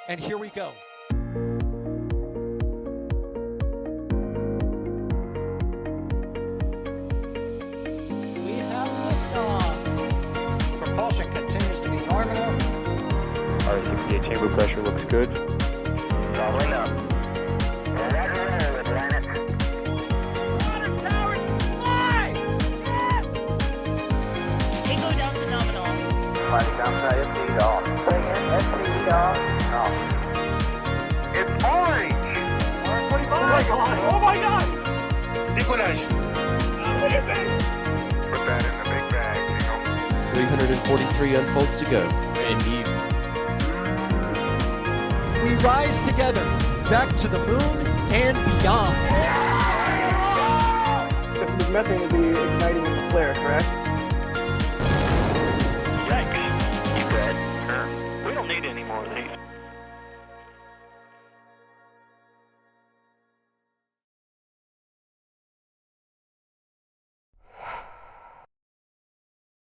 And here we go. We have liftoff. Propulsion continues to be nominal. R68 chamber pressure looks good. Following up. Roger, planet. Water towers, fly! Yes! Tango down to nominal. Flight downside FD off. Bring in FD off. It's orange! Orange 45. Oh my god! Oh my god! Decollage. What is it? Put that in the big bag, 343 unfolds to go. Indeed. We rise together, back to the moon and beyond. This methane will be igniting in the flare, correct? Yikes. You good? Sure. We don't need any more of these.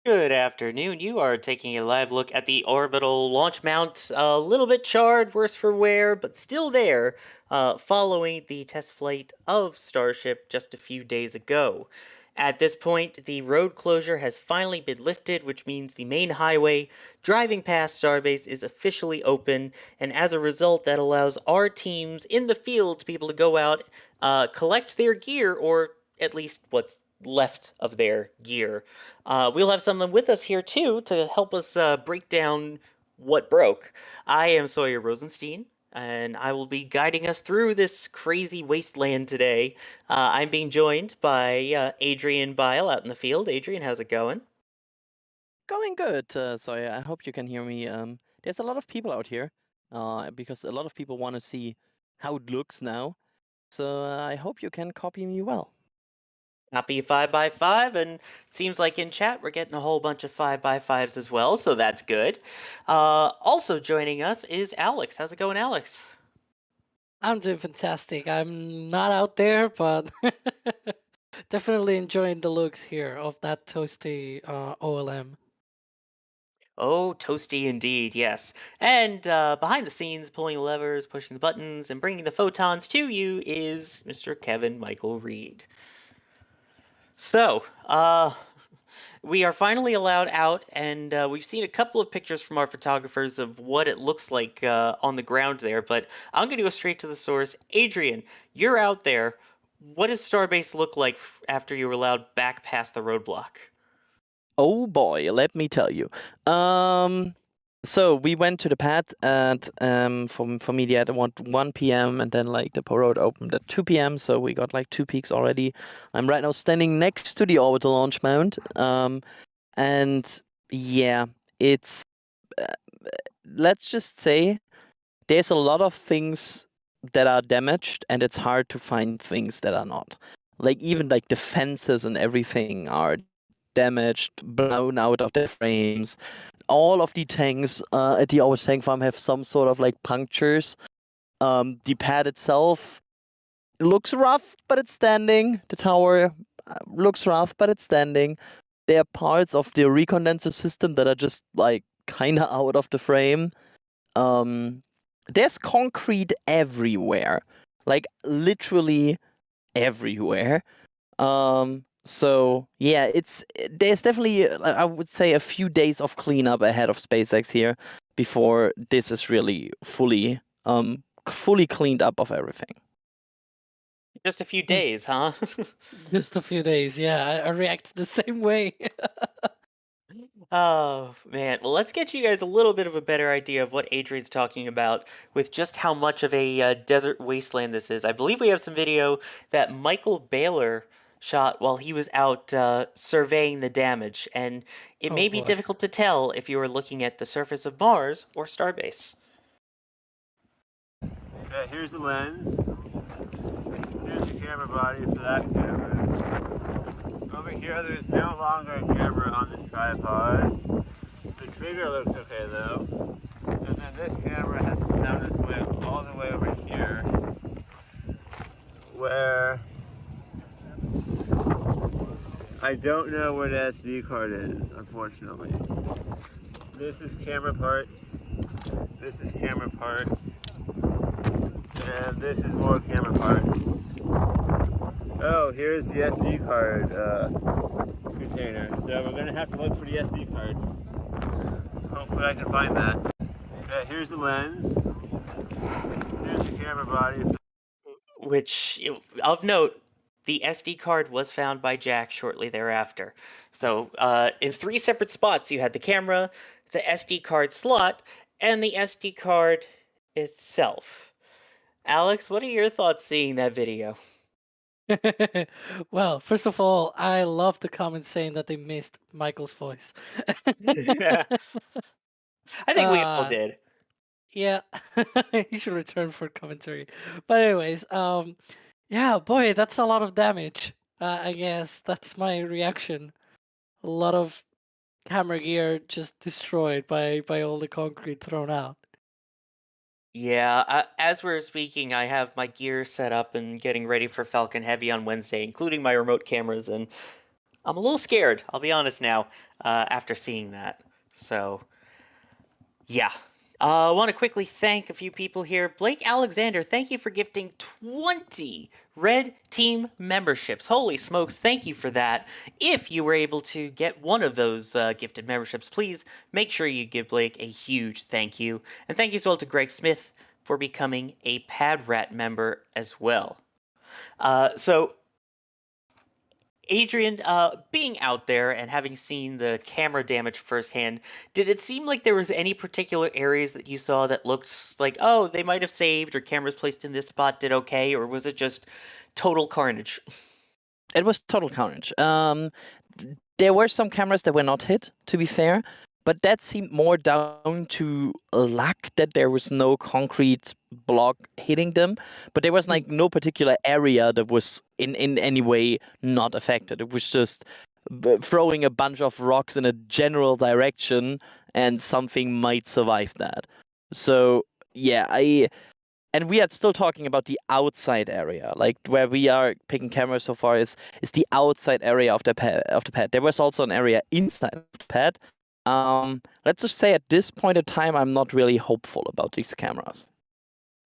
Good afternoon. You are taking a live look at the orbital launch mount. A little bit charred, worse for wear, but still there, following the test flight of Starship just a few days ago. At this point, the road closure has finally been lifted, which means the main highway driving past Starbase is officially open, and as a result, that allows our teams in the field to be able to go out, collect their gear, or at least what's left of their gear. We'll have someone with us here too to help us break down what broke. I am Sawyer Rosenstein, and I will be guiding us through this crazy wasteland today. I'm being joined by Adrian Bile out in the field. Adrian, how's it going? Going good, Sawyer. I hope you can hear me. There's a lot of people out here, because a lot of people want to see how it looks now. So I hope you can copy me well. Copy 5x5, and it seems like in chat we're getting a whole bunch of 5x5s as well, so that's good. Also joining us is Alex. How's it going, Alex? I'm doing fantastic. I'm not out there, but definitely enjoying the looks here of that toasty OLM. Oh, toasty indeed, yes. And behind the scenes, pulling the levers, pushing the buttons, and bringing the photons to you is Mr. Kevin Michael Reed. So, we are finally allowed out, and we've seen a couple of pictures from our photographers of what it looks like on the ground there, but I'm going to go straight to the source. Adrian, you're out there. What does Starbase look like after you were allowed back past the roadblock? Oh boy, let me tell you. So we went to the pad at for me at 1 p.m. and then like the road opened at 2 p.m. So we got like 2 peaks already. I'm right now standing next to the orbital launch mount. And yeah, it's let's just say there's a lot of things that are damaged, and it's hard to find things that are not. Like even like the fences and everything are damaged, blown out of their frames. All of the tanks at the old tank farm have some sort of like punctures. The pad itself looks rough, but it's standing. The tower looks rough, but it's standing. There are parts of the recondenser system that are just like kind of out of the frame. There's concrete everywhere, like literally everywhere. So yeah, there's definitely, I would say, a few days of cleanup ahead of SpaceX here before this is really fully cleaned up of everything. Just a few days, huh? Just a few days, yeah. I reacted the same way. Oh, man. Well, let's get you guys a little bit of a better idea of what Adrian's talking about with just how much of a desert wasteland this is. I believe we have some video that Michael Baylor shot while he was out surveying the damage, and it may be difficult to tell if you were looking at the surface of Mars or Starbase. Okay, here's the lens. Here's the camera body for that camera. Over here, there's no longer a camera on this tripod. The trigger looks okay though. And then this camera has found its way all the way over here, where I don't know where the SD card is, unfortunately. This is camera parts. This is camera parts. And this is more camera parts. Oh, here's the SD card container. So we're gonna have to look for the SD card. Hopefully I can find that. Okay, here's the lens. Here's the camera body. Which, of note, the SD card was found by Jack shortly thereafter. So, in 3 separate spots, you had the camera, the SD card slot, and the SD card itself. Alex, what are your thoughts seeing that video? Well, first of all, I love the comments saying that they missed Michael's voice. I think we all Uh, did. Yeah, he should return for commentary. But anyways, yeah, boy, that's a lot of damage. I guess that's my reaction. A lot of camera gear just destroyed by all the concrete thrown out. Yeah, as we're speaking, I have my gear set up and getting ready for Falcon Heavy on Wednesday, including my remote cameras, and I'm a little scared, I'll be honest now, after seeing that. So, yeah. I want to quickly thank a few people here. Blake Alexander, thank you for gifting 20 Red Team memberships. Holy smokes, thank you for that. If you were able to get one of those gifted memberships, please make sure you give Blake a huge thank you. And thank you as well to Greg Smith for becoming a PadRat member as well. So, Adrian, being out there and having seen the camera damage firsthand, did it seem like there was any particular areas that you saw that looked like, oh, they might have saved, or cameras placed in this spot did okay, or was it just total carnage? It was total carnage. There were some cameras that were not hit, to be fair, but that seemed more down to luck that there was no concrete block hitting them. But there was like no particular area that was in any way not affected. It was just throwing a bunch of rocks in a general direction, and something might survive that. So yeah, and we are still talking about the outside area, like where we are picking cameras so far is the outside area of the pad. There was also an area inside of the pad. Let's just say at this point in time, I'm not really hopeful about these cameras.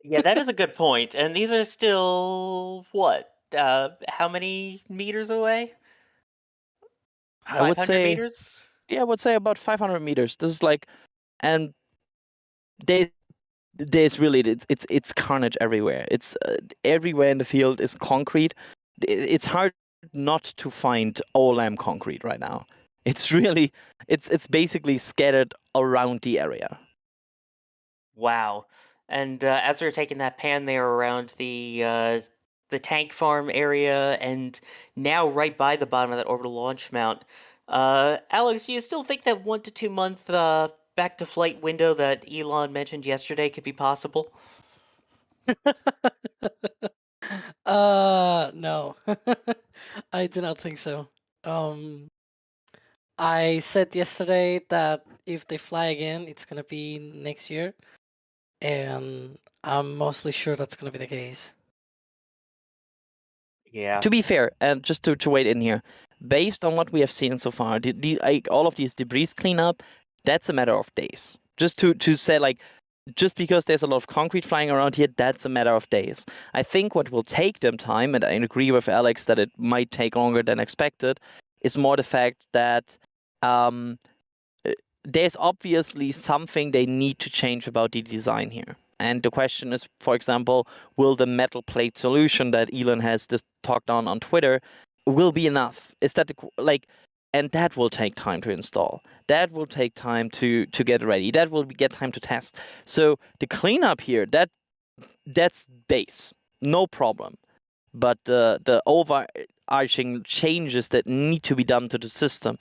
Yeah, that is a good point. And these are still, what, how many meters away? I would 500 say, meters? yeah, I would say about 500 meters. This is like, and there's really it's carnage everywhere. It's everywhere in the field is concrete. It's hard not to find OLM concrete right now. It's really it's basically scattered around the area. Wow. And as we were taking that pan there around the tank farm area, and now right by the bottom of that orbital launch mount, Alex, do you still think that 1 to 2 month back to flight window that Elon mentioned yesterday could be possible? No, I do not think so. I said yesterday that if they fly again, it's gonna be next year, and I'm mostly sure that's gonna be the case. Yeah. To be fair, and just to wait in here, based on what we have seen so far, all of these debris cleanup, that's a matter of days. Just to say, like, just because there's a lot of concrete flying around here, that's a matter of days. I think what will take them time, and I agree with Alex that it might take longer than expected, is more the fact that there's obviously something they need to change about the design here. And the question is, for example, will the metal plate solution that Elon has just talked on Twitter will be enough? Is that and that will take time to install. That will take time to get ready. That will get time to test. So the cleanup here, that's days, no problem. But the overarching changes that need to be done to the system,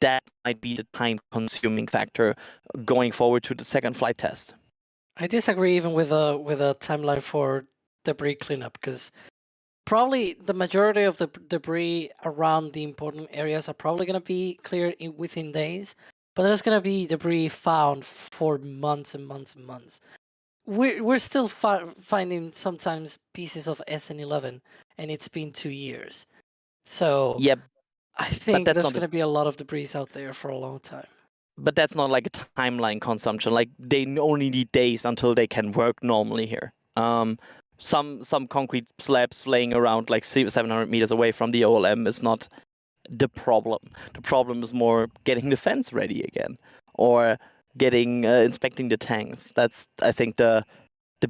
that might be the time-consuming factor going forward to the second flight test. I disagree even with a timeline for debris cleanup, because probably the majority of the debris around the important areas are probably going to be cleared within days, but there's going to be debris found for months and months and months. We're still finding sometimes pieces of SN11, and it's been 2 years. So Yep. I think that's there's not going to be a lot of debris out there for a long time. but that's not like a timeline consumption. Like they only need days until they can work normally here. Some concrete slabs laying around like 700 meters away from the OLM is not the problem. The problem is more getting the fence ready again, or getting inspecting the tanks. That's, I think, the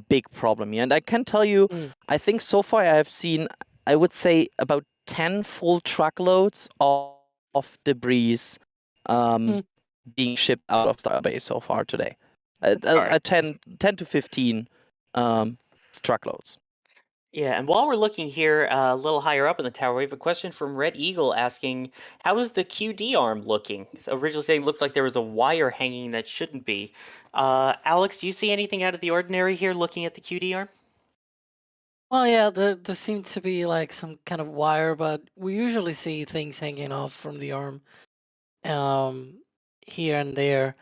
big problem here. And I can tell you, I think so far I have seen, I would say, about 10 full truckloads of debris being shipped out of Starbase so far today. Alright. 10 to 15 truckloads. Yeah, and while we're looking here, a little higher up in the tower, we have a question from Red Eagle asking, how is the QD arm looking? So originally saying it looked like there was a wire hanging that shouldn't be. Alex, do you see anything out of the ordinary here looking at the QD arm? Well, yeah, there seemed to be like some kind of wire, but we usually see things hanging off from the arm, here and there.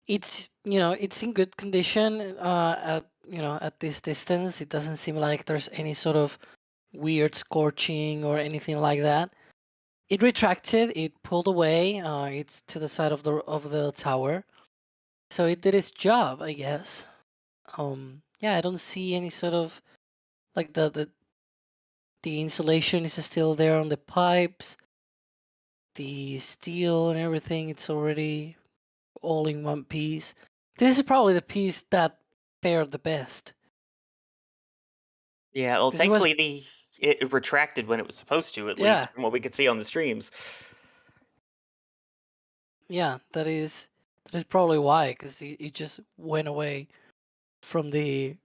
It's it's in good condition. At this distance, it doesn't seem like there's any sort of weird scorching or anything like that. It retracted. It pulled away. It's to the side of the tower, so it did its job, I guess. Yeah, I don't see any sort of like the insulation is still there on the pipes. The steel and everything, it's already all in one piece. This is probably the piece that fared the best. Yeah, well, 'Cause it was- thankfully it retracted when it was supposed to, at Yeah. least from what we could see on the streams. Yeah, that is probably why, because it just went away from the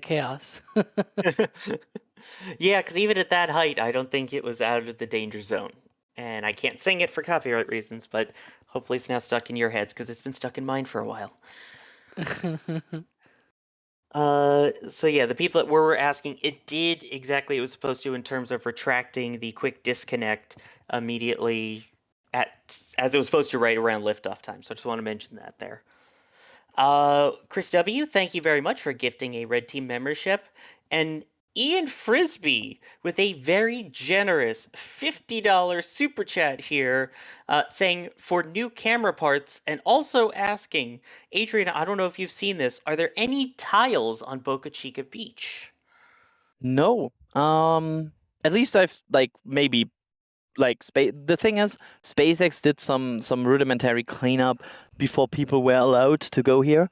chaos. Yeah, because even at that height, I don't think it was out of the danger zone. And I can't sing it for copyright reasons, but hopefully it's now stuck in your heads, because it's been stuck in mine for a while. So yeah, the people that were asking, it did exactly what it was supposed to in terms of retracting the quick disconnect immediately as it was supposed to right around liftoff time. So I just want to mention that there. Chris W., thank you very much for gifting a Red Team membership. And Ian Frisbee with a very generous $50 super chat here, saying for new camera parts, and also asking, Adrian, I don't know if you've seen this, are there any tiles on Boca Chica Beach? No. At least I've maybe the thing is, SpaceX did some rudimentary cleanup before people were allowed to go here.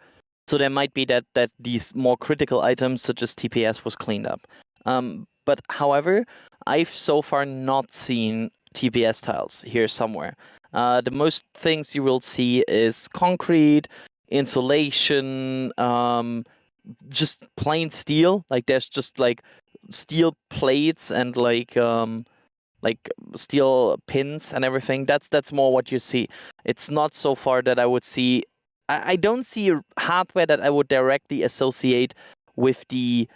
So there might be that these more critical items such as TPS was cleaned up. But however, I've so far not seen TPS tiles here somewhere. The most things you will see is concrete, insulation, just plain steel. Like there's just like steel plates and like steel pins and everything. That's more what you see. It's not so far that I would see. I don't see hardware that I would directly associate with the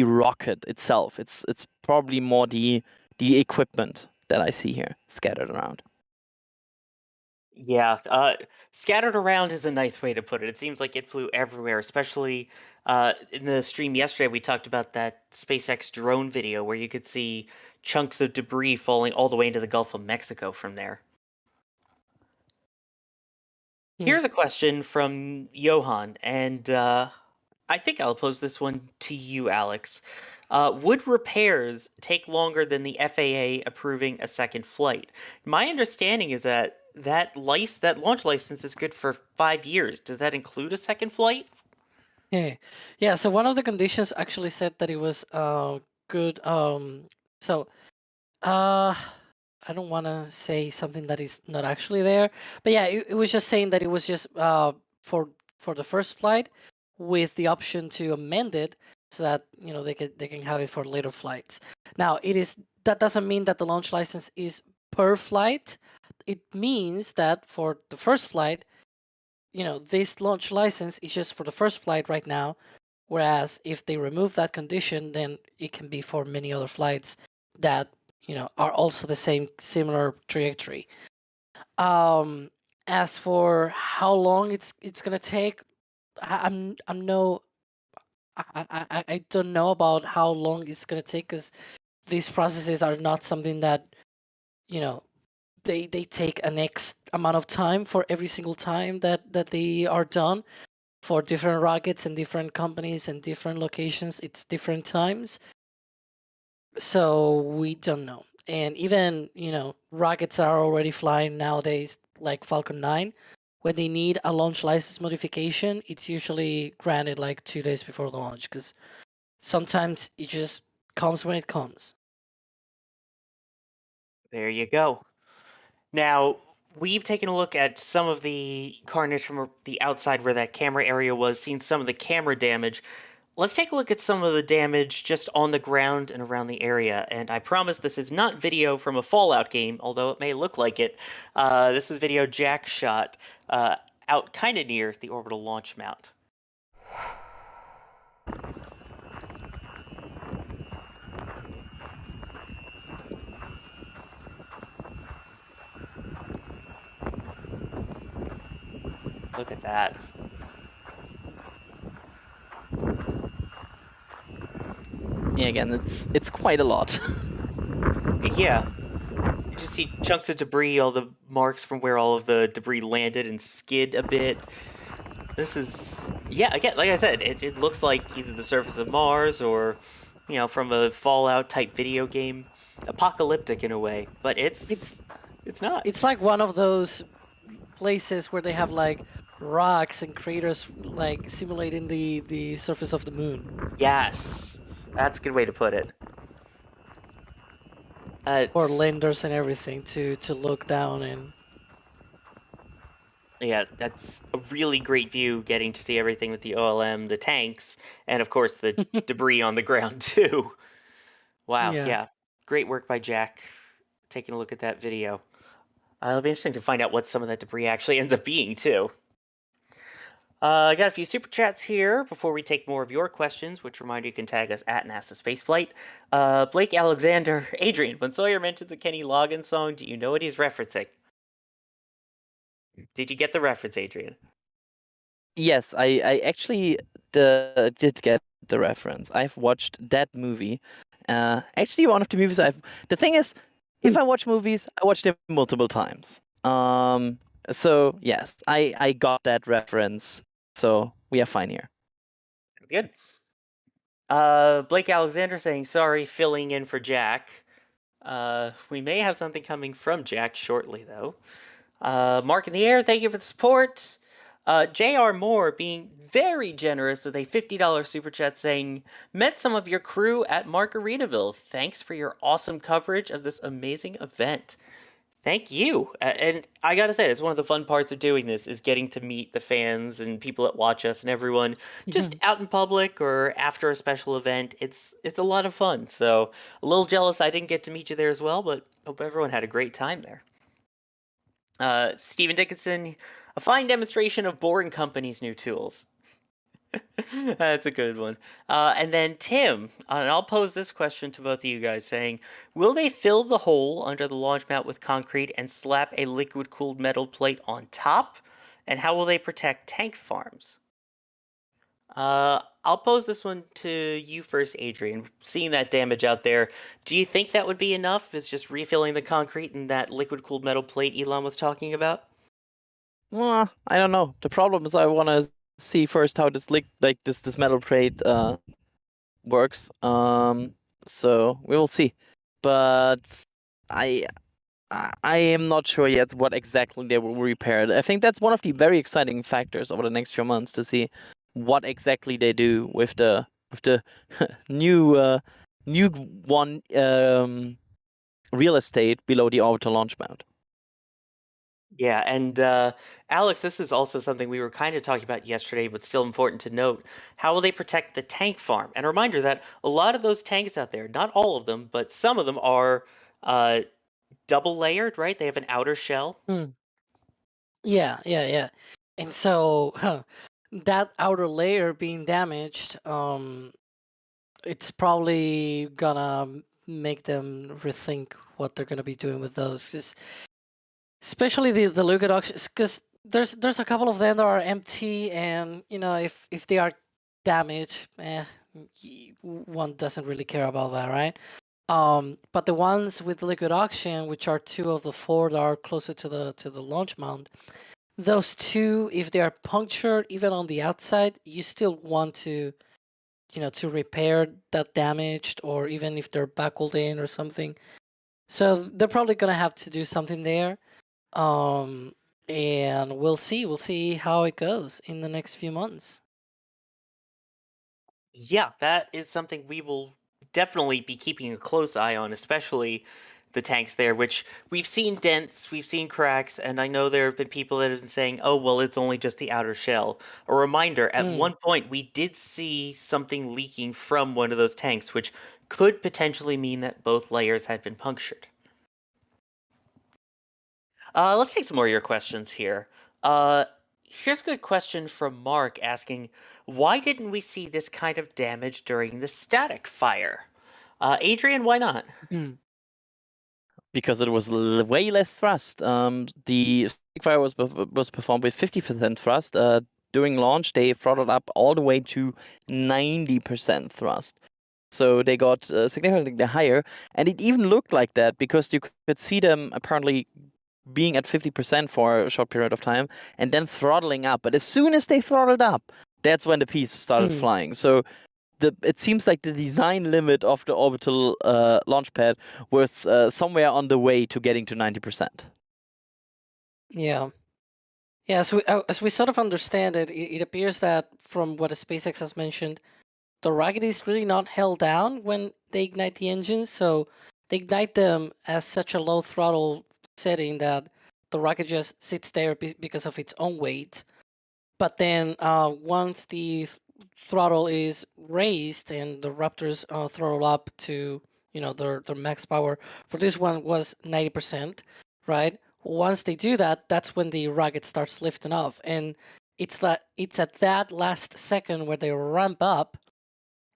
rocket itself. It's probably more the equipment that I see here scattered around. Yeah, scattered around is a nice way to put it. It seems like it flew everywhere, especially in the stream yesterday. We talked about that SpaceX drone video where you could see chunks of debris falling all the way into the Gulf of Mexico from there. Here's a question from Johan, and I think I'll pose this one to you, Alex. Would repairs take longer than the FAA approving a second flight? My understanding is that launch license is good for 5 years. Does that include a second flight? Yeah. So one of the conditions actually said that it was good. I don't want to say something that is not actually there, but yeah, it was just saying that it was just for the first flight, with the option to amend it so that they can have it for later flights. Now that doesn't mean that the launch license is per flight. It means that for the first flight, this launch license is just for the first flight right now. Whereas if they remove that condition, then it can be for many other flights that are also the similar trajectory. As for how long it's gonna take, I don't know about how long it's gonna take, because these processes are not something that they take an X amount of time for every single time that they are done. For different rockets and different companies and different locations, it's different times. So we don't know. And even, rockets are already flying nowadays, like Falcon 9. When they need a launch license modification, it's usually granted like 2 days before the launch, because sometimes it just comes when it comes. There you go. Now, we've taken a look at some of the carnage from the outside where that camera area was, seen some of the camera damage. Let's take a look at some of the damage just on the ground and around the area. And I promise this is not video from a Fallout game, although it may look like it. This is video Jack shot out kind of near the orbital launch mount. Look at that. Yeah, again, it's quite a lot. Yeah. You just see chunks of debris, all the marks from where all of the debris landed and skid a bit. This is, yeah, again, like I said, it looks like either the surface of Mars or, from a Fallout type video game. Apocalyptic in a way, but it's not. It's like one of those places where they have like rocks and craters like simulating the surface of the moon. Yes, that's a good way to put it. Or landers and everything to look down and. Yeah, that's a really great view, getting to see everything with the OLM, the tanks, and of course the debris on the ground too. Wow, yeah. Great work by Jack, taking a look at that video. It'll be interesting to find out what some of that debris actually ends up being too. I got a few super chats here before we take more of your questions, which remind you can tag us at NASASpaceflight. Blake Alexander, Adrian, when Sawyer mentions a Kenny Loggins song, do you know what he's referencing? Did you get the reference, Adrian? Yes, I actually did get the reference. I've watched that movie. Actually, one of the movies The thing is, if I watch movies, I watch them multiple times. So yes, I got that reference. So we are fine here. Good. Blake Alexander saying, sorry, filling in for Jack. We may have something coming from Jack shortly, though. Mark in the air, thank you for the support. J.R. Moore being very generous with a $50 super chat saying, met some of your crew at Margaritaville. Thanks for your awesome coverage of this amazing event. Thank you. And I gotta say, it's one of the fun parts of doing this is getting to meet the fans and people that watch us and everyone just out in public or after a special event. It's a lot of fun. So a little jealous I didn't get to meet you there as well, but hope everyone had a great time there. Stephen Dickinson, a fine demonstration of Boring Company's new tools. That's a good one. And then Tim, and I'll pose this question to both of you guys, saying, will they fill the hole under the launch mount with concrete and slap a liquid-cooled metal plate on top? And how will they protect tank farms? I'll pose this one to you first, Adrian. Seeing that damage out there, do you think that would be enough? Is just refilling the concrete and that liquid-cooled metal plate Elon was talking about? Well, I don't know. The problem is I want to see first how this this metal plate works. So we will see. But I am not sure yet what exactly they will repair. I think that's one of the very exciting factors over the next few months to see what exactly they do with the new one real estate below the orbital launch mount. Yeah, and Alex, this is also something we were kind of talking about yesterday, but still important to note. How will they protect the tank farm? And a reminder that a lot of those tanks out there, not all of them, but some of them are double layered, right? They have an outer shell. Yeah. And so that outer layer being damaged, it's probably gonna make them rethink what they're gonna be doing with those. Especially the liquid oxygen, because there's a couple of them that are empty, and if they are damaged, one doesn't really care about that, right? But the ones with liquid oxygen, which are 2 of the 4 that are closer to the launch mount, those 2, if they are punctured even on the outside, you still want to, to repair that damaged, or even if they're buckled in or something. So they're probably gonna have to do something there. And we'll see how it goes in the next few months. Yeah, that is something we will definitely be keeping a close eye on, especially the tanks there, which we've seen dents, we've seen cracks, and I know there have been people that have been saying, oh, well, it's only just the outer shell. A reminder, at one point, we did see something leaking from one of those tanks, which could potentially mean that both layers had been punctured. Let's take some more of your questions here. Here's a good question from Mark asking, why didn't we see this kind of damage during the static fire? Adrian, why not? Because it was way less thrust. The static fire was performed with 50% thrust. During launch, they throttled up all the way to 90% thrust. So they got significantly higher, and it even looked like that because you could see them apparently being at 50% for a short period of time and then throttling up. But as soon as they throttled up, that's when the pieces started flying. So it seems like the design limit of the orbital launch pad was somewhere on the way to getting to 90%. Yeah. Yeah, as we sort of understand it, it appears that from what SpaceX has mentioned, the rocket is really not held down when they ignite the engines. So they ignite them at such a low throttle setting that the rocket just sits there because of its own weight. But then once the throttle is raised and the Raptors throttle up to their max power, for this one was 90%, right? Once they do that, that's when the rocket starts lifting off, and it's at that last second where they ramp up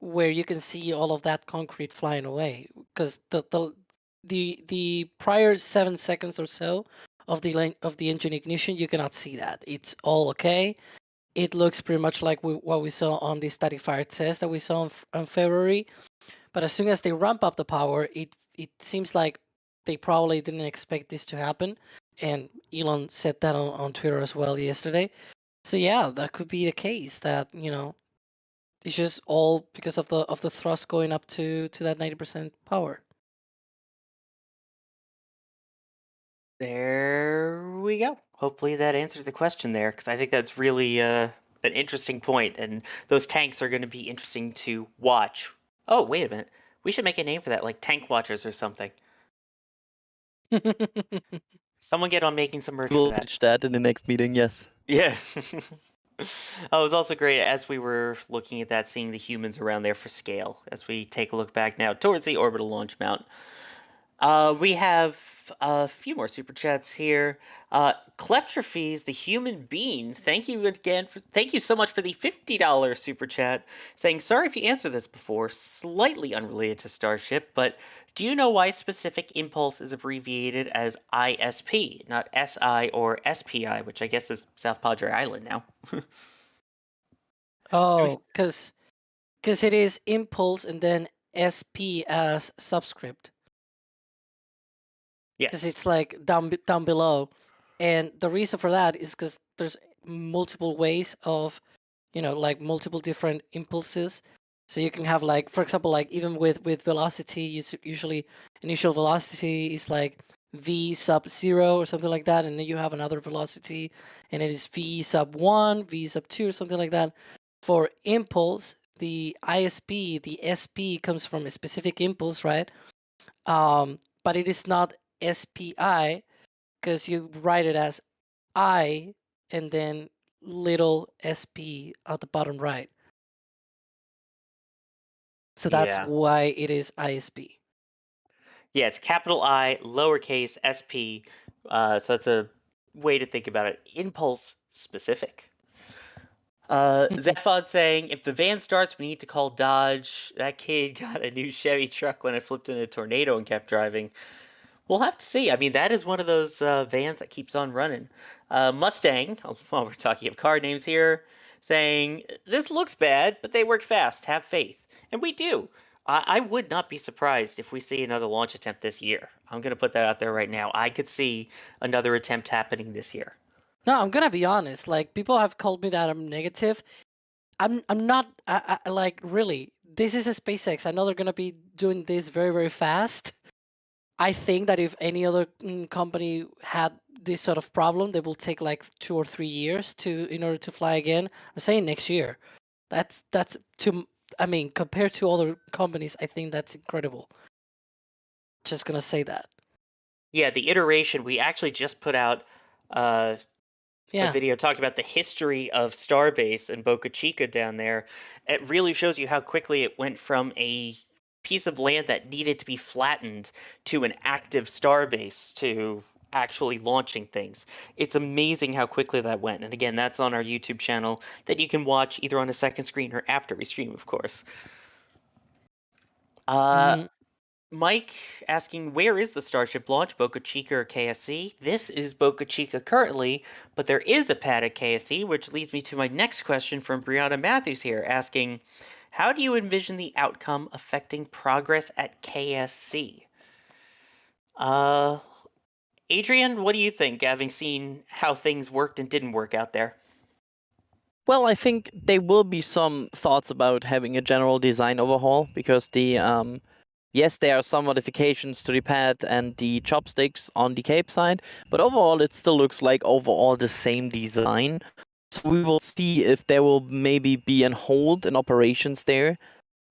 where you can see all of that concrete flying away, because the prior 7 seconds or so of the engine ignition, you cannot see that. It's all okay. It looks pretty much like what we saw on the static fire test that we saw in February. But as soon as they ramp up the power, it seems like they probably didn't expect this to happen. And Elon said that on Twitter as well yesterday. So yeah, that could be the case, that it's just all because of the thrust going up to that 90% power. There we go. Hopefully that answers the question there, because I think that's really an interesting point, and those tanks are going to be interesting to watch. Oh, wait a minute. We should make a name for that, like Tank Watchers or something. Someone get on making some merch We'll for that. pitch that in the next meeting, yes. Yeah. It was also great as we were looking at that, seeing the humans around there for scale, as we take a look back now towards the orbital launch mount. We have a few more super chats here. Kleptrophes, the human being, thank you so much for the $50 super chat, saying, sorry if you answered this before, slightly unrelated to Starship, but do you know why specific impulse is abbreviated as ISP, not SI or SPI, which I guess is South Padre Island now? Oh, because it is impulse and then SP as subscript. Yes. Because it's like down below, and the reason for that is because there's multiple ways of, like multiple different impulses. So you can have, like, for example, like even with velocity, usually initial velocity is like v sub 0 or something like that, and then you have another velocity, and it is v sub 1, v sub 2, or something like that. For impulse, the ISP, the SP comes from a specific impulse, right? But it is not SPI, because you write it as I and then little SP at the bottom right. So that's why it is ISP. Yeah, it's capital I, lowercase SP. So that's a way to think about it. Impulse specific. Zephod saying, if the van starts, we need to call Dodge. That kid got a new Chevy truck when it flipped in a tornado and kept driving. We'll have to see. I mean, that is one of those vans that keeps on running. Mustang, while we're talking of car names here, saying, this looks bad, but they work fast. Have faith. And we do. I would not be surprised if we see another launch attempt this year. I'm going to put that out there right now. I could see another attempt happening this year. No, I'm gonna be honest. Like, people have called me that I'm negative. I'm not. Like, really. This is a SpaceX. I know they're gonna be doing this very, very fast. I think that if any other company had this sort of problem, they will take like 2 or 3 years in order to fly again. I'm saying next year. That's too. I mean, compared to other companies, I think that's incredible. Just gonna say that. Yeah, the iteration, we actually just put out a video talking about the history of Starbase and Boca Chica down there. It really shows you how quickly it went from a piece of land that needed to be flattened to an active Starbase to actually launching things. It's amazing how quickly that went. And again, that's on our YouTube channel that you can watch either on a second screen or after we stream, of course. Mike asking, where is the Starship launch, Boca Chica or KSC? This is Boca Chica currently, but there is a pad at KSC, which leads me to my next question from Brianna Matthews here, asking, how do you envision the outcome affecting progress at KSC? Adrian, what do you think, having seen how things worked and didn't work out there? Well, I think there will be some thoughts about having a general design overhaul, because the yes, there are some modifications to the pad and the chopsticks on the Cape side, but overall it still looks like overall the same design. So we will see if there will maybe be a hold in operations there,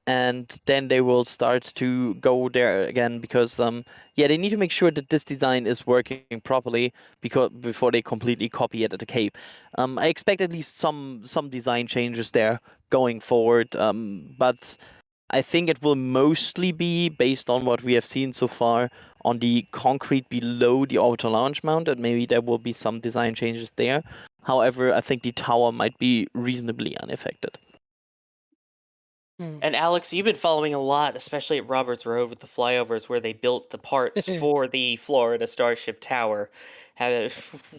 and then they will start to go there again, because yeah, they need to make sure that this design is working properly before they completely copy it at the Cape. I expect at least some design changes there going forward, but I think it will mostly be based on what we have seen so far on the concrete below the orbital launch mount, and maybe there will be some design changes there. However, I think the tower might be reasonably unaffected. And Alex, you've been following a lot, especially at Roberts Road with the flyovers where they built the parts for the Florida Starship Tower.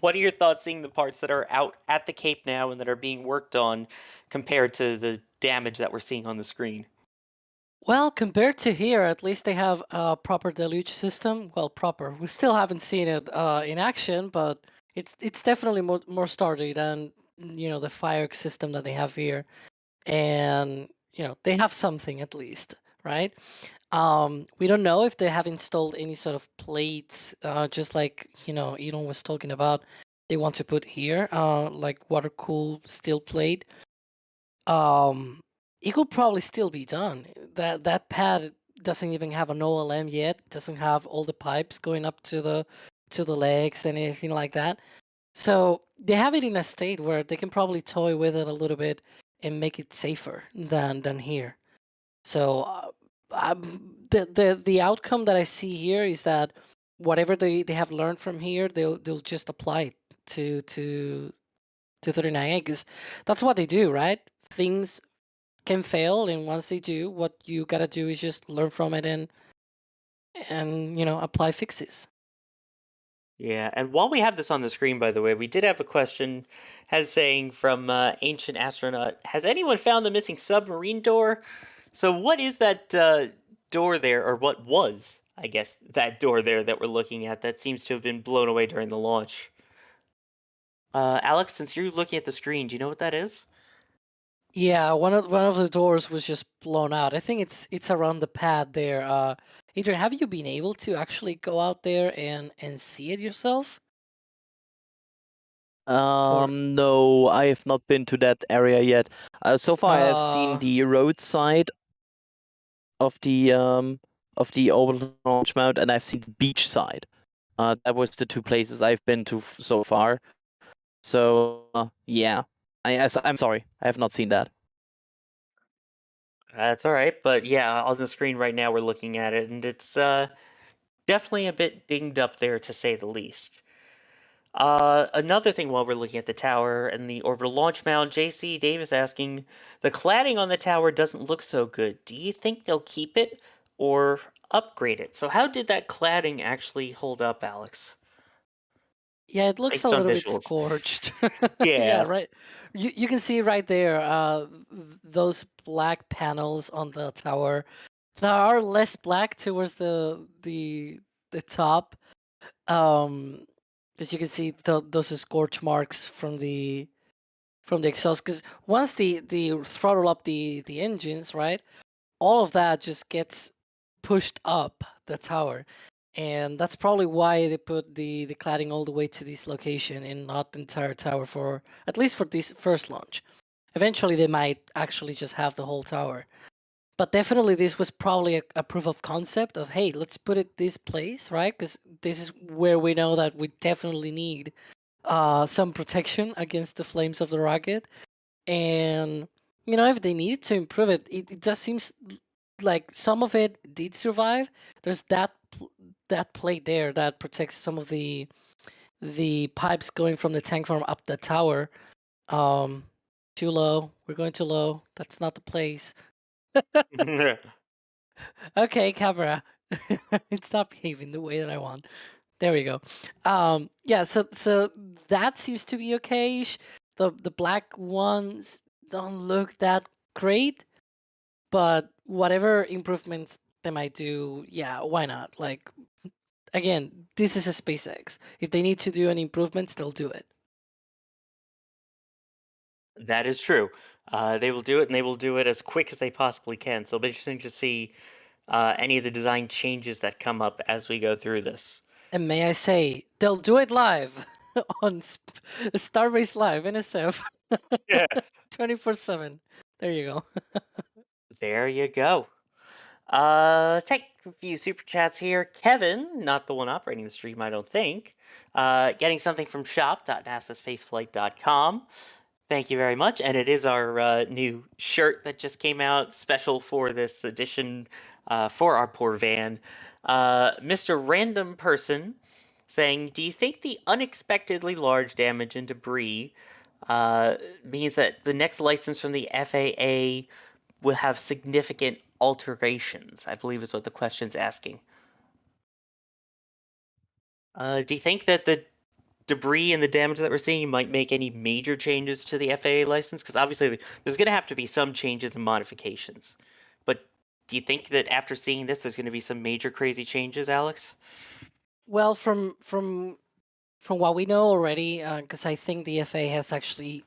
What are your thoughts seeing the parts that are out at the Cape now and that are being worked on compared to the damage that we're seeing on the screen? Well, compared to here, at least they have a proper deluge system. Well, proper. We still haven't seen it in action, but it's definitely more sturdy than the fire system that they have here, and they have something at least, right? We don't know if they have installed any sort of plates, just like Elon was talking about. They want to put here, like water-cooled steel plate. It could probably still be done. That pad doesn't even have an OLM yet. It doesn't have all the pipes going up to the legs and anything like that. So they have it in a state where they can probably toy with it a little bit and make it safer than here. So the outcome that I see here is that whatever they have learned from here, they'll just apply it to 39A, because that's what they do, right? Things can fail, and once they do, what you gotta do is just learn from it and apply fixes. Yeah, and while we have this on the screen, by the way, we did have a question saying from Ancient Astronaut, has anyone found the missing submarine door? So what is that door there, or what was, I guess, that door there that we're looking at that seems to have been blown away during the launch? Alex, since you're looking at the screen, do you know what that is? Yeah, one of the doors was just blown out. I think it's around the pad there. Adrian, have you been able to actually go out there and see it yourself? No, I have not been to that area yet. So far, I have seen the roadside of the orbital launch mount, and I've seen the beach side. That was the two places I've been to so far. So yeah, I'm sorry, I have not seen that. That's all right, but yeah, on the screen right now we're looking at it, and it's definitely a bit dinged up there, to say the least. Another thing while we're looking at the tower and the orbital launch mount, JC Davis asking, the cladding on the tower doesn't look so good. Do you think they'll keep it or upgrade it? So how did that cladding actually hold up, Alex? Yeah, it looks a little bit scorched. Yeah, right. You can see right there those black panels on the tower. there are less black towards the top. As you can see, those scorch marks from the exhaust. Because once the throttle up the engines, right, all of that just gets pushed up the tower, and that's probably why they put the cladding all the way to this location and not the entire tower, for at least for this first launch. Eventually, they might actually just have the whole tower. But definitely, this was probably a proof of concept of, hey, let's put it this place, right? Because this is where we know that we definitely need some protection against the flames of the rocket. And, if they needed to improve it, it just seems like some of it did survive. There's that plate there that protects some of the pipes going from the tank farm up the tower. Too low. We're going too low. That's not the place. Okay, camera. It's not behaving the way that I want. There we go. Yeah, so that seems to be okay. The black ones don't look that great, but whatever improvements they might do, yeah, why not? Like, again, this is a SpaceX. If they need to do any improvements, they'll do it. That is true. They will do it, and they will do it as quick as they possibly can. So it'll be interesting to see any of the design changes that come up as we go through this. And may I say, they'll do it live on Starbase Live, NSF. Yeah. 24/7. There you go. There you go. Take a few super chats here. Kevin, not the one operating the stream, I don't think. Getting something from shop.nasaspaceflight.com. Thank you very much. And it is our new shirt that just came out, special for this edition for our poor van. Mr. Random Person saying, do you think the unexpectedly large damage and debris means that the next license from the FAA will have significant alterations? I believe is what the question's asking. Do you think that the debris and the damage that we're seeing might make any major changes to the FAA license? Because obviously there's going to have to be some changes and modifications. But do you think that after seeing this, there's going to be some major crazy changes, Alex? Well, from what we know already, because I think the FAA has actually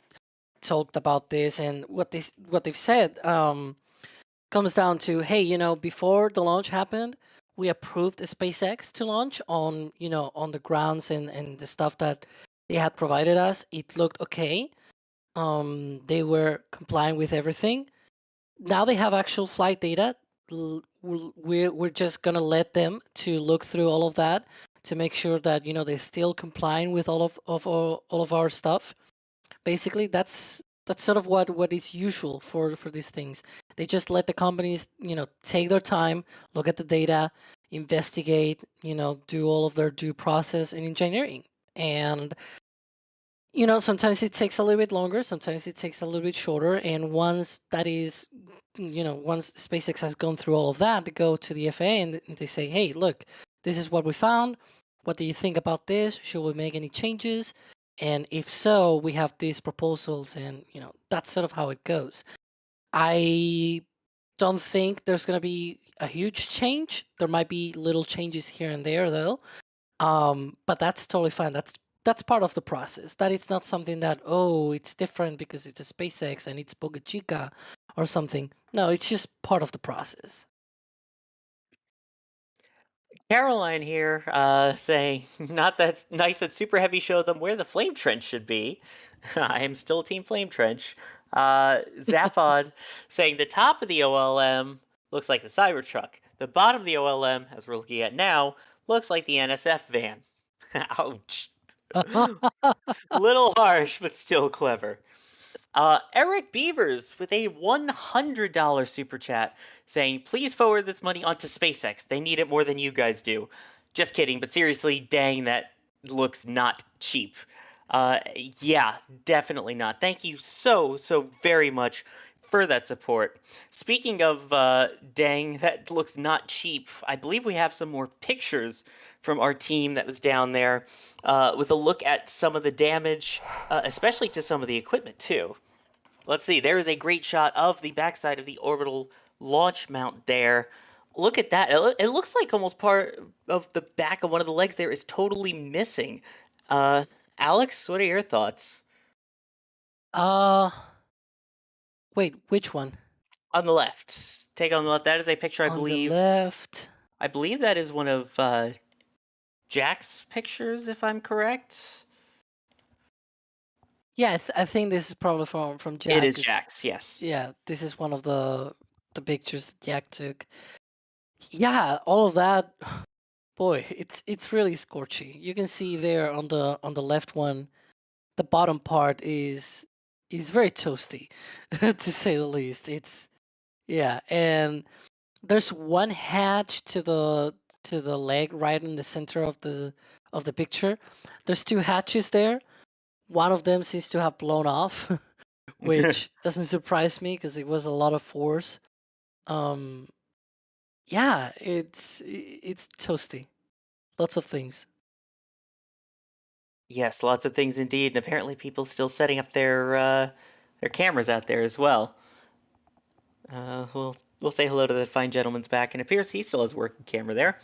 talked about this, and what they've said comes down to, hey, before the launch happened, we approved SpaceX to launch on on the grounds and the stuff that they had provided us. It looked okay. They were complying with everything. Now they have actual flight data. We're just gonna let them to look through all of that to make sure that they're still complying with all of our stuff. Basically, that's sort of what is usual for these things. They just let the companies take their time, look at the data, investigate, do all of their due process and engineering. And sometimes it takes a little bit longer, sometimes it takes a little bit shorter. And once that is, once SpaceX has gone through all of that, they go to the FAA and they say, hey, look, this is what we found. What do you think about this? Should we make any changes? And if so, we have these proposals, and that's sort of how it goes. I don't think there's going to be a huge change. There might be little changes here and there, though. But that's totally fine. That's part of the process. That it's not something that, oh, it's different because it's a SpaceX and it's Boca Chica or something. No, it's just part of the process. Caroline here saying, not that nice that Super Heavy showed them where the flame trench should be. I am still Team Flame Trench. Zaphod saying the top of the OLM looks like the Cybertruck. The bottom of the OLM, as we're looking at now, looks like the NSF van. Ouch. Little harsh, but still clever. Eric Beavers with a $100 super chat saying, please forward this money onto SpaceX. They need it more than you guys do. Just kidding, but seriously, dang, that looks not cheap. Yeah, definitely not. Thank you so very much for that support. Speaking of dang, that looks not cheap, I believe we have some more pictures from our team that was down there with a look at some of the damage, especially to some of the equipment too. Let's see, there is a great shot of the backside of the orbital launch mount there. Look at that. It looks like almost part of the back of one of the legs there is totally missing. Alex, what are your thoughts? Wait, which one? On the left. Take on the left. That is a picture, On the left. I believe that is one of Jack's pictures, if I'm correct. Yeah, I think this is probably from Jack. It is Jack's, yes. Yeah, this is one of the pictures that Jack took. Yeah, all of that. Boy, it's really scorchy. You can see there on the left one, the bottom part is very toasty, to say the least. Yeah, and there's one hatch to the leg right in the center of the picture. There's two hatches there. One of them seems to have blown off, which doesn't surprise me because it was a lot of force. Yeah, it's toasty. Lots of things. Yes, lots of things indeed, and apparently people still setting up their cameras out there as well. We'll say hello to the fine gentleman's back, and it appears he still has a working camera there.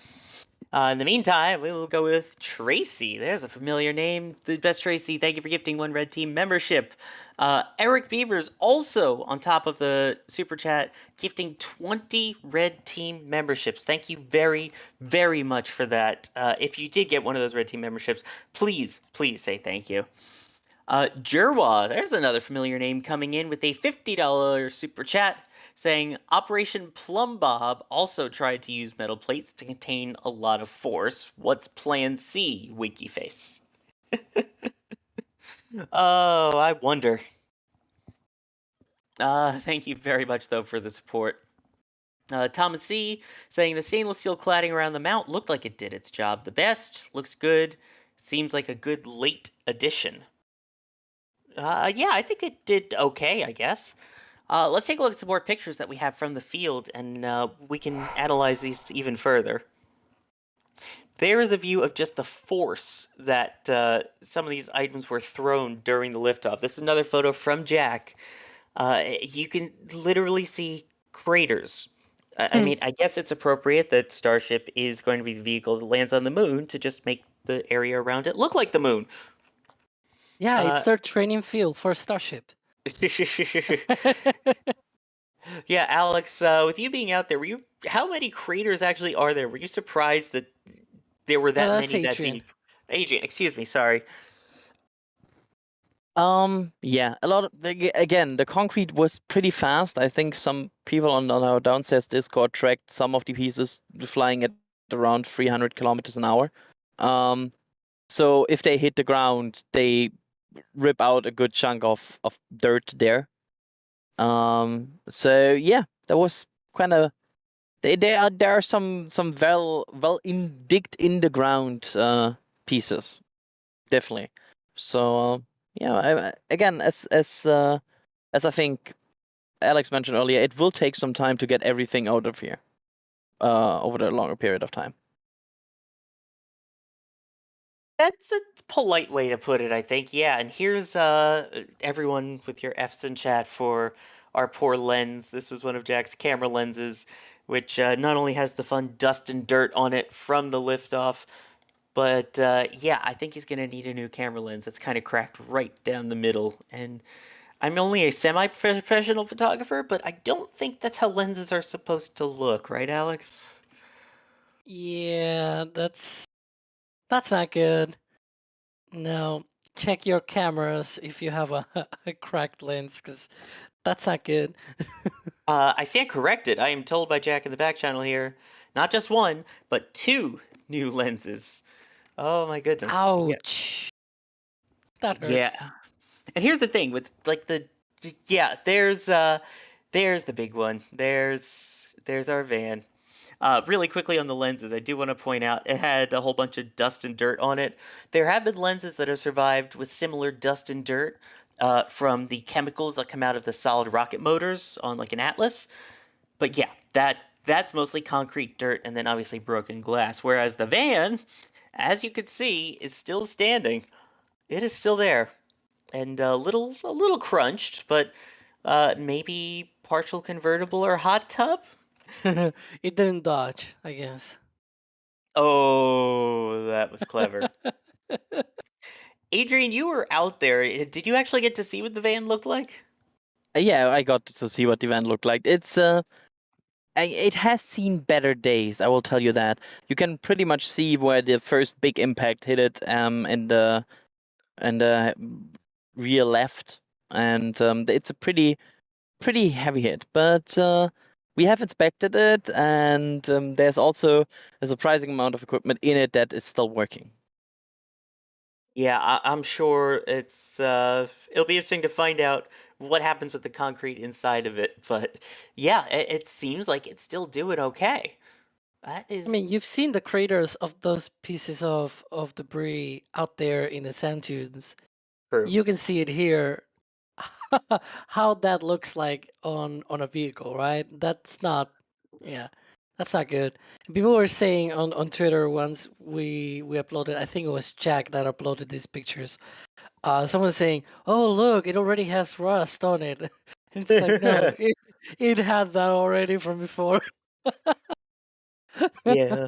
In the meantime, we will go with Tracy. There's a familiar name. The best Tracy, thank you for gifting 1 Red Team membership. Eric Beavers also on top of the super chat, gifting 20 Red Team memberships. Thank you very, very much for that. If you did get one of those Red Team memberships, please say thank you. Jerwa, there's another familiar name coming in with a $50 super chat saying Operation Plum Bob also tried to use metal plates to contain a lot of force. What's plan C, winky face? Oh, I wonder. Thank you very much though for the support. Thomas C saying the stainless steel cladding around the mount looked like it did its job the best. Looks good. Seems like a good late addition. Yeah, I think it did okay, I guess. Let's take a look at some more pictures that we have from the field, and we can analyze these even further. There is a view of just the force that some of these items were thrown during the liftoff. This is another photo from Jack. You can literally see craters. I mean, I guess it's appropriate that Starship is going to be the vehicle that lands on the moon to just make the area around it look like the moon. Yeah, it's their training field for Starship. Yeah, Alex, with you being out there, how many craters actually are there? Were you surprised that there were that many? Adrian. Adrian, excuse me, sorry. Yeah, a lot of again, the concrete was pretty fast. I think some people on our downstairs Discord tracked some of the pieces flying at around 300 kilometers an hour. So if they hit the ground, they rip out a good chunk of dirt there. So yeah, that was kind of there are some well digged in the ground pieces, definitely. So yeah, again, as I think Alex mentioned earlier, it will take some time to get everything out of here over the longer period of time. That's a polite way to put it, I think. Yeah, and here's everyone with your F's in chat for our poor lens. This was one of Jack's camera lenses, which not only has the fun dust and dirt on it from the liftoff, but yeah, I think he's going to need a new camera lens. It's kind of cracked right down the middle. And I'm only a semi-professional photographer, but I don't think that's how lenses are supposed to look, right, Alex? Yeah, that's not good. No, check your cameras if you have a cracked lens, because that's not good. I stand corrected. I am told by Jack in the back channel here, not just one, but 2 new lenses. Oh my goodness. Ouch. Yeah. That hurts. Yeah. And here's the thing with like there's the big one. There's our van. Really quickly on the lenses, I do want to point out it had a whole bunch of dust and dirt on it. There have been lenses that have survived with similar dust and dirt from the chemicals that come out of the solid rocket motors on like an Atlas. But yeah, that's mostly concrete dirt and then obviously broken glass. Whereas the van, as you can see, is still standing. It is still there. And a little crunched, but maybe partial convertible or hot tub? It didn't dodge, I guess. Oh, that was clever. Adrian, you were out there. Did you actually get to see what the van looked like? Yeah, I got to see what the van looked like. It has seen better days, I will tell you that. You can pretty much see where the first big impact hit it in the rear left, and it's a pretty heavy hit. But we have inspected it, and there's also a surprising amount of equipment in it that is still working. Yeah, I'm sure it'll be interesting to find out what happens with the concrete inside of it. But yeah, it seems like it's still doing okay. That is I mean, you've seen the craters of those pieces of debris out there in the sand dunes. true. You can see it here. How that looks like on a vehicle, right? That's not, yeah, that's not good. People were saying on Twitter once we uploaded, I think it was Jack that uploaded these pictures. Someone saying, "Oh, look, it already has rust on it." It's like, no, it had that already from before. Yeah.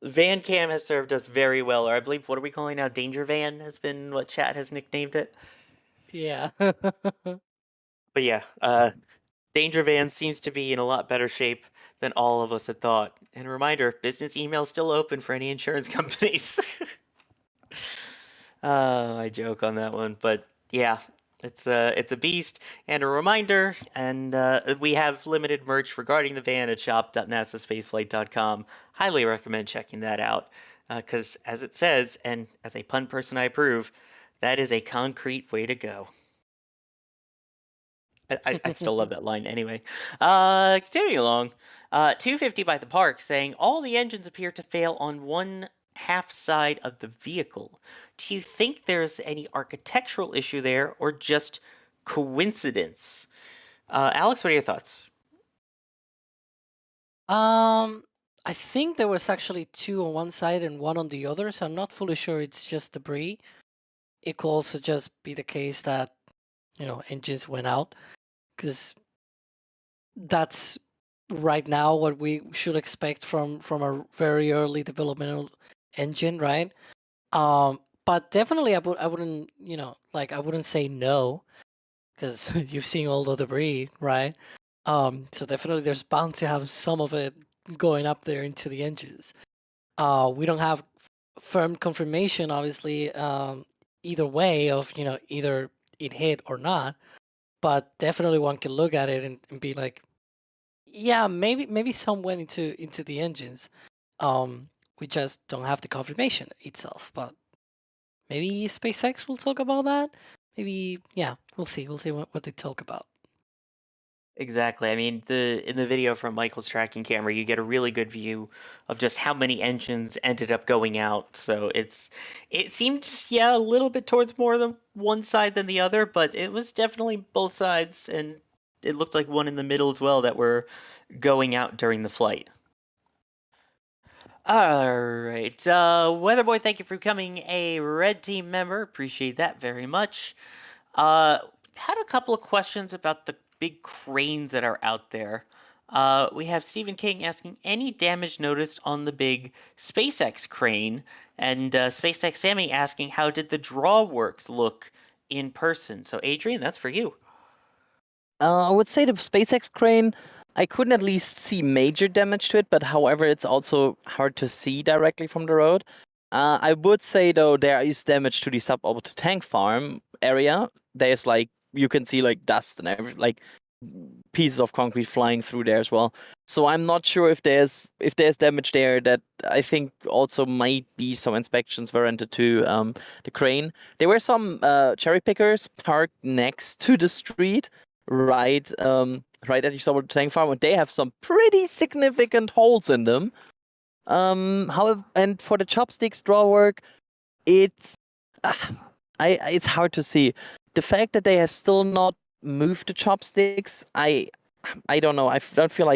Vancam has served us very well, or I believe, what are we calling now? Danger Van has been what chat has nicknamed it. Yeah. But yeah, Danger Van seems to be in a lot better shape than all of us had thought. And a reminder, business email still open for any insurance companies. I joke on that one, but yeah, it's a beast. And a reminder, and we have limited merch regarding the van at shop.nasaspaceflight.com. Highly recommend checking that out, because as it says, and as a pun person I approve, that is a concrete way to go. I still love that line anyway. Continuing along, 250 by the park saying all the engines appear to fail on one half side of the vehicle. Do you think there's any architectural issue there or just coincidence? Alex, what are your thoughts? I think there was actually two on one side and one on the other, so I'm not fully sure it's just debris. It could also just be the case that, engines went out, because that's right now what we should expect from a very early developmental engine, right? But definitely I wouldn't, I wouldn't say no, because you've seen all the debris, right? So definitely there's bound to have some of it going up there into the engines. We don't have firm confirmation, obviously, either way of, either it hit or not, but definitely one can look at it and be like, yeah, maybe some went into the engines. We just don't have the confirmation itself, but maybe SpaceX will talk about that. Maybe, yeah, we'll see what they talk about. Exactly. I mean, in the video from Michael's tracking camera, you get a really good view of just how many engines ended up going out. So it seemed, yeah, a little bit towards more than one side than the other, but it was definitely both sides, and it looked like one in the middle as well that were going out during the flight. All right, Weatherboy, thank you for becoming a Red Team member. Appreciate that very much. Had a couple of questions about the big cranes that are out there. We have Stephen King asking, any damage noticed on the big SpaceX crane? And SpaceX Sammy asking, how did the drawworks look in person? So Adrian, that's for you. I would say the SpaceX crane, I couldn't at least see major damage to it, but however, it's also hard to see directly from the road. I would say, though, there is damage to the suborbital tank farm area. There's you can see dust and pieces of concrete flying through there as well. So I'm not sure if there's damage there. That I think also might be some inspections warranted to the crane. There were some cherry pickers parked next to the street, right at the suborbital tank farm, and they have some pretty significant holes in them. However, and for the chopsticks drawwork, it's it's hard to see. The fact that they have still not moved the chopsticks, I don't know. I don't feel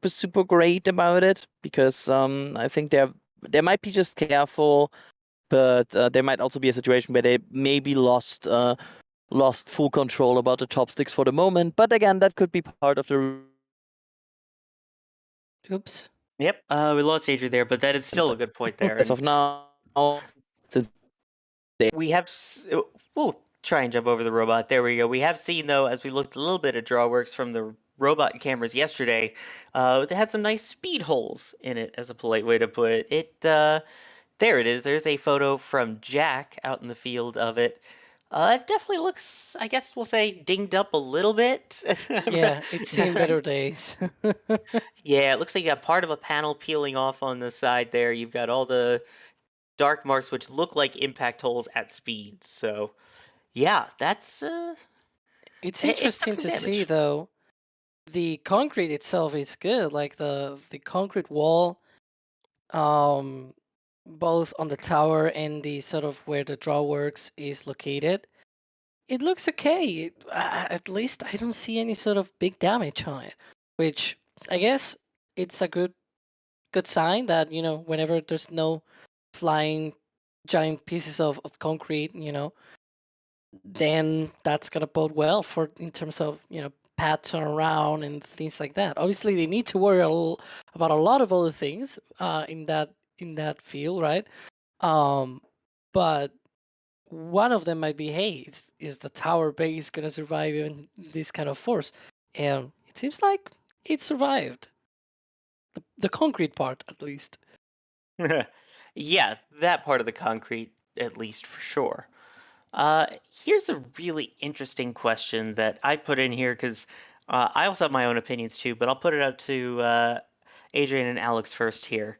super great about it, because I think they might be just careful, but there might also be a situation where they maybe lost full control about the chopsticks for the moment. But again, that could be part of the Oops. Yep, we lost Adrian there, but that is still a good point there. As And of now, since we have, we'll try and jump over the robot. There we go. We have seen, though, as we looked a little bit at drawworks from the robot cameras yesterday, they had some nice speed holes in it, as a polite way to put it. There it is. There's a photo from Jack out in the field of it. It definitely looks, I guess we'll say, dinged up a little bit. Yeah, it's seen better days. Yeah, it looks like you got part of a panel peeling off on the side there. You've got all the dark marks, which look like impact holes at speed. So, yeah, that's It's it interesting took some to see damage. though. The concrete itself is good, like the concrete wall, both on the tower and the sort of where the drawworks is located. It looks okay. At least I don't see any sort of big damage on it, which I guess it's a good sign that, you know, whenever there's no flying giant pieces of concrete, you know, then that's gonna bode well for in terms of, you know, pad turnaround and things like that. Obviously, they need to worry about a lot of other things in that field, right? But one of them might be, hey, is the tower base gonna survive even this kind of force? And it seems like it survived. The concrete part, at least. Yeah, that part of the concrete, at least for sure. Here's a really interesting question that I put in here because I also have my own opinions too, but I'll put it out to Adrian and Alex first here.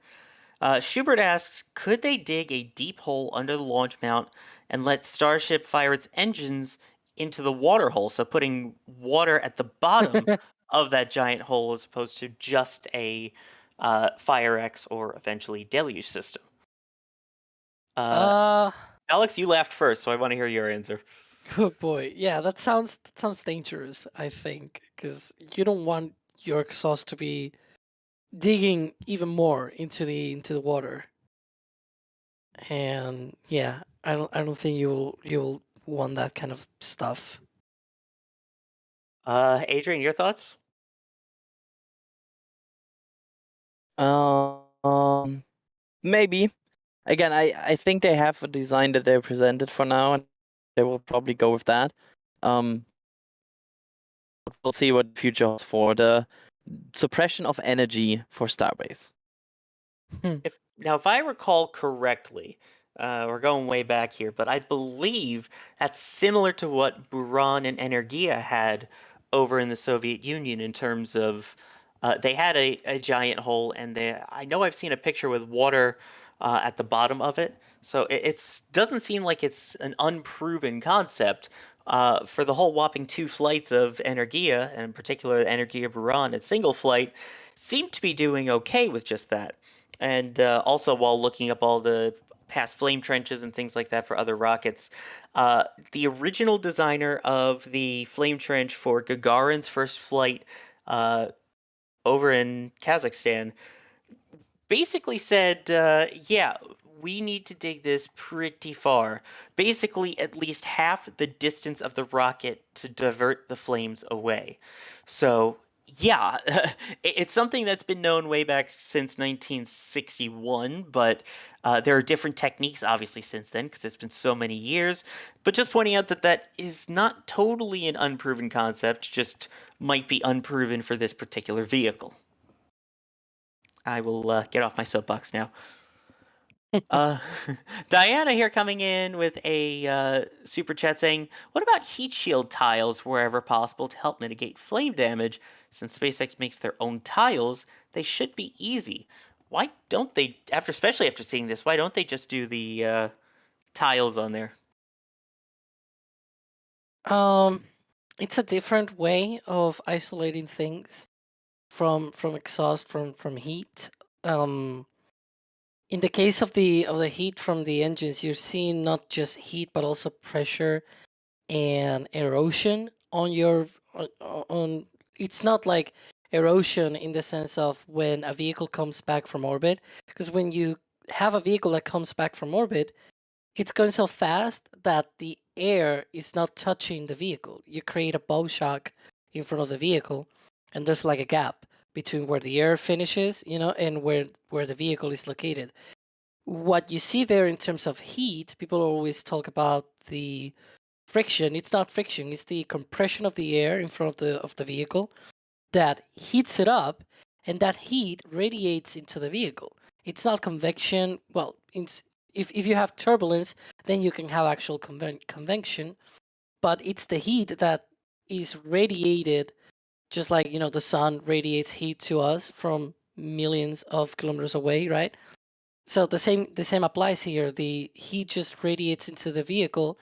Schubert asks, could they dig a deep hole under the launch mount and let Starship fire its engines into the water hole? So putting water at the bottom of that giant hole as opposed to just a Fire X or eventually Deluge system. Alex, you laughed first, so I want to hear your answer. Good boy. Yeah, that sounds dangerous, I think, because you don't want your exhaust to be digging even more into the water. And yeah, I don't think you'll want that kind of stuff. Adrian, your thoughts? Maybe. Again, I think they have a design that they presented for now, and they will probably go with that. We'll see what the future holds for the suppression of energy for Starbase. If I recall correctly, we're going way back here, but I believe that's similar to what Buran and Energia had over in the Soviet Union in terms of they had a giant hole, and I know I've seen a picture with water at the bottom of it. So it doesn't seem like it's an unproven concept. For the whole whopping 2 flights of Energia, and in particular Energia Buran at single flight, seemed to be doing okay with just that. And also, while looking up all the past flame trenches and things like that for other rockets, the original designer of the flame trench for Gagarin's first flight over in Kazakhstan basically said, yeah, we need to dig this pretty far. Basically, at least half the distance of the rocket to divert the flames away. So, yeah, it's something that's been known way back since 1961, but there are different techniques, obviously, since then, because it's been so many years. But just pointing out that is not totally an unproven concept, just might be unproven for this particular vehicle. I will get off my soapbox now. Diana here coming in with a super chat saying, what about heat shield tiles wherever possible to help mitigate flame damage? Since SpaceX makes their own tiles, they should be easy. Why don't they, especially after seeing this, why don't they just do the tiles on there? It's a different way of isolating things from exhaust, from heat. In the case of the heat from the engines, you're seeing not just heat but also pressure and erosion on your on. It's not like erosion in the sense of when a vehicle comes back from orbit, because when you have a vehicle that comes back from orbit, it's going so fast that the air is not touching the vehicle. You create a bow shock in front of the vehicle, and there's like a gap between where the air finishes, and where the vehicle is located. What you see there in terms of heat, people always talk about the friction. It's not friction, it's the compression of the air in front of the vehicle that heats it up, and that heat radiates into the vehicle. It's not convection. Well, if you have turbulence, then you can have actual convection, but it's the heat that is radiated, just like the sun radiates heat to us from millions of kilometers away, right? So the same applies here. The heat just radiates into the vehicle.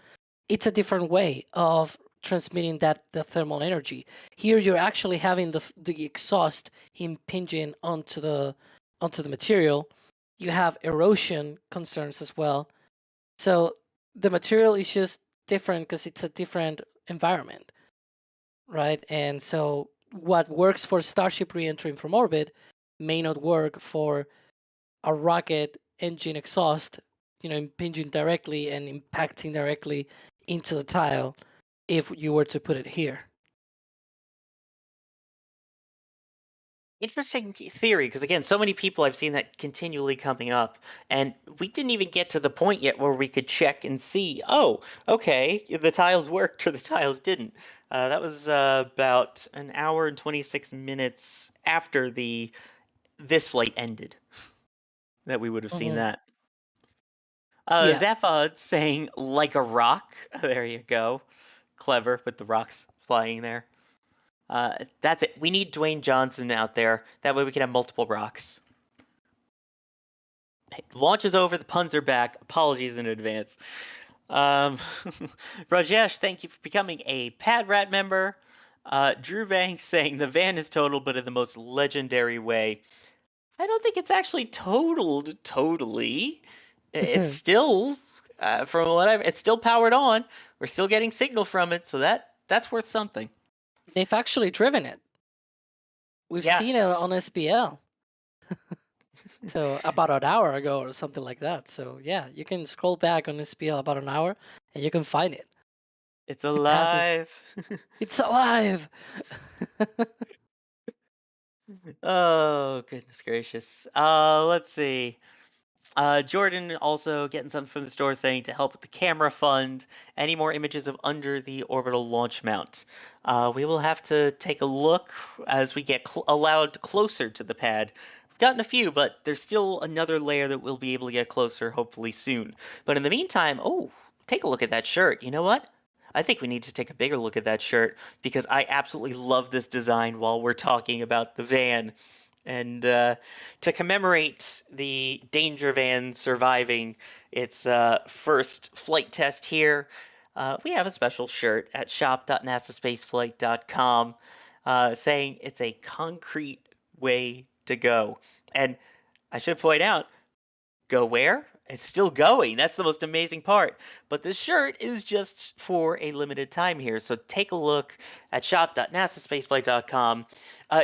It's a different way of transmitting the thermal energy. Here you're actually having the exhaust impinging onto the material. You have erosion concerns as well. So the material is just different because it's a different environment, right? And so what works for Starship re-entering from orbit may not work for a rocket engine exhaust, impinging directly and impacting directly into the tile if you were to put it here. Interesting theory, because again, so many people I've seen that continually coming up, and we didn't even get to the point yet where we could check and see, oh, okay, the tiles worked or the tiles didn't. That was about an hour and 26 minutes after this flight ended that we would have seen that. Yeah. Zaphod saying, like a rock. There you go. Clever with the rocks flying there. That's it. We need Dwayne Johnson out there. That way we can have multiple rocks. Launch is over. The puns are back. Apologies in advance. Rajesh, thank you for becoming a Pad Rat member. Drew Banks saying the van is totaled, but in the most legendary way. I don't think it's actually totaled totally. It's still, from what it's still powered on. We're still getting signal from it, so that's worth something. They've actually driven it. We've seen it on SPL. So about an hour ago or something like that. So yeah, you can scroll back on SPL about an hour and you can find it. It's alive. It's alive. Oh, goodness gracious. Let's see. Jordan also getting something from the store saying to help with the camera fund. Any more images of under the orbital launch mount? We will have to take a look as we get allowed closer to the pad. We've gotten a few, but there's still another layer that we'll be able to get closer hopefully soon. But in the meantime, take a look at that shirt. You know what? I think we need to take a bigger look at that shirt because I absolutely love this design while we're talking about the van. And to commemorate the Danger Van surviving its first flight test here, we have a special shirt at shop.nasaspaceflight.com saying it's a concrete way to go. And I should point out, go where? It's still going. That's the most amazing part. But this shirt is just for a limited time here. So take a look at shop.nasaspaceflight.com.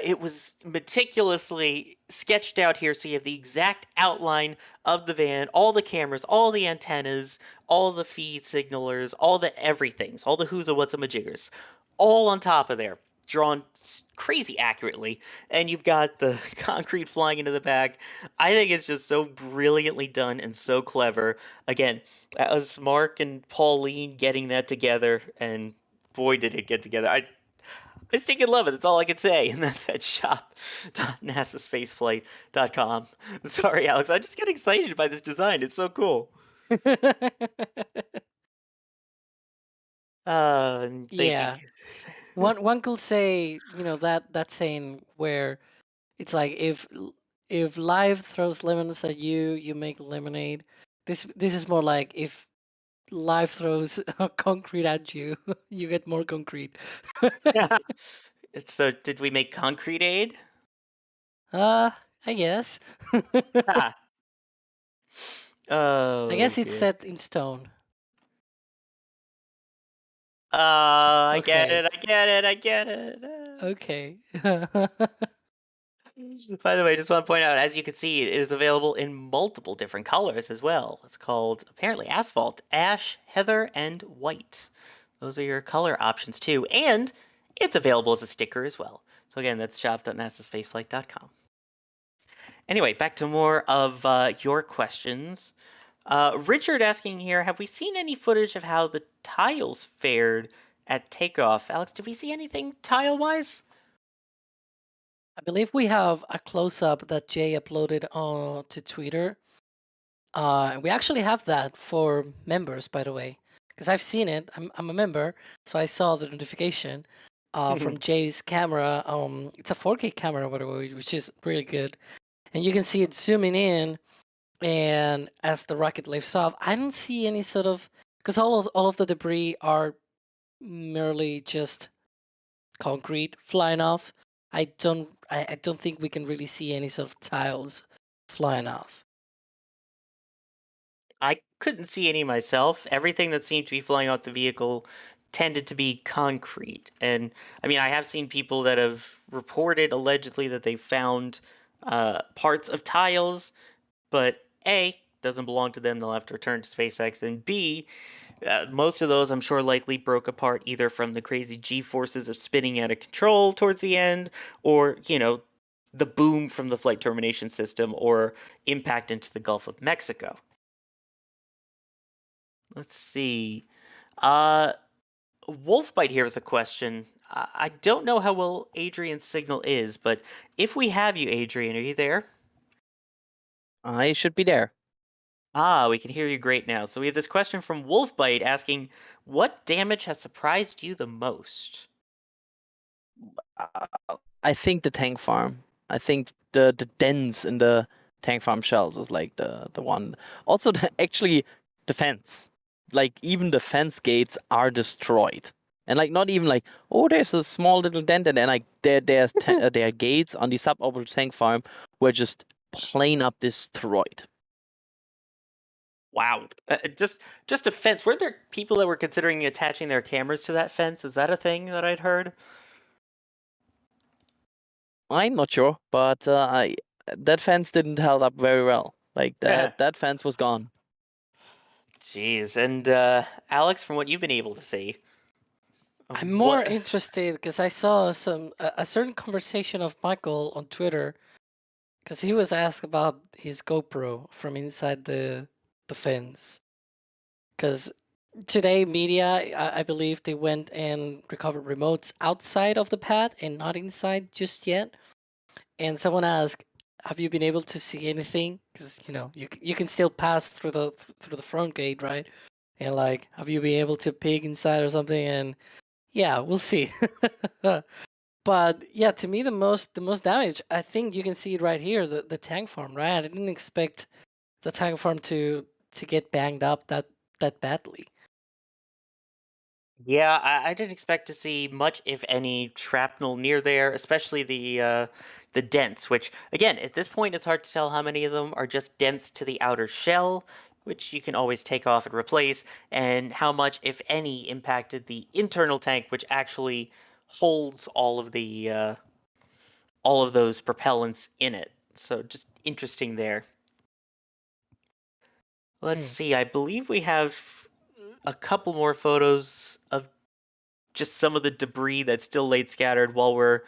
It was meticulously sketched out here so you have the exact outline of the van, all the cameras, all the antennas, all the feed signalers, all the everythings, all the who's and what's and majiggers, all on top of there. Drawn crazy accurately, and you've got the concrete flying into the back. I think it's just so brilliantly done and so clever. Again, that was Mark and Pauline getting that together, and boy did it get together. I stinking love it. That's all I can say, and that's at shop.nasaspaceflight.com. Sorry, Alex, I just get excited by this design. It's so cool. Yeah. One could say, that saying where it's like if life throws lemons at you, you make lemonade. This is more like if life throws concrete at you, you get more concrete. So did we make concrete aid? I guess. I guess it's set in stone. I get it. Okay. By the way, just want to point out, as you can see, it is available in multiple different colors as well. It's called, apparently, asphalt, ash, heather, and white. Those are your color options too. And it's available as a sticker as well. So again, that's shop.nasaspaceflight.com. Anyway, back to more of your questions. Richard asking here, have we seen any footage of how the tiles fared at takeoff? Alex, did we see anything tile-wise? I believe we have a close-up that Jay uploaded to Twitter. We actually have that for members, by the way, because I've seen it. I'm a member, so I saw the notification from Jay's camera. It's a 4K camera, by the way, which is really good. And you can see it zooming in, and as the rocket lifts off, I don't see any sort of, because all of the debris are merely just concrete flying off. I don't think we can really see any sort of tiles flying off. I couldn't see any myself. Everything that seemed to be flying out the vehicle tended to be concrete. And I mean, I have seen people that have reported allegedly that they found parts of tiles, but A, doesn't belong to them. They'll have to return to SpaceX. And B, most of those I'm sure likely broke apart either from the crazy G-forces of spinning out of control towards the end, or, the boom from the flight termination system, or impact into the Gulf of Mexico. Let's see. Wolfbite here with a question. I don't know how well Adrian's signal is, but if we have you, Adrian, are you there? I should be there. Ah, we can hear you great now. So we have this question from Wolfbite asking, what damage has surprised you the most? I think the tank farm. I think the dents in the tank farm shells is like the one. Also, actually, the fence. Like, even the fence gates are destroyed. And like, not even like, oh, there's a small little dent, and then like their gates on the suborbital tank farm were just plain up destroyed. Wow. Just a fence. Were there people that were considering attaching their cameras to that fence? Is that a thing that I'd heard? I'm not sure, but that fence didn't hold up very well. Like, that fence was gone. Jeez. And Alex, from what you've been able to see, I'm more interested because I saw a certain conversation of Michael on Twitter, because he was asked about his GoPro from inside the fence. Because today, media, I believe they went and recovered remotes outside of the pad and not inside just yet. And someone asked, "Have you been able to see anything?" Because you can still pass through the front gate, right? And like, have you been able to peek inside or something? And yeah, we'll see. But yeah, to me, the most damage, I think you can see it right here, the tank farm, right? I didn't expect the tank farm to get banged up that badly. Yeah, I didn't expect to see much, if any, shrapnel near there, especially the dents, which, again, at this point, it's hard to tell how many of them are just dents to the outer shell, which you can always take off and replace, and how much, if any, impacted the internal tank, which actually holds all of those propellants in it. So just interesting there. Let's see, I believe we have a couple more photos of just some of the debris that's still laid scattered while we're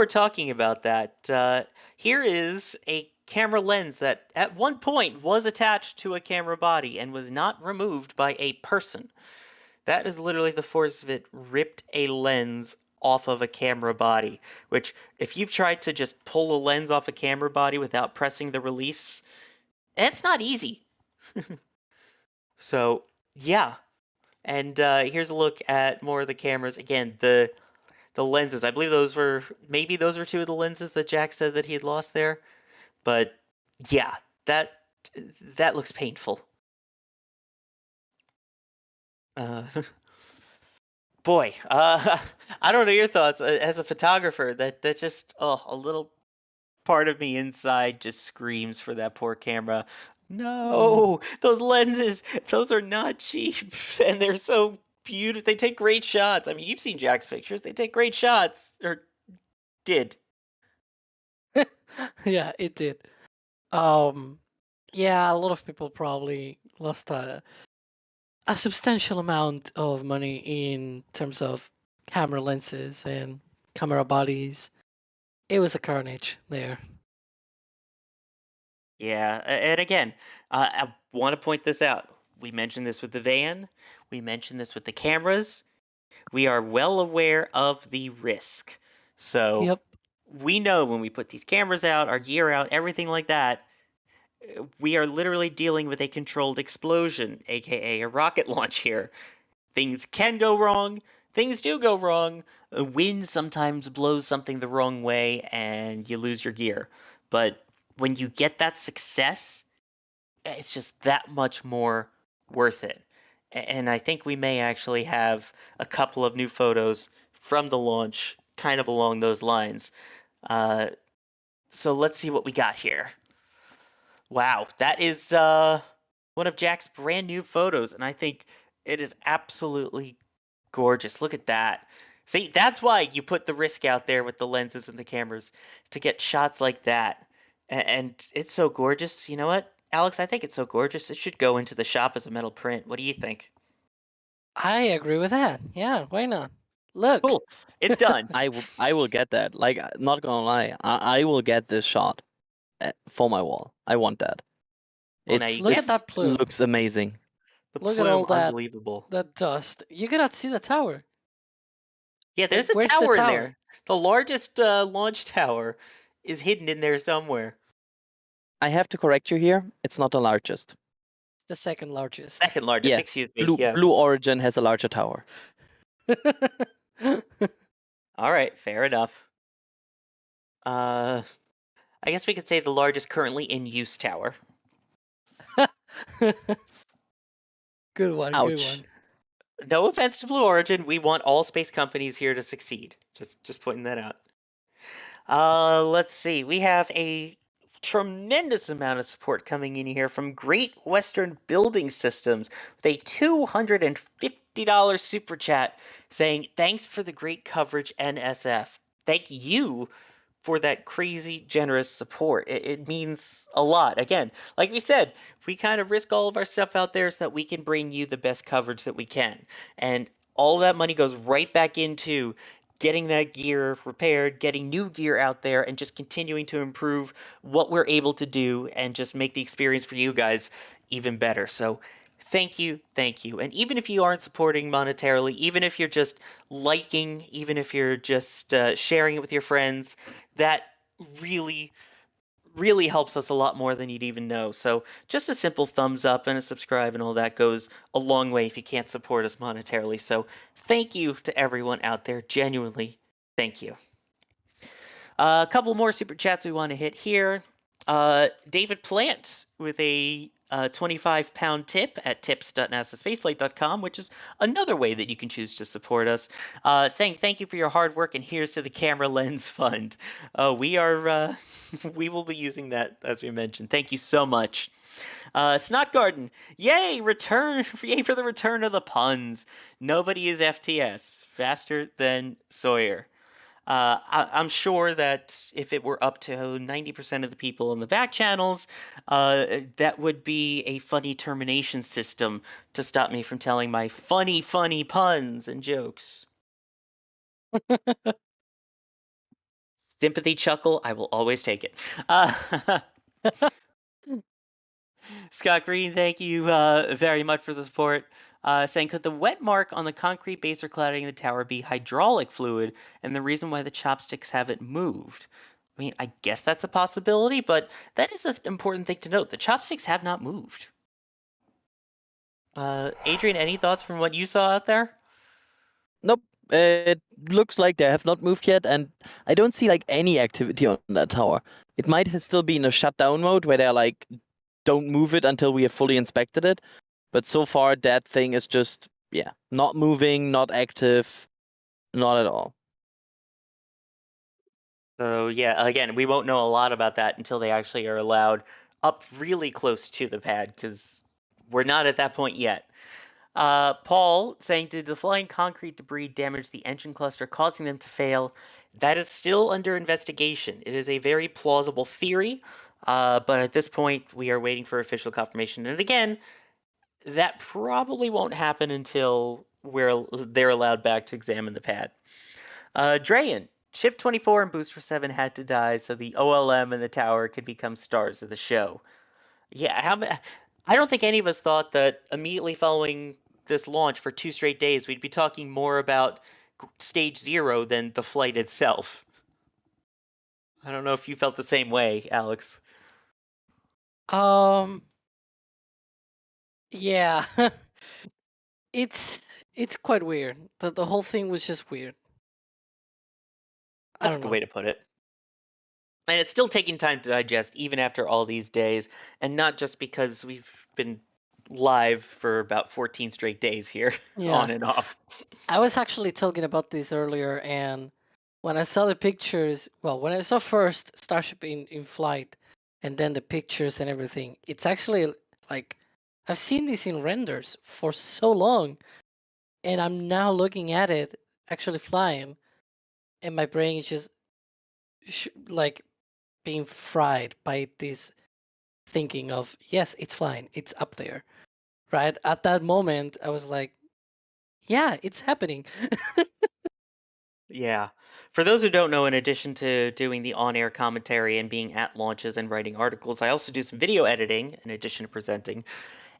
talking about that. Here is a camera lens that at one point was attached to a camera body and was not removed by a person. That is literally the force of it ripped a lens off of a camera body, which if you've tried to just pull a lens off a camera body without pressing the release, it's not easy. So, yeah. And here's a look at more of the cameras. Again, the lenses. I believe those were two of the lenses that Jack said that he had lost there. But yeah, that looks painful. Boy, I don't know your thoughts as a photographer. That just a little part of me inside just screams for that poor camera. No, those lenses, those are not cheap, and they're so beautiful. They take great shots. I mean, you've seen Jack's pictures. They take great shots, or did. Yeah, it did. Yeah, a lot of people probably lost a substantial amount of money in terms of camera lenses and camera bodies. It was a carnage there. Yeah, and again, I want to point this out. We mentioned this with the van. We mentioned this with the cameras. We are well aware of the risk. So Yep. we know when we put these cameras out, our gear out, everything like that, we are literally dealing with a controlled explosion, aka a rocket launch here. Things can go wrong. Things do go wrong. A wind sometimes blows something the wrong way and you lose your gear. But when you get that success, it's just that much more worth it. And I think we may actually have a couple of new photos from the launch kind of along those lines. So let's see what we got here. Wow, that is one of Jack's brand new photos, and I think it is absolutely gorgeous. Look at that. See, that's why you put the risk out there with the lenses and the cameras to get shots like that. And it's so gorgeous. You know what, Alex? I think it's so gorgeous. It should go into the shop as a metal print. What do you think? I agree with that. Yeah, why not? Look. Cool. It's done. I will get that. Like, not gonna lie, I will get this shot for my wall. I want that. Well, now you Look get at that plume. Looks amazing. the Look at plume, all that unbelievable. that dust. You cannot see the tower. Yeah, there's a Where's the tower in tower? there. The largest launch tower is hidden in there somewhere. I have to correct you here. It's not the largest. It's the second largest. Second largest, Yeah, excuse me. Blue Yeah. Blue Origin has a larger tower. All right, fair enough. I guess we could say the largest currently in use tower. Good one, Ouch. good one. No offense to Blue Origin, we want all space companies here to succeed. Just pointing that out. Let's see. We have a tremendous amount of support coming in here from Great Western Building Systems with a $250 super chat saying, "Thanks for the great coverage, NSF." Thank you for that crazy generous support. It means a lot. Again, like we said, we kind of risk all of our stuff out there so that we can bring you the best coverage that we can. And all of that money goes right back into getting that gear repaired, getting new gear out there, and just continuing to improve what we're able to do and just make the experience for you guys even better. So thank you, thank you. And even if you aren't supporting monetarily, even if you're just liking, even if you're just sharing it with your friends, that really helps us a lot more than you'd even know. So just a simple thumbs up and a subscribe and all that goes a long way if you can't support us monetarily. So thank you to everyone out there. Genuinely, thank you. A couple more super chats we want to hit here. David Plant with a 25-pound tip at tips.nasaspaceflight.com, which is another way that you can choose to support us, saying thank you for your hard work and here's to the camera lens fund. We will be using that, as we mentioned. Thank you so much. Snot Garden, yay for the return of the puns. Nobody is FTS, faster than Sawyer. I'm sure that if it were up to 90% of the people in the back channels, that would be a funny termination system to stop me from telling my funny puns and jokes. Sympathy chuckle, I will always take it. Scott Green, thank you very much for the support. Saying, could the wet mark on the concrete base or cladding in the tower be hydraulic fluid and the reason why the chopsticks haven't moved? I mean, I guess that's a possibility, but that is an important thing to note. The chopsticks have not moved. Adrian, any thoughts from what you saw out there? Nope. It looks like they have not moved yet, and I don't see like any activity on that tower. It might still be in a shutdown mode where they're like, don't move it until we have fully inspected it. But so far, that thing is just, yeah, not moving, not active, not at all. So yeah, again, we won't know a lot about that until they actually are allowed up really close to the pad, because we're not at that point yet. Paul saying, did the flying concrete debris damage the engine cluster, causing them to fail? That is still under investigation. It is a very plausible theory, but at this point, we are waiting for official confirmation. And again, that probably won't happen until they're allowed back to examine the pad. Drayan, Ship 24 and Booster 7 had to die so the OLM and the tower could become stars of the show. Yeah, I don't think any of us thought that immediately following this launch for 2 straight days, we'd be talking more about stage 0 than the flight itself. I don't know if you felt the same way, Alex. Yeah. it's quite weird. The whole thing was just weird. I That's a don't good know. way to put it. And it's still taking time to digest, even after all these days, and not just because we've been live for about 14 straight days here, Yeah. on and off. I was actually talking about this earlier, and when I saw the pictures, well, when I saw first Starship in flight, and then the pictures and everything, it's actually like I've seen this in renders for so long, and I'm now looking at it actually flying, and my brain is just like being fried by this thinking of, yes, it's flying, it's up there, right? At that moment, I was like, yeah, it's happening. Yeah. For those who don't know, in addition to doing the on-air commentary and being at launches and writing articles, I also do some video editing in addition to presenting.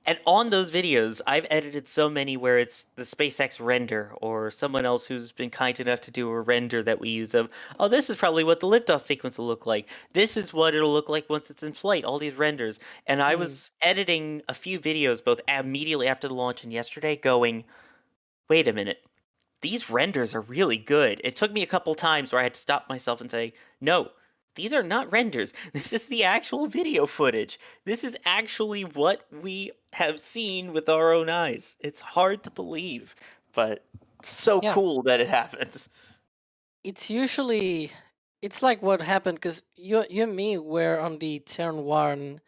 And on those videos, I've edited so many where it's the SpaceX render or someone else who's been kind enough to do a render that we use of, oh, this is probably what the liftoff sequence will look like. This is what it'll look like once it's in flight, all these renders. And I was editing a few videos both immediately after the launch and yesterday going, wait a minute. These renders are really good. It took me a couple times where I had to stop myself and say, no, these are not renders. This is the actual video footage. This is actually what we have seen with our own eyes. It's hard to believe, but so Yeah. cool that it happens. It's usually, it's like what happened because you and me were on the turn 1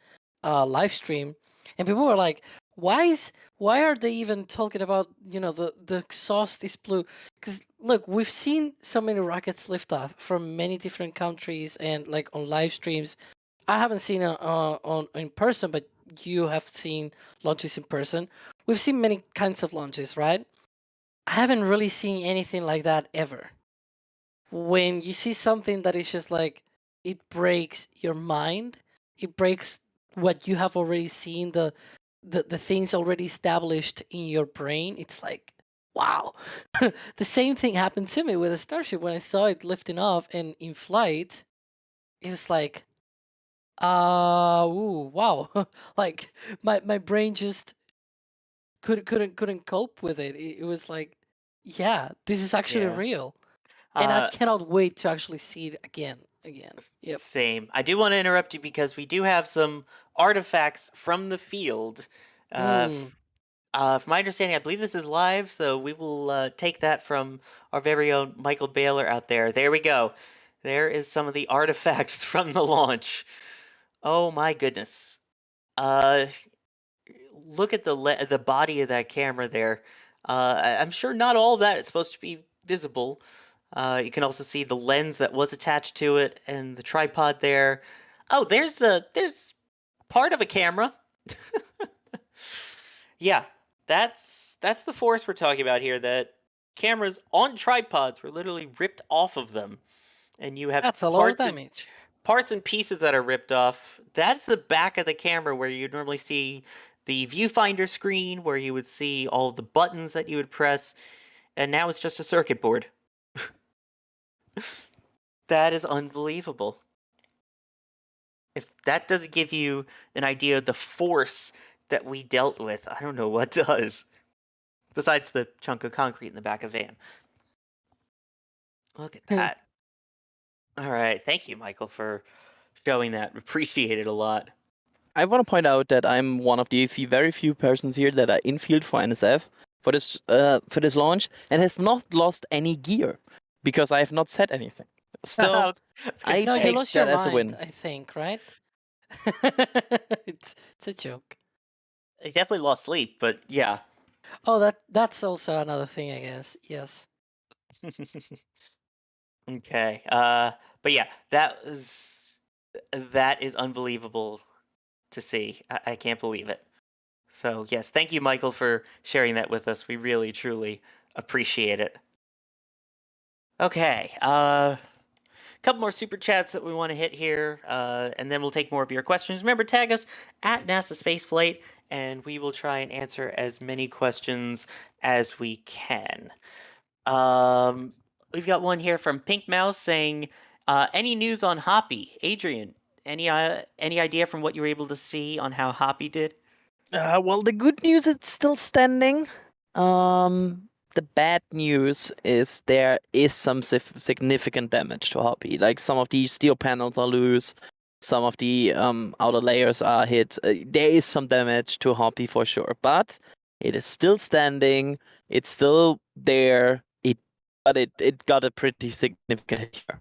live stream, and people were like, why are they even talking about, the exhaust is blue? Because look, we've seen so many rockets lift off from many different countries, and like on live streams. I haven't seen it on in person, but you have seen launches in person. We've seen many kinds of launches, right? I haven't really seen anything like that ever. When you see something that is just like, it breaks your mind, it breaks what you have already seen, the things already established in your brain. It's like, wow. The same thing happened to me with a Starship when I saw it lifting off and in flight. It was like, ooh, wow. Like my brain just couldn't cope with it. It was like, yeah, this is actually Yeah. real. And I cannot wait to actually see it again. Yep. Same. I do want to interrupt you because we do have some artifacts from the field. From my understanding, I believe this is live, so we will take that from our very own Michael Baylor out there. There we go. There is some of the artifacts from the launch. Oh my goodness. Look at the body of that camera there. I'm sure not all of that is supposed to be visible. You can also see the lens that was attached to it and the tripod there. Oh, there's part of a camera. Yeah, that's the force we're talking about here. That cameras on tripods were literally ripped off of them, and you have That's a lot of damage. parts and pieces that are ripped off. That's the back of the camera where you'd normally see the viewfinder screen, where you would see all of the buttons that you would press, and now it's just a circuit board. That is unbelievable. If that doesn't give you an idea of the force that we dealt with, I don't know what does. Besides the chunk of concrete in the back of van. Look at that. All right. Thank you, Michael, for showing that. Appreciate it a lot. I want to point out that I'm one of the very few persons here that are in field for NSF for this launch and have not lost any gear because I have not said anything. So I No, you take lost that your as a mind, win. I think, right? It's a joke. I definitely lost sleep, but yeah. Oh, that's also another thing, I guess. Yes. Okay. But yeah, that is unbelievable to see. I can't believe it. So yes, thank you, Michael, for sharing that with us. We really, truly appreciate it. Okay. couple more super chats that we want to hit here, and then we'll take more of your questions. Remember, tag us at NASASpaceflight, and we will try and answer as many questions as we can. We've got one here from Pink Mouse saying, any news on Hoppy? Adrian, any idea from what you were able to see on how Hoppy did? Well, the good news, it's still standing. The bad news is there is some significant damage to Hoppy. Like some of the steel panels are loose, some of the outer layers are hit. There is some damage to Hoppy for sure, but it is still standing. It's still there. But it got a pretty significant hit here.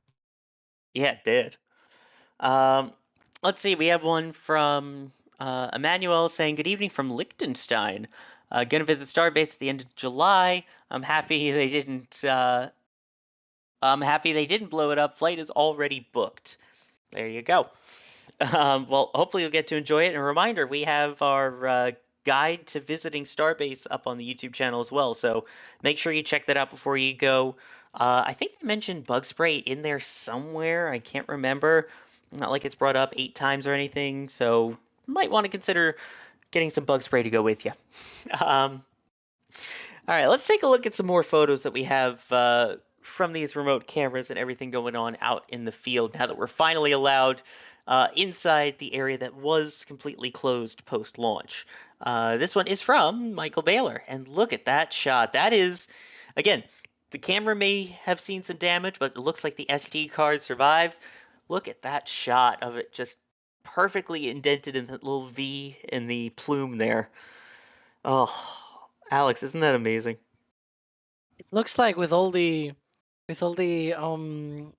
Yeah, it did. Let's see. We have one from Emmanuel saying, "Good evening from Liechtenstein. Gonna visit Starbase at the end of July. I'm happy they didn't. I'm happy they didn't blow it up. Flight is already booked. There you go. Well, hopefully you'll get to enjoy it. And a reminder, we have our guide to visiting Starbase up on the YouTube channel as well. So make sure you check that out before you go. I think they mentioned bug spray in there somewhere. I can't remember. Not like it's brought up 8 times or anything. So might want to consider getting some bug spray to go with you. All right, let's take a look at some more photos that we have from these remote cameras and everything going on out in the field now that we're finally allowed inside the area that was completely closed post-launch. This one is from Michael Baylor, and look at that shot. That is, again, the camera may have seen some damage, but it looks like the SD card survived. Look at that shot of it just perfectly indented in that little V in the plume there. Oh, Alex, isn't that amazing? It looks like with all the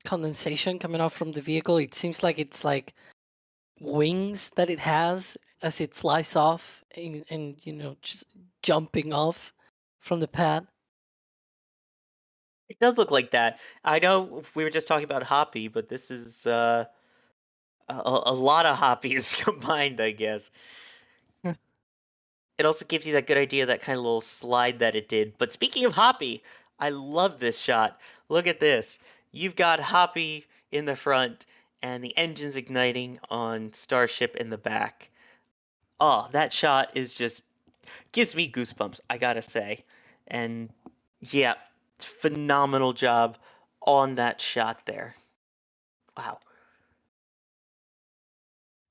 condensation coming off from the vehicle, it seems like it's like wings that it has as it flies off and just jumping off from the pad. It does look like that. I know we were just talking about Hoppy, but this is a lot of Hoppies combined, I guess. It also gives you that good idea, that kind of little slide that it did. But speaking of Hoppy, I love this shot. Look at this. You've got Hoppy in the front and the engines igniting on Starship in the back. Oh, that shot is just gives me goosebumps, I gotta say. And yeah, phenomenal job on that shot there. Wow.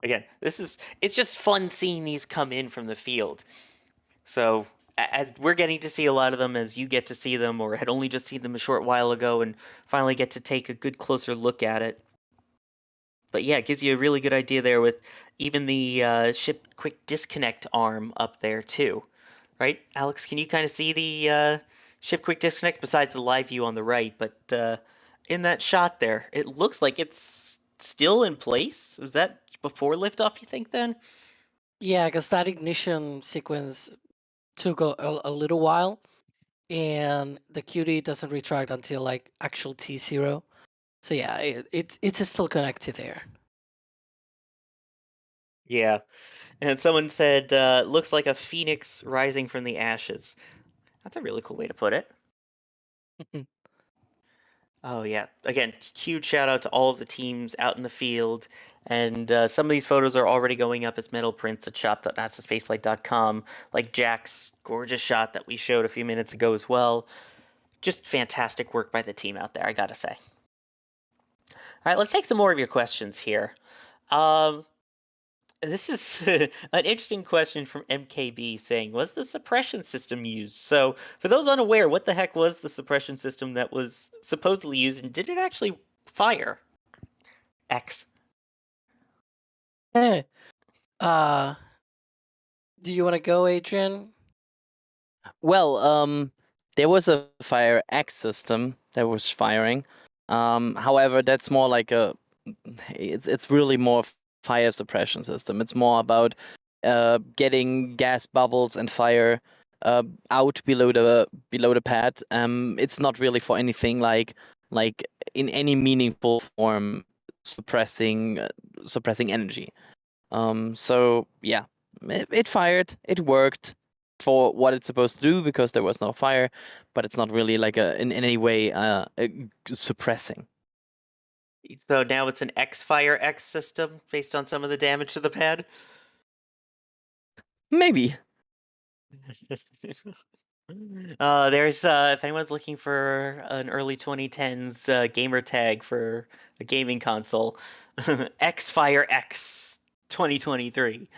Again, it's just fun seeing these come in from the field. So as we're getting to see a lot of them, as you get to see them, or had only just seen them a short while ago and finally get to take a good closer look at it. But yeah, it gives you a really good idea there with even the ship quick disconnect arm up there too. Right, Alex, can you kind of see the ship quick disconnect besides the live view on the right? But in that shot there, it looks like it's still in place. Was that before liftoff, you think, then? Yeah, because that ignition sequence took a little while, and the QD doesn't retract until like actual T0. So yeah, it's still connected there. Yeah. And someone said, looks like a phoenix rising from the ashes. That's a really cool way to put it. Oh, yeah. Again, huge shout out to all of the teams out in the field. And some of these photos are already going up as metal prints at shop.nasaspaceflight.com, like Jack's gorgeous shot that we showed a few minutes ago as well. Just fantastic work by the team out there, I gotta say. All right, let's take some more of your questions here. This is an interesting question from MKB saying, was the suppression system used? So, for those unaware, what the heck was the suppression system that was supposedly used, and did it actually fire? X. Hey, do you want to go, Adrian? Well, there was a fire X system that was firing. However, that's more like it's really more fire suppression system. It's more about getting gas bubbles and fire out below the pad. It's not really for anything like in any meaningful form suppressing energy. So yeah, it fired. It worked for what it's supposed to do because there was no fire, but it's not really like in any way suppressing. So now it's an X-Fire X system based on some of the damage to the pad? Maybe. There's if anyone's looking for an early 2010s gamer tag for a gaming console, X-Fire X 2023.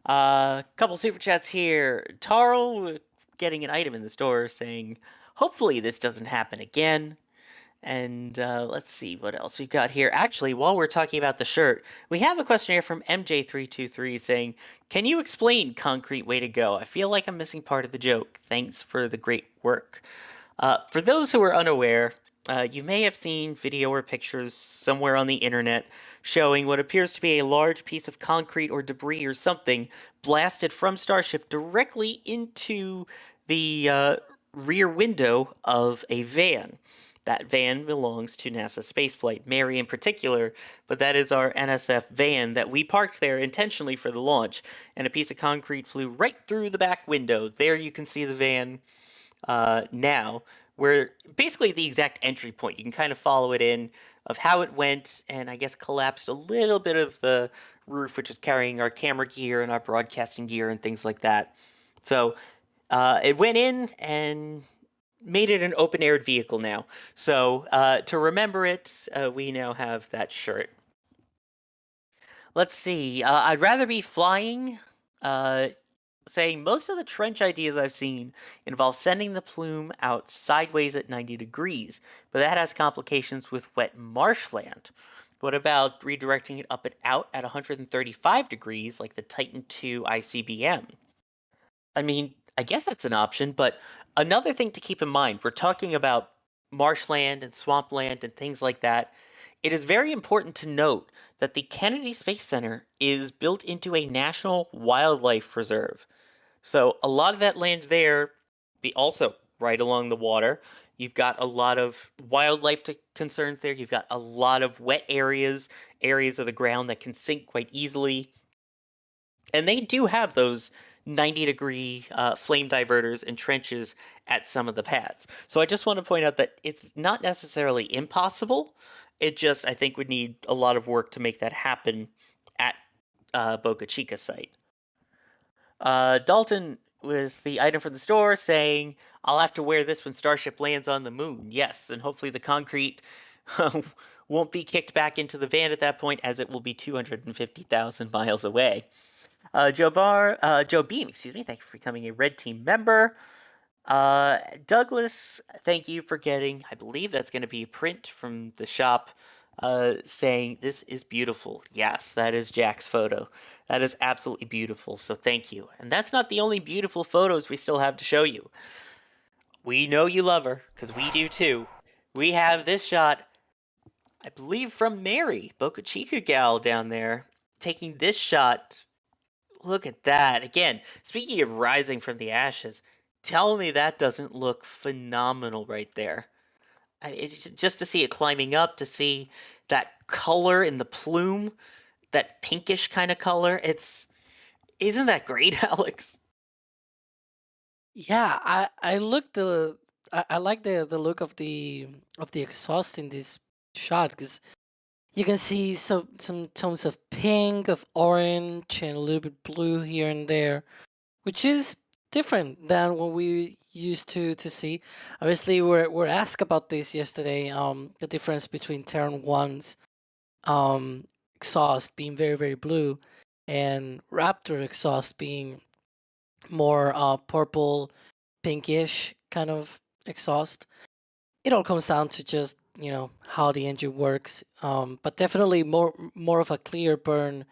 Couple super chats here. Taro getting an item in the store saying, hopefully this doesn't happen again. And let's see what else we've got here. Actually, while we're talking about the shirt, we have a question here from MJ323 saying, can you explain concrete way to go? I feel like I'm missing part of the joke. Thanks for the great work. For those who are unaware, you may have seen video or pictures somewhere on the internet showing what appears to be a large piece of concrete or debris or something blasted from Starship directly into the rear window of a van. That van belongs to NASASpaceflight, Mary in particular, but that is our NSF van that we parked there intentionally for the launch, and a piece of concrete flew right through the back window. There you can see the van now, where basically the exact entry point. You can kind of follow it in of how it went, and I guess collapsed a little bit of the roof, which is carrying our camera gear and our broadcasting gear and things like that. So it went in and made it an open-aired vehicle now. So to remember it, we now have that shirt. Let's see. I'd rather be flying. Saying most of the trench ideas I've seen involve sending the plume out sideways at 90 degrees, but that has complications with wet marshland. What about redirecting it up and out at 135 degrees like the Titan II ICBM? I mean, I guess that's an option, but another thing to keep in mind, we're talking about marshland and swampland and things like that. It is very important to note that the Kennedy Space Center is built into a national wildlife preserve. So a lot of that land there, be also right along the water. You've got a lot of wildlife concerns there. You've got a lot of wet areas, areas of the ground that can sink quite easily. And they do have those 90-degree flame diverters and trenches at some of the pads. So I just want to point out that it's not necessarily impossible. It just, I think, would need a lot of work to make that happen at Boca Chica site. Dalton with the item from the store saying, I'll have to wear this when Starship lands on the moon. Yes, and hopefully the concrete won't be kicked back into the van at that point, as it will be 250,000 miles away. Joe Beam, excuse me, thank you for becoming a Red Team member. Douglas, thank you for getting, I believe that's going to be a print from the shop, saying this is beautiful. Yes, that is Jack's photo. That is absolutely beautiful, so thank you. And that's not the only beautiful photos we still have to show you. We know you love her, because we do too. We have this shot, I believe from Mary, Boca Chica gal down there, taking this shot. Look at that. Again, speaking of rising from the ashes, tell me that doesn't look phenomenal right there. Just to see it climbing up, to see that color in the plume, that pinkish kind of color, isn't that great, Alex? Yeah, I look I like the look of the exhaust in this shot, because you can see some tones of pink, of orange, and a little bit blue here and there, which is different than what we used to see. Obviously, we're asked about this yesterday. The difference between Terran 1's exhaust being very, very blue, and Raptor exhaust being more purple, pinkish kind of exhaust. It all comes down to just, how the engine works, but definitely more of a clear burn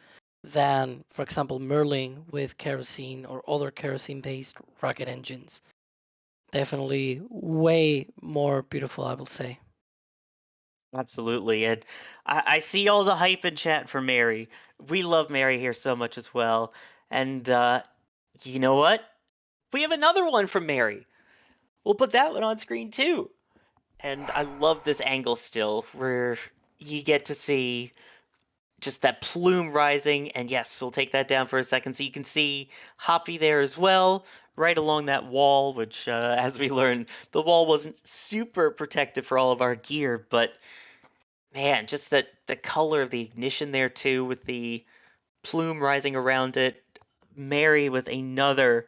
than, for example, Merlin with kerosene or other kerosene-based rocket engines. Definitely way more beautiful, I will say. Absolutely. And I see all the hype in chat for Mary. We love Mary here so much as well. And you know what? We have another one from Mary. We'll put that one on screen too. And I love this angle still, where you get to see just that plume rising. And yes, we'll take that down for a second so you can see Hoppy there as well, right along that wall, which, as we learned, the wall wasn't super protective for all of our gear, but man, just the color of the ignition there too, with the plume rising around it, marry with another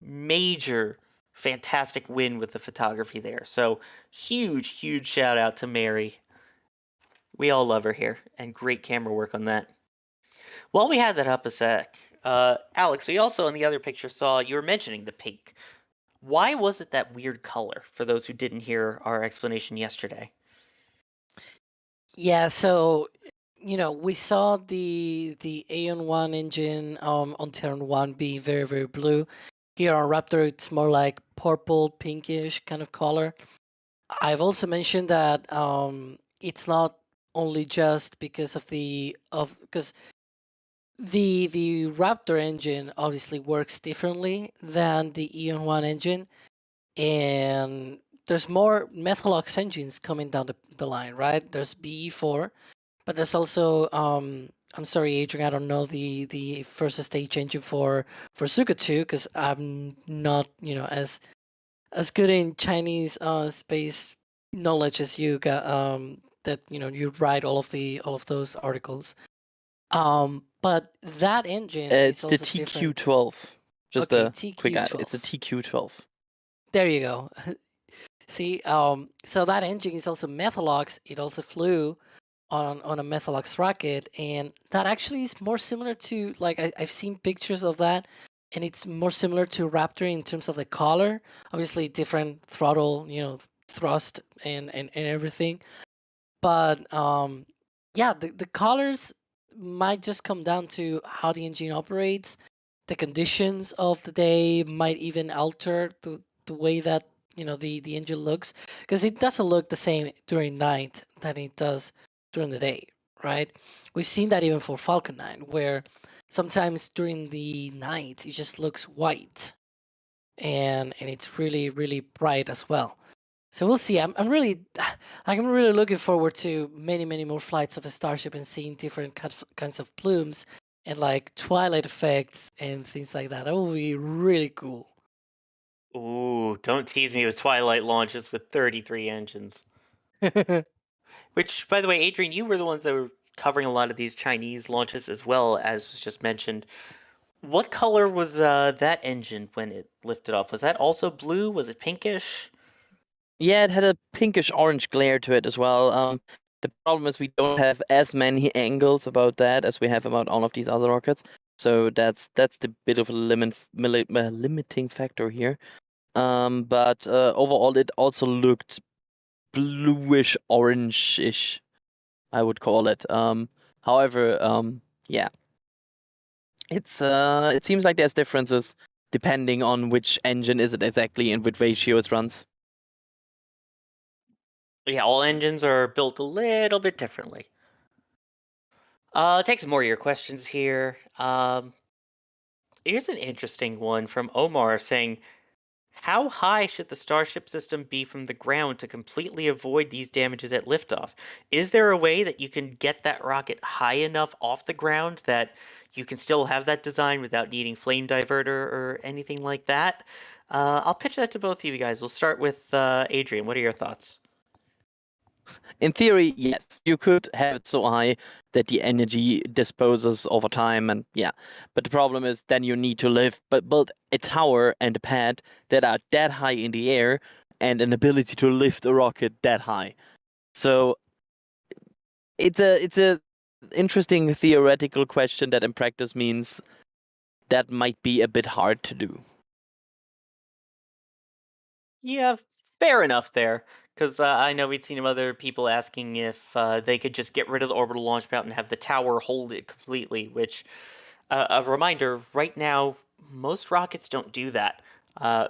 major fantastic win with the photography there. So huge shout out to Mary. We all love her here, and great camera work on that. While we had that up a sec, Alex, we also in the other picture saw you were mentioning the pink. Why was it that weird color, for those who didn't hear our explanation yesterday? Yeah, so we saw the Aeon 1 engine on turn 1 be very blue. Here on Raptor, it's more like purple, pinkish kind of color. I've also mentioned that it's not only just because of because the Raptor engine obviously works differently than the Aeon 1 engine, and there's more Methalox engines coming down the line, right? There's BE4, but there's also I'm sorry, Adrian, I don't know the first stage engine for Suga 2 because I'm not as good in Chinese space knowledge as you got. That you write all of those articles. But that engine It's is the also different. TQ12. Just Okay, a quick add. It's a TQ12. TQ12. There you go. See, so that engine is also Methalox. It also flew on a Methalox rocket, and that actually is more similar to I've seen pictures of that, and it's more similar to Raptor in terms of the color. Obviously, different throttle, thrust and everything. But yeah, the colors might just come down to how the engine operates. The conditions of the day might even alter the way that the engine looks, because it doesn't look the same during night than it does during the day, right? We've seen that even for Falcon 9, where sometimes during the night it just looks white, and it's really bright as well. So we'll see. I'm really looking forward to many more flights of a Starship and seeing different kinds of plumes and like twilight effects and things like that. That will be really cool. Ooh, don't tease me with Twilight launches with 33 engines. Which, by the way, Adrian, you were the ones that were covering a lot of these Chinese launches as well, as was just mentioned. What color was that engine when it lifted off? Was that also blue? Was it pinkish? Yeah, it had a pinkish orange glare to it as well. The problem is we don't have as many angles about that as we have about all of these other rockets. So that's the bit of a limiting factor here. But overall, it also looked bluish orange-ish, I would call it. However, yeah, it seems like there's differences depending on which engine is it exactly and which ratio it runs. Yeah, all engines are built a little bit differently. Take some more of your questions here. Here's an interesting one from Omar saying, how high should the Starship system be from the ground to completely avoid these damages at liftoff? Is there a way that you can get that rocket high enough off the ground that you can still have that design without needing flame diverter or anything like that? I'll pitch that to both of you guys. We'll start with Adrian. What are your thoughts? In theory, yes, you could have it so high that the energy disposes over time, and yeah. But the problem is then you need to build a tower and a pad that are that high in the air and an ability to lift a rocket that high. So it's a interesting theoretical question that in practice means that might be a bit hard to do. Yeah, fair enough there. Because I know we'd seen other people asking if they could just get rid of the orbital launch mount and have the tower hold it completely, which, a reminder, right now, most rockets don't do that.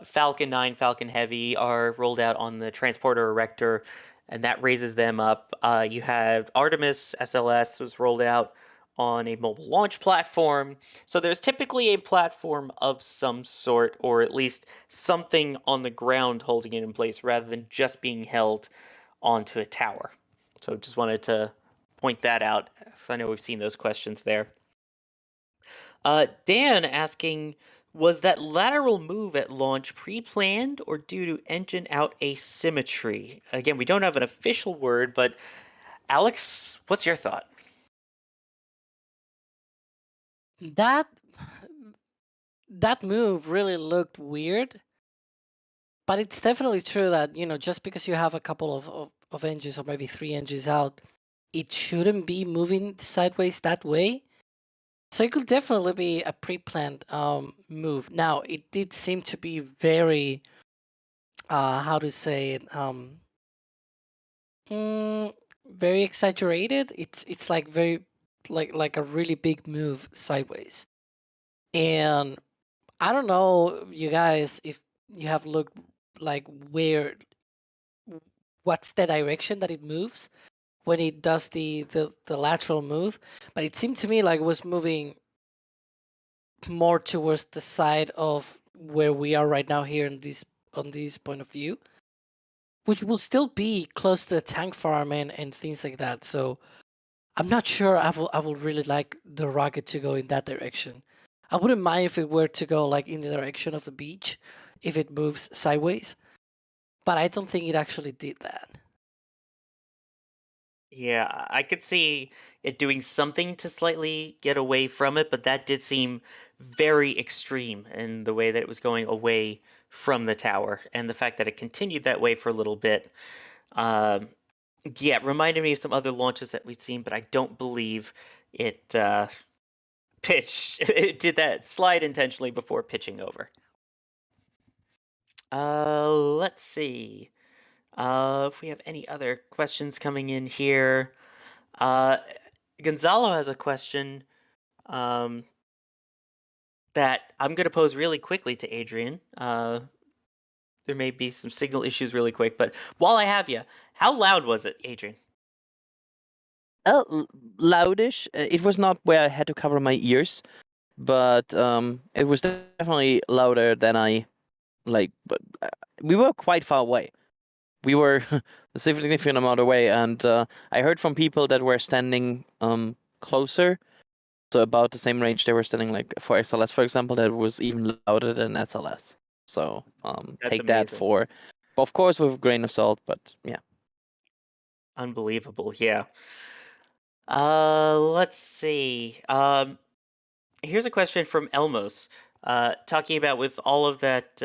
Falcon 9, Falcon Heavy are rolled out on the transporter erector, and that raises them up. You have Artemis SLS was rolled out on a mobile launch platform. So there's typically a platform of some sort, or at least something on the ground holding it in place rather than just being held onto a tower. So just wanted to point that out, because I know we've seen those questions there. Dan asking, was that lateral move at launch pre-planned or due to engine out asymmetry? Again, we don't have an official word, but Alex, what's your thought? That move really looked weird, but it's definitely true that, just because you have a couple of engines or maybe 3 engines out, it shouldn't be moving sideways that way. So it could definitely be a pre-planned move. Now, it did seem to be very, how to say it, very exaggerated. It's like very, like a really big move sideways. And I don't know, you guys, if you have looked like what's the direction that it moves when it does the lateral move, but it seemed to me like it was moving more towards the side of where we are right now here on this point of view, which will still be close to the tank farm and things like that. So I'm not sure I will really like the rocket to go in that direction. I wouldn't mind if it were to go like in the direction of the beach, if it moves sideways, but I don't think it actually did that. Yeah, I could see it doing something to slightly get away from it, but that did seem very extreme in the way that it was going away from the tower, and the fact that it continued that way for a little bit. Yeah, it reminded me of some other launches that we've seen, but I don't believe it pitched. It did that slide intentionally before pitching over. Let's see. If we have any other questions coming in here. Gonzalo has a question that I'm going to pose really quickly to Adrian. There may be some signal issues really quick, but while I have you, how loud was it, Adrian? Loudish. It was not where I had to cover my ears, but it was definitely louder than I like. But we were quite far away. We were a significant amount away, and I heard from people that were standing closer, so about the same range they were standing, like for SLS, for example, that was even louder than SLS. So take that amazing. for, of course, with a grain of salt, but yeah. Unbelievable, yeah. Let's see. Here's a question from Elmos, talking about with all of that,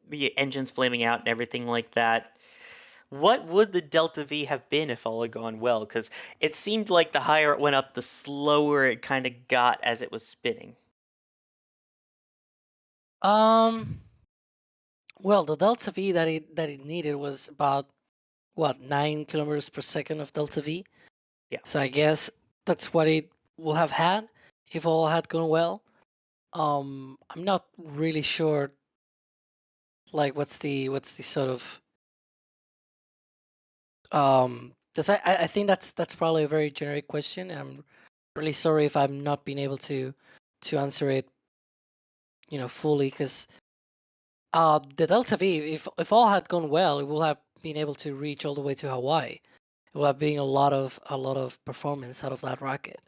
the engines flaming out and everything like that. What would the Delta V have been if all had gone well? Because it seemed like the higher it went up, the slower it kind of got as it was spinning. Well, the delta V that it needed was about what 9 kilometers per second of delta V. Yeah. So I guess that's what it will have had if all had gone well. I'm not really sure. Like, what's the sort of because I think that's probably a very generic question. And I'm really sorry if I'm not being able to answer it, fully, because the Delta V, if all had gone well, it will have been able to reach all the way to Hawaii. It will have been a lot of performance out of that rocket.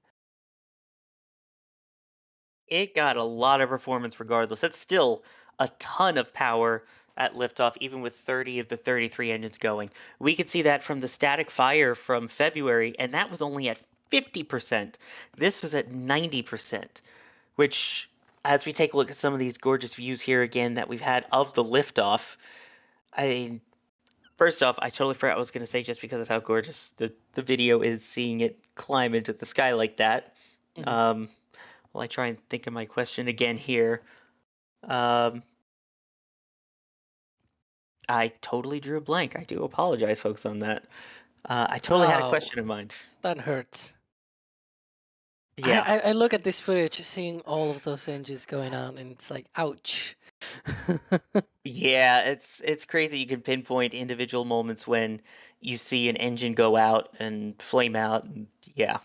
It got a lot of performance regardless. That's still a ton of power at liftoff, even with 30 of the 33 engines going. We could see that from the static fire from February, and that was only at 50%. This was at 90%, which, as we take a look at some of these gorgeous views here again that we've had of the liftoff, I mean, first off, I totally forgot what I was going to say just because of how gorgeous the video is, seeing it climb into the sky like that. Mhm. Well, I try and think of my question again here. I totally drew a blank. I do apologize, folks, on that. I totally had a Oh, question in mind. that hurts. Yeah. I look at this footage, seeing all of those engines going on, and it's like, ouch. Yeah, it's crazy. You can pinpoint individual moments when you see an engine go out and flame out. And yeah.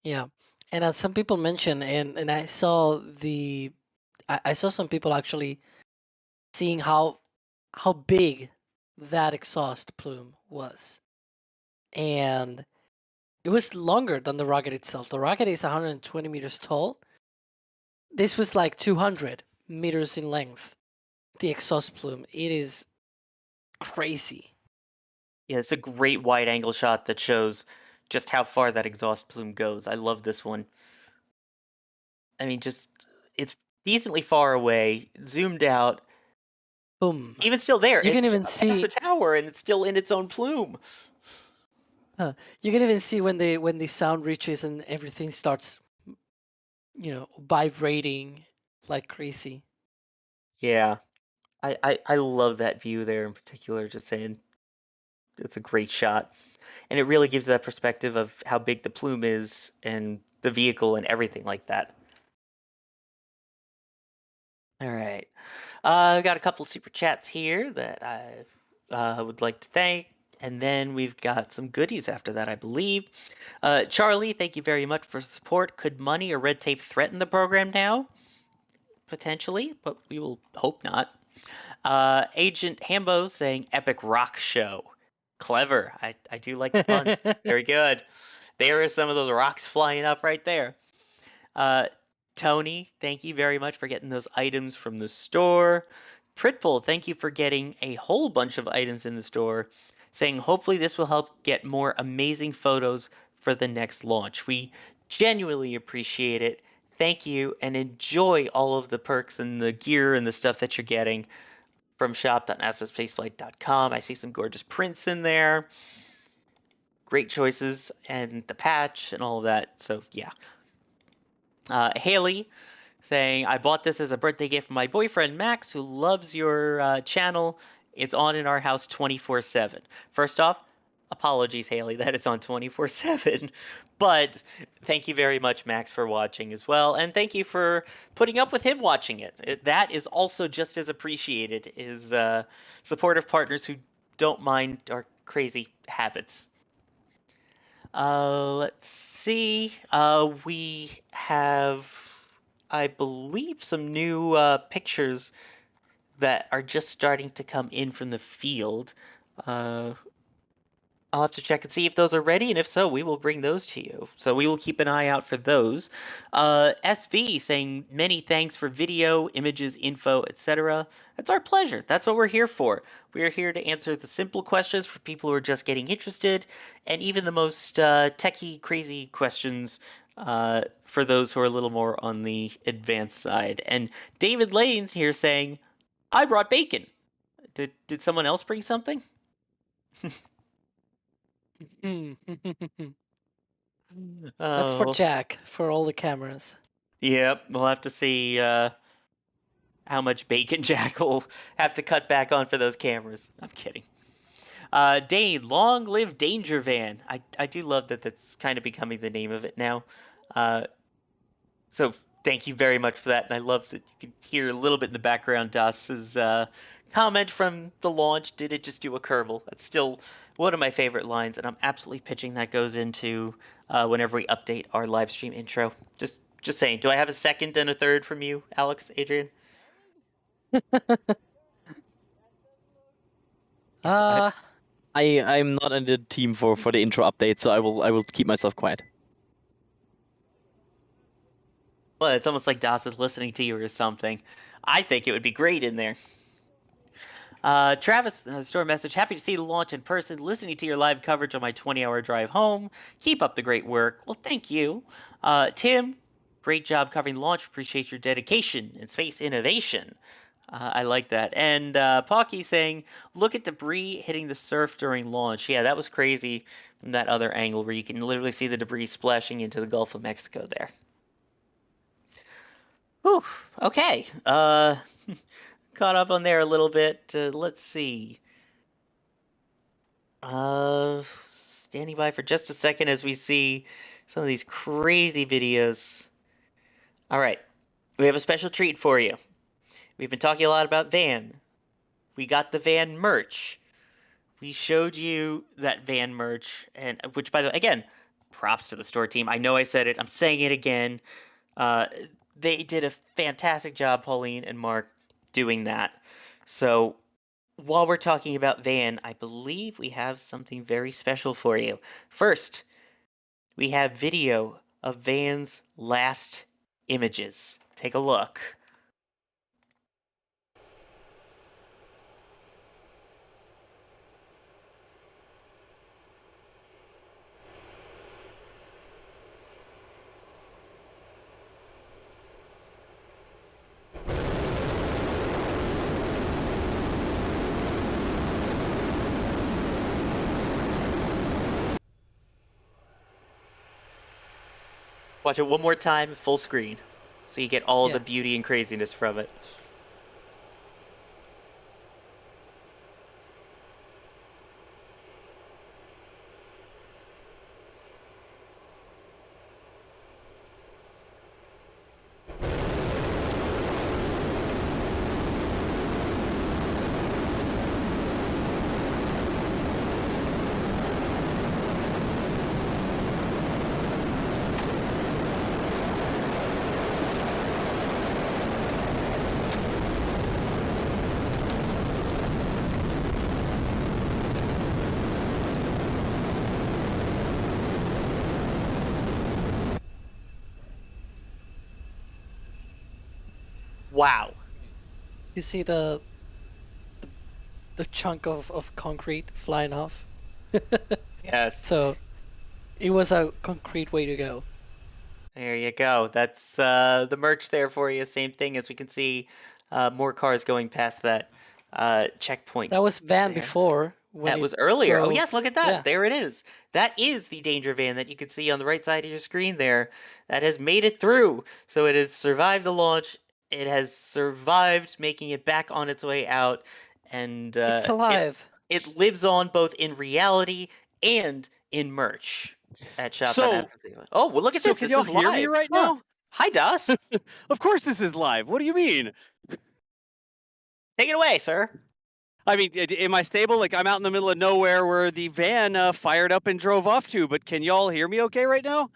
Yeah, and as some people mentioned, and I saw I saw some people actually seeing how big that exhaust plume was, and it was longer than the rocket itself. The rocket is 120 meters tall. This was like 200 meters in length. The exhaust plume, it is crazy. Yeah, it's a great wide angle shot that shows just how far that exhaust plume goes. I love this one. I mean, just it's decently far away, zoomed out. Boom. Even still there, You can it's even past see the tower and it's still in its own plume. you can even see when the sound reaches and everything starts, vibrating like crazy. Yeah, I love that view there in particular. Just saying, it's a great shot, and it really gives that perspective of how big the plume is and the vehicle and everything like that. All right. I've got a couple super chats here that I would like to thank. And then we've got some goodies after that, I believe. Charlie, thank you very much for support. Could money or red tape threaten the program now? Potentially, but we will hope not. Agent Hambo saying epic rock show. Clever. I do like the puns. Very good. There are some of those rocks flying up right there. Tony, thank you very much for getting those items from the store. Pritbull, thank you for getting a whole bunch of items in the store, saying hopefully this will help get more amazing photos for the next launch. We genuinely appreciate it. Thank you, and enjoy all of the perks and the gear and the stuff that you're getting from shop.nasaspaceflight.com. I see some gorgeous prints in there. Great choices, and the patch and all of that. So, yeah. Haley saying, I bought this as a birthday gift from my boyfriend Max, who loves your channel. It's on in our house 24/7. First off, apologies, Haley, that it's on 24/7. But thank you very much, Max, for watching as well. And thank you for putting up with him watching it. That is also just as appreciated, is supportive partners who don't mind our crazy habits. Let's see. We have, I believe, some new pictures that are just starting to come in from the field. I'll have to check and see if those are ready, and if so, we will bring those to you. So we will keep an eye out for those. SV saying, many thanks for video, images, info, etc. It's our pleasure. That's what we're here for. We are here to answer the simple questions for people who are just getting interested, and even the most techie, crazy questions for those who are a little more on the advanced side. And David Lane's here saying, I brought bacon. Did someone else bring something? That's for Oh, Jack, for all the cameras. yep. We'll have to see how much bacon Jack will have to cut back on for those cameras. I'm kidding. Dane, long live Danger Van. I do love that that's kind of becoming the name of it now. So thank you very much for that. And I love that you can hear a little bit in the background Das's comment from the launch. Did it just do a Kerbal? That's still one of my favorite lines, and I'm absolutely pitching that goes into whenever we update our live stream intro. Just saying. Do I have a second and a third from you, Alex, Adrian? Yes, I'm not in the team for the intro update, so I will keep myself quiet. well, it's almost like Das is listening to you or something. I think it would be great in there. Travis, store message. Happy to see the launch in person. Listening to your live coverage on my 20-hour drive home. Keep up the great work. Well, thank you. Tim, great job covering the launch. Appreciate your dedication in space innovation. I like that. And Pocky saying, look at debris hitting the surf during launch. Yeah, that was crazy from that other angle where you can literally see the debris splashing into the Gulf of Mexico there. Whew. Okay. Caught up on there a little bit. Let's see. Standing by for just a second as we see some of these crazy videos. All right. We have a special treat for you. We've been talking a lot about Van. We got the Van merch. We showed you that Van merch, and which, by the way, again, props to the store team. I know I said it. I'm saying it again. They did a fantastic job, Pauline and Mark, doing that. So while we're talking about Van, I believe we have something very special for you. First, we have video of Van's last images. Take a look. Watch it one more time, full screen, so you get all Yeah. the beauty and craziness from it. Wow. You see the chunk of concrete flying off. Yes. So it was a concrete way to go. There you go. That's the merch there for you. Same thing as we can see more cars going past that checkpoint. That was Van there. before. When That it was earlier. Oh, drove- yes, look at that. Yeah. There it is. That is the danger van that you can see on the right side of your screen there. That has made it through. So it has survived the launch. It has survived making it back on its way out. And It's alive. It lives on both in reality and in merch at Shop. So- Oh, well, look at So this. can This y'all is hear me live. right Huh. now? Hi, Das. Of course this is live. What do you mean? Take it away, sir. I mean, am I stable? Like, I'm out in the middle of nowhere where the van fired up and drove off to, but can y'all hear me okay right now?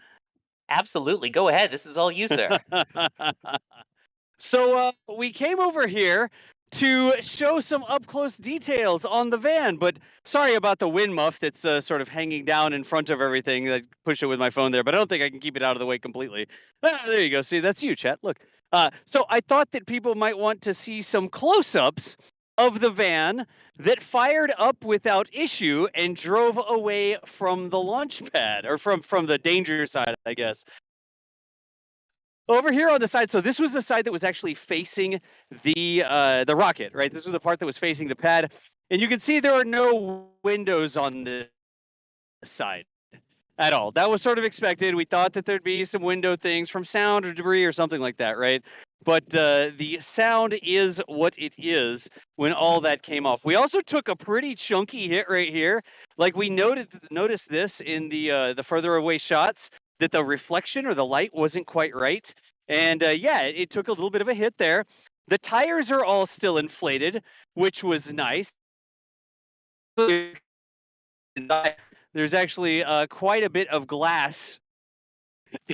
Absolutely. Go ahead. This is all you, sir. So we came over here to show some up-close details on the van, but sorry about the wind muff that's sort of hanging down in front of everything. I push it with my phone there, but I don't think I can keep it out of the way completely. Ah, there you go. See, that's you, chat. Look. So I thought that people might want to see some close-ups of the van that fired up without issue and drove away from the launch pad, or from the danger side, I guess. Over here on the side, so this was the side that was actually facing the rocket, right? This was the part that was facing the pad, and you can see there are no windows on this side at all. That was sort of expected. We thought that there'd be some window things from sound or debris or something like that, right? But the sound is what it is when all that came off. We also took a pretty chunky hit right here. Like, we noticed this in the further away shots, that the reflection or the light wasn't quite right. And yeah, it took a little bit of a hit there. The tires are all still inflated, which was nice. There's actually quite a bit of glass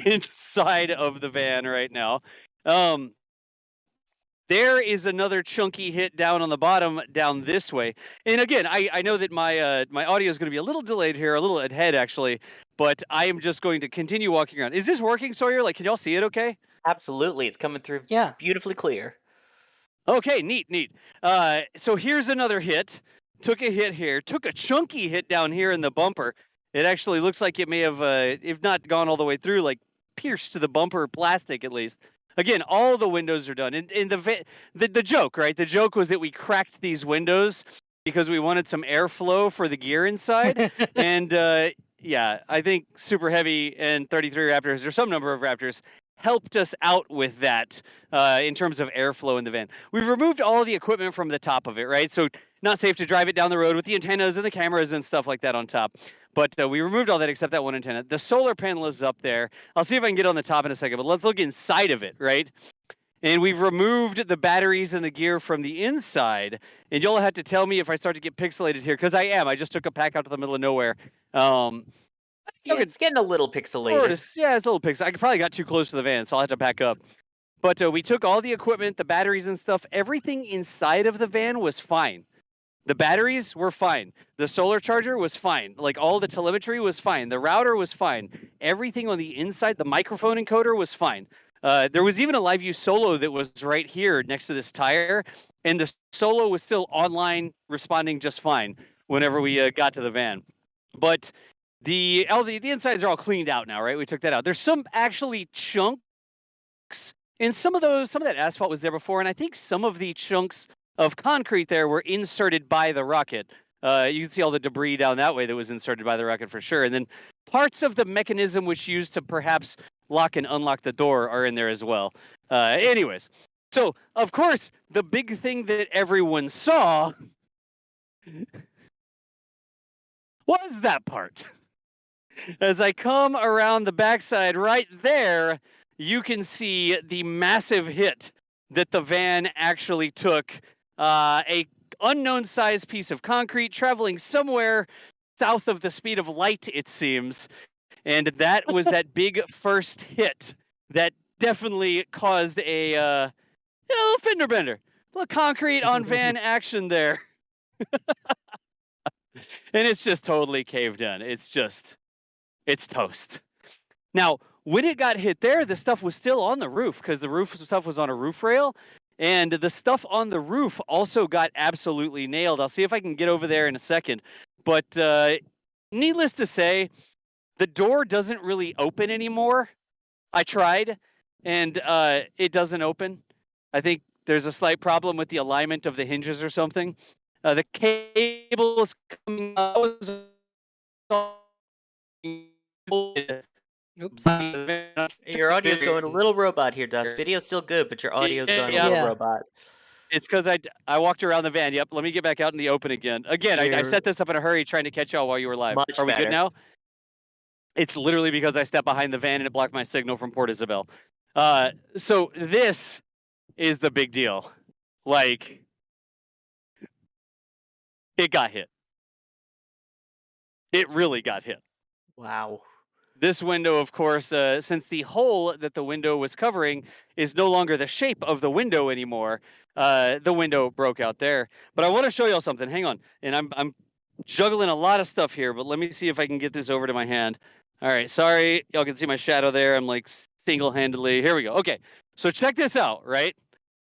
inside of the van right now. There is another chunky hit down on the bottom, down this way. And again, I know that my my audio is going to be a little delayed here, a little ahead actually, but I am just going to continue walking around. Is this working, Sawyer? Like, can y'all see it okay? Absolutely. It's coming through Yeah. beautifully clear. Okay, neat. So here's another hit. Took a hit here. Took a chunky hit down here in the bumper. It actually looks like it may have, if not gone all the way through, like pierced to the bumper plastic at least. Again, all the windows are done. And the joke, right? The joke was that we cracked these windows because we wanted some airflow for the gear inside. And yeah, I think Super Heavy and 33 Raptors, or some number of Raptors, helped us out with that in terms of airflow in the van. We've removed all the equipment from the top of it, right? So not safe to drive it down the road with the antennas and the cameras and stuff like that on top. But we removed all that except that one antenna. The solar panel is up there. I'll see if I can get on the top in a second, but let's look inside of it, right? And we've removed the batteries and the gear from the inside. And you'll have to tell me if I start to get pixelated here, because I am. I just took a pack out to the middle of nowhere. Yeah, it's getting a little pixelated. Yeah, it's a little pixelated. I probably got too close to the van, so I'll have to back up. But we took all the equipment, the batteries and stuff. Everything inside of the van was fine. The batteries were fine. The solar charger was fine. Like, all the telemetry was fine. The router was fine. Everything on the inside, the microphone encoder was fine. There was even a live view solo that was right here next to this tire, and the solo was still online, responding just fine whenever we got to the van. But the insides are all cleaned out now, right? We took that out. There's some actually chunks, and some of that asphalt was there before, and I think some of the chunks of concrete there were inserted by the rocket. You can see all the debris down that way that was inserted by the rocket for sure. And then parts of the mechanism which used to perhaps lock and unlock the door are in there as well. Anyways, so of course, the big thing that everyone saw was that part. As I come around the backside right there, you can see the massive hit that the van actually took. A unknown size piece of concrete traveling somewhere south of the speed of light, it seems. And that was that big first hit that definitely caused a little fender bender. A little concrete on van action there. And it's just totally caved in. It's toast. Now, when it got hit there, the stuff was still on the roof because the roof stuff was on a roof rail. And the stuff on the roof also got absolutely nailed. I'll see if I can get over there in a second. But needless to say, the door doesn't really open anymore. I tried, and it doesn't open. I think there's a slight problem with the alignment of the hinges or something. The cable is coming out. Oops. Your audio's going a little robot here, Dust. Video's still good, but your audio's going a little Yeah. robot. It's because I walked around the van. Yep, let me get back out in the open again. I set this up in a hurry trying to catch y'all while you were live. Much Are we better. good now? It's literally because I stepped behind the van and it blocked my signal from Port Isabel. So this is the big deal. Like, it got hit. It really got hit. Wow. This window, of course, since the hole that the window was covering is no longer the shape of the window anymore, the window broke out there. But I want to show y'all something. Hang on. And I'm juggling a lot of stuff here, but let me see if I can get this over to my hand. All right. Sorry. Y'all can see my shadow there. I'm like single-handedly. Here we go. Okay. So check this out, right?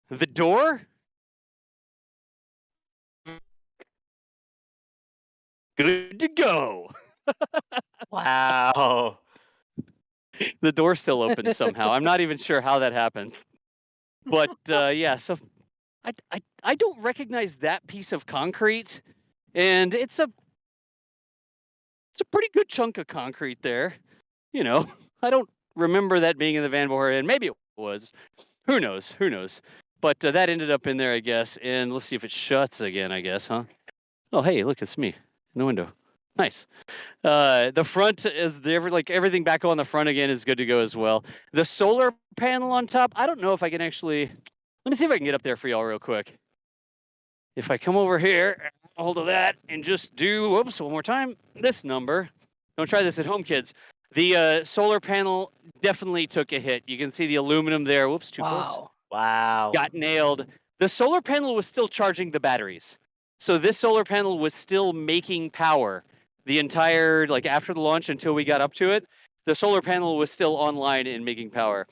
The door. Good to go. Wow. The door still open somehow. I'm not even sure how that happened. But yeah, so I don't recognize that piece of concrete, and it's a pretty good chunk of concrete there. You know, I don't remember that being in the van before, and maybe it was. Who knows? Who knows? But that ended up in there, I guess. And let's see if it shuts again, I guess, huh? Oh, hey, look, it's me in the window. Nice. The front is everything back on the front again is good to go as well. The solar panel on top, I don't know if I can actually, let me see if I can get up there for y'all real quick. If I come over here, hold of that and just do, whoops, one more time, this number. Don't try this at home, kids. The solar panel definitely took a hit. You can see the aluminum there. Whoops, too close. Wow. Got nailed. The solar panel was still charging the batteries. So this solar panel was still making power. The entire, after the launch until we got up to it, the solar panel was still online and making power.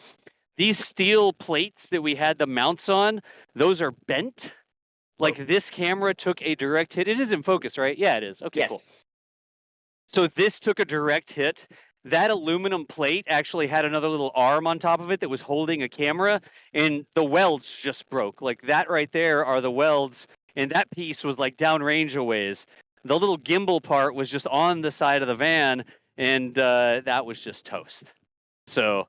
These steel plates that we had the mounts on, those are bent. This camera took a direct hit. It is in focus, right? Yeah, it is. Okay, Yes. cool. So this took a direct hit. That aluminum plate actually had another little arm on top of it that was holding a camera, and the welds just broke. That right there are the welds, and that piece was downrange a ways. The little gimbal part was just on the side of the van, and that was just toast. So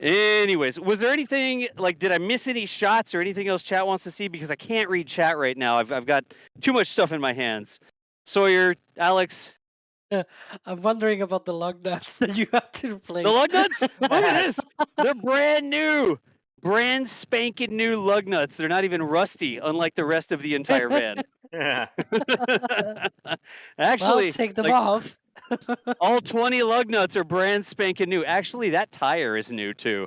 anyways, was there anything, did I miss any shots or anything else chat wants to see? Because I can't read chat right now. I've got too much stuff in my hands. Sawyer, Alex. I'm wondering about the lug nuts that you have to replace. The lug nuts? Look at this. They're brand new. Brand spanking new lug nuts. They're not even rusty, unlike the rest of the entire van. Actually, well, take them off. all 20 lug nuts are brand spanking new. Actually, that tire is new too.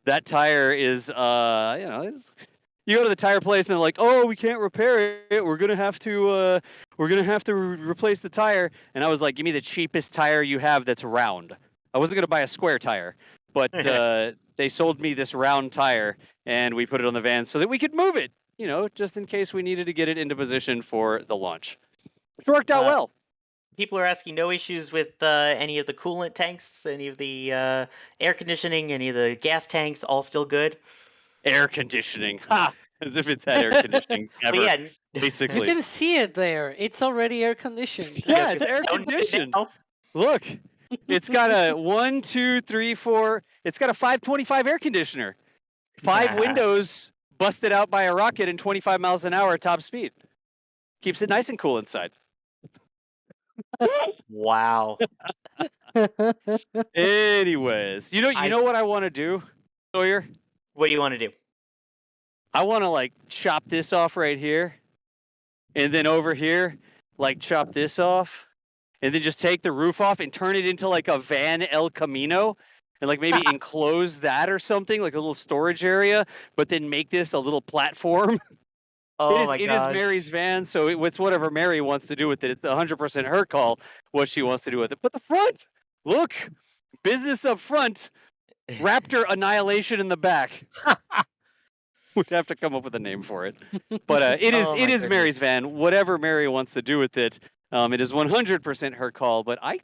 That tire is, you go to the tire place and they're like, "Oh, we can't repair it. We're gonna have to replace the tire." And I was like, "Give me the cheapest tire you have that's round." I wasn't gonna buy a square tire, but they sold me this round tire, and we put it on the van so that we could move it, just in case we needed to get it into position for the launch. Which worked out well. People are asking no issues with any of the coolant tanks, any of the air conditioning, any of the gas tanks, all still good? Air conditioning. Ha! As if it's had air conditioning But ever, yeah, You basically. can see it there. It's already air conditioned. Yeah, it's air don't do it conditioned. now. Look, it's got a 1, 2, 3, 4. It's got a 525 air conditioner. 5 windows busted out by a rocket in 25 miles an hour at top speed. Keeps it nice and cool inside. Wow. Anyways, you know what I want to do, Sawyer? What do you want to do? I want to like chop this off right here, and then over here, like chop this off, and then just take the roof off and turn it into like a van El Camino, and like maybe enclose that or something, like a little storage area, but then make this a little platform. Oh my It is god. Mary's van, so it's whatever Mary wants to do with it. It's 100% her call what she wants to do with it. But the front, look, business up front, Raptor annihilation in the back. We'd have to come up with a name for it. But it Oh my is Mary's goodness. van. Whatever Mary wants to do with it, it is 100% her call. But I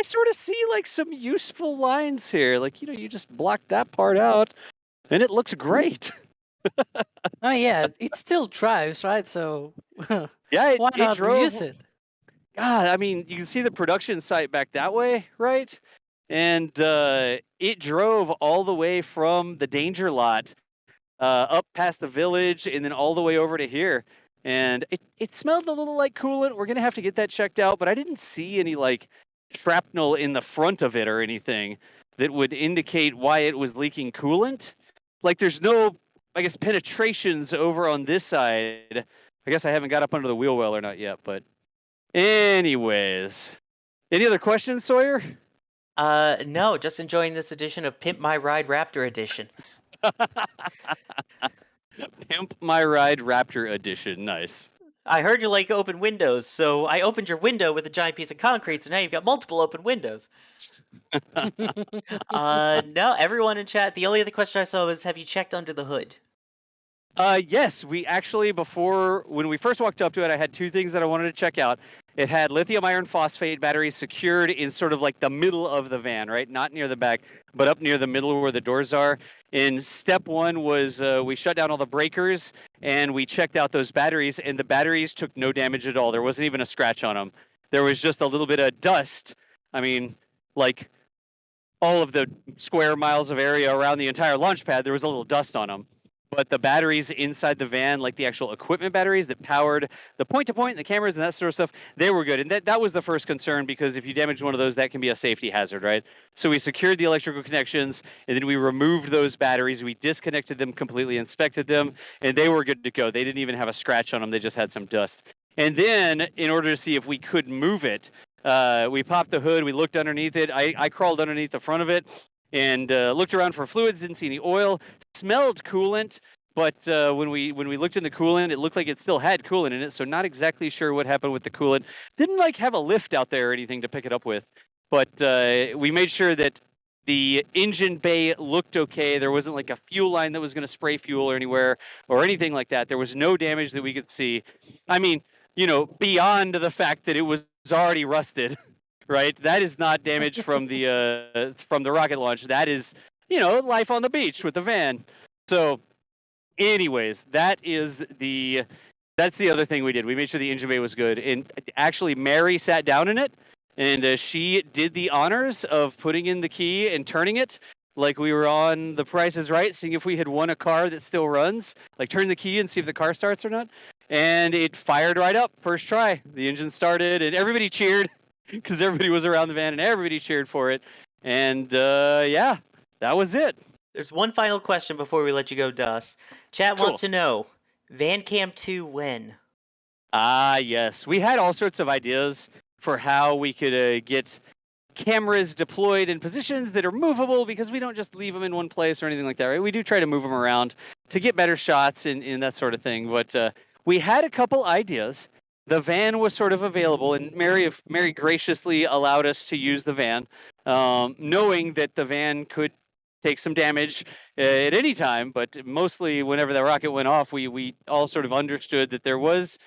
sort of see like some useful lines here. Like, you just block that part out, and it looks great. Oh yeah, it still drives, right? So Yeah, why it not drove. reuse it? God, I mean, you can see the production site back that way, right? And it drove all the way from the danger lot up past the village and then all the way over to here. And it smelled a little like coolant. We're going to have to get that checked out, but I didn't see any like shrapnel in the front of it or anything that would indicate why it was leaking coolant. Like there's no, I guess, penetrations over on this side. I guess I haven't got up under the wheel well or not yet, but anyways. Any other questions, Sawyer? No, just enjoying this edition of Pimp My Ride Raptor Edition. Pimp My Ride Raptor Edition. Nice. I heard you like open windows, so I opened your window with a giant piece of concrete, so now you've got multiple open windows. No, everyone in chat, the only other question I saw was, have you checked under the hood? Yes, we actually, when we first walked up to it, I had 2 things that I wanted to check out. It had lithium iron phosphate batteries secured in sort of like the middle of the van, right? Not near the back, but up near the middle where the doors are. And step 1 was we shut down all the breakers and we checked out those batteries, and the batteries took no damage at all. There wasn't even a scratch on them. There was just a little bit of dust. I mean, like all of the square miles of area around the entire launch pad, there was a little dust on them. But the batteries inside the van, like the actual equipment batteries that powered the point-to-point and the cameras and that sort of stuff, they were good. And that was the first concern, because if you damage one of those, that can be a safety hazard, right? So we secured the electrical connections, and then we removed those batteries. We disconnected them completely, inspected them, and they were good to go. They didn't even have a scratch on them. They just had some dust. And then, in order to see if we could move it, we popped the hood. We looked underneath it. I crawled underneath the front of it and looked around for fluids. Didn't see any oil. Smelled coolant, but when we looked in the coolant, it looked like it still had coolant in it. So not exactly sure what happened with the coolant. Didn't like have a lift out there or anything to pick it up with. But we made sure that the engine bay looked okay. There wasn't like a fuel line that was going to spray fuel or anywhere or anything like that. There was no damage that we could see. I mean, beyond the fact that it was already rusted, right? That is not damage from the rocket launch. That is, life on the beach with the van. So, anyways, that's the other thing we did. We made sure the engine bay was good. And actually, Mary sat down in it, and she did the honors of putting in the key and turning it like we were on The Price is Right, seeing if we had won a car that still runs. Like, turn the key and see if the car starts or not. And it fired right up, first try. The engine started, and everybody cheered because everybody was around the van, and everybody cheered for it. And, yeah, that was it. There's one final question before we let you go, Dus. Chat wants to know, Vancam 2 when? Yes. We had all sorts of ideas for how we could get cameras deployed in positions that are movable, because we don't just leave them in one place or anything like that, right? We do try to move them around to get better shots and that sort of thing. But we had a couple ideas. The van was sort of available, and Mary graciously allowed us to use the van, knowing that the van could take some damage at any time, but mostly whenever the rocket went off, we all sort of understood that there was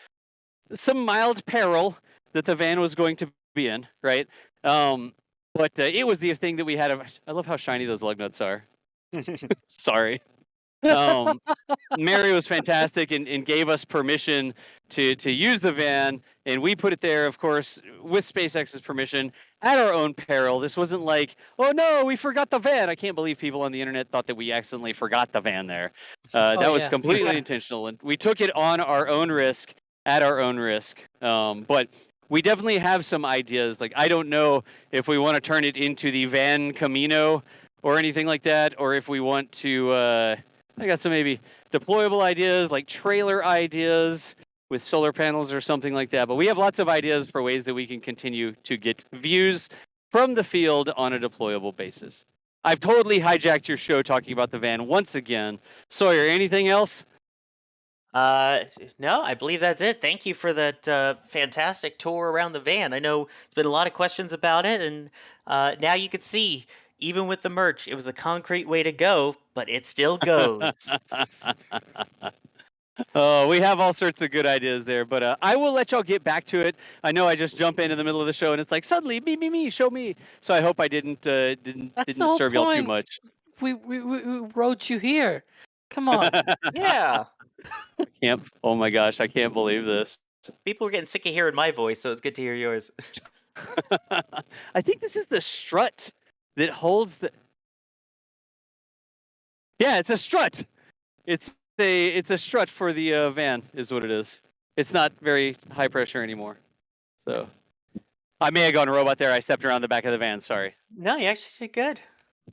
some mild peril that the van was going to be in, right? But it was the thing that we had. I love how shiny those lug nuts are. Sorry. Mary was fantastic and gave us permission to use the van, and we put it there, of course, with SpaceX's permission at our own peril. This wasn't like, oh no, we forgot the van. I can't believe people on the internet thought that we accidentally forgot the van there. That was completely intentional, and we took it on our own risk, at our own risk. But we definitely have some ideas. Like, I don't know if we want to turn it into the Van Camino or anything like that, or if we want to, I got some maybe deployable ideas, like trailer ideas with solar panels or something like that. But we have lots of ideas for ways that we can continue to get views from the field on a deployable basis. I've totally hijacked your show talking about the van once again. Sawyer, anything else? No, I believe that's it. Thank you for that fantastic tour around the van. I know there's been a lot of questions about it, and now you can see, even with the merch, it was a concrete way to go, but it still goes. Oh, we have all sorts of good ideas there, but I will let y'all get back to it. I know I just jump in the middle of the show, and it's like suddenly me, show me. So I hope I didn't disturb y'all too much. We wrote you here. Come on. Yeah. Oh my gosh, I can't believe this. People were getting sick of hearing my voice, so it's good to hear yours. I think this is the strut that holds the. Yeah, it's a strut. It's a strut for the van, is what it is. It's not very high pressure anymore. So I may have gone robot there. I stepped around the back of the van. Sorry. No, you actually did good.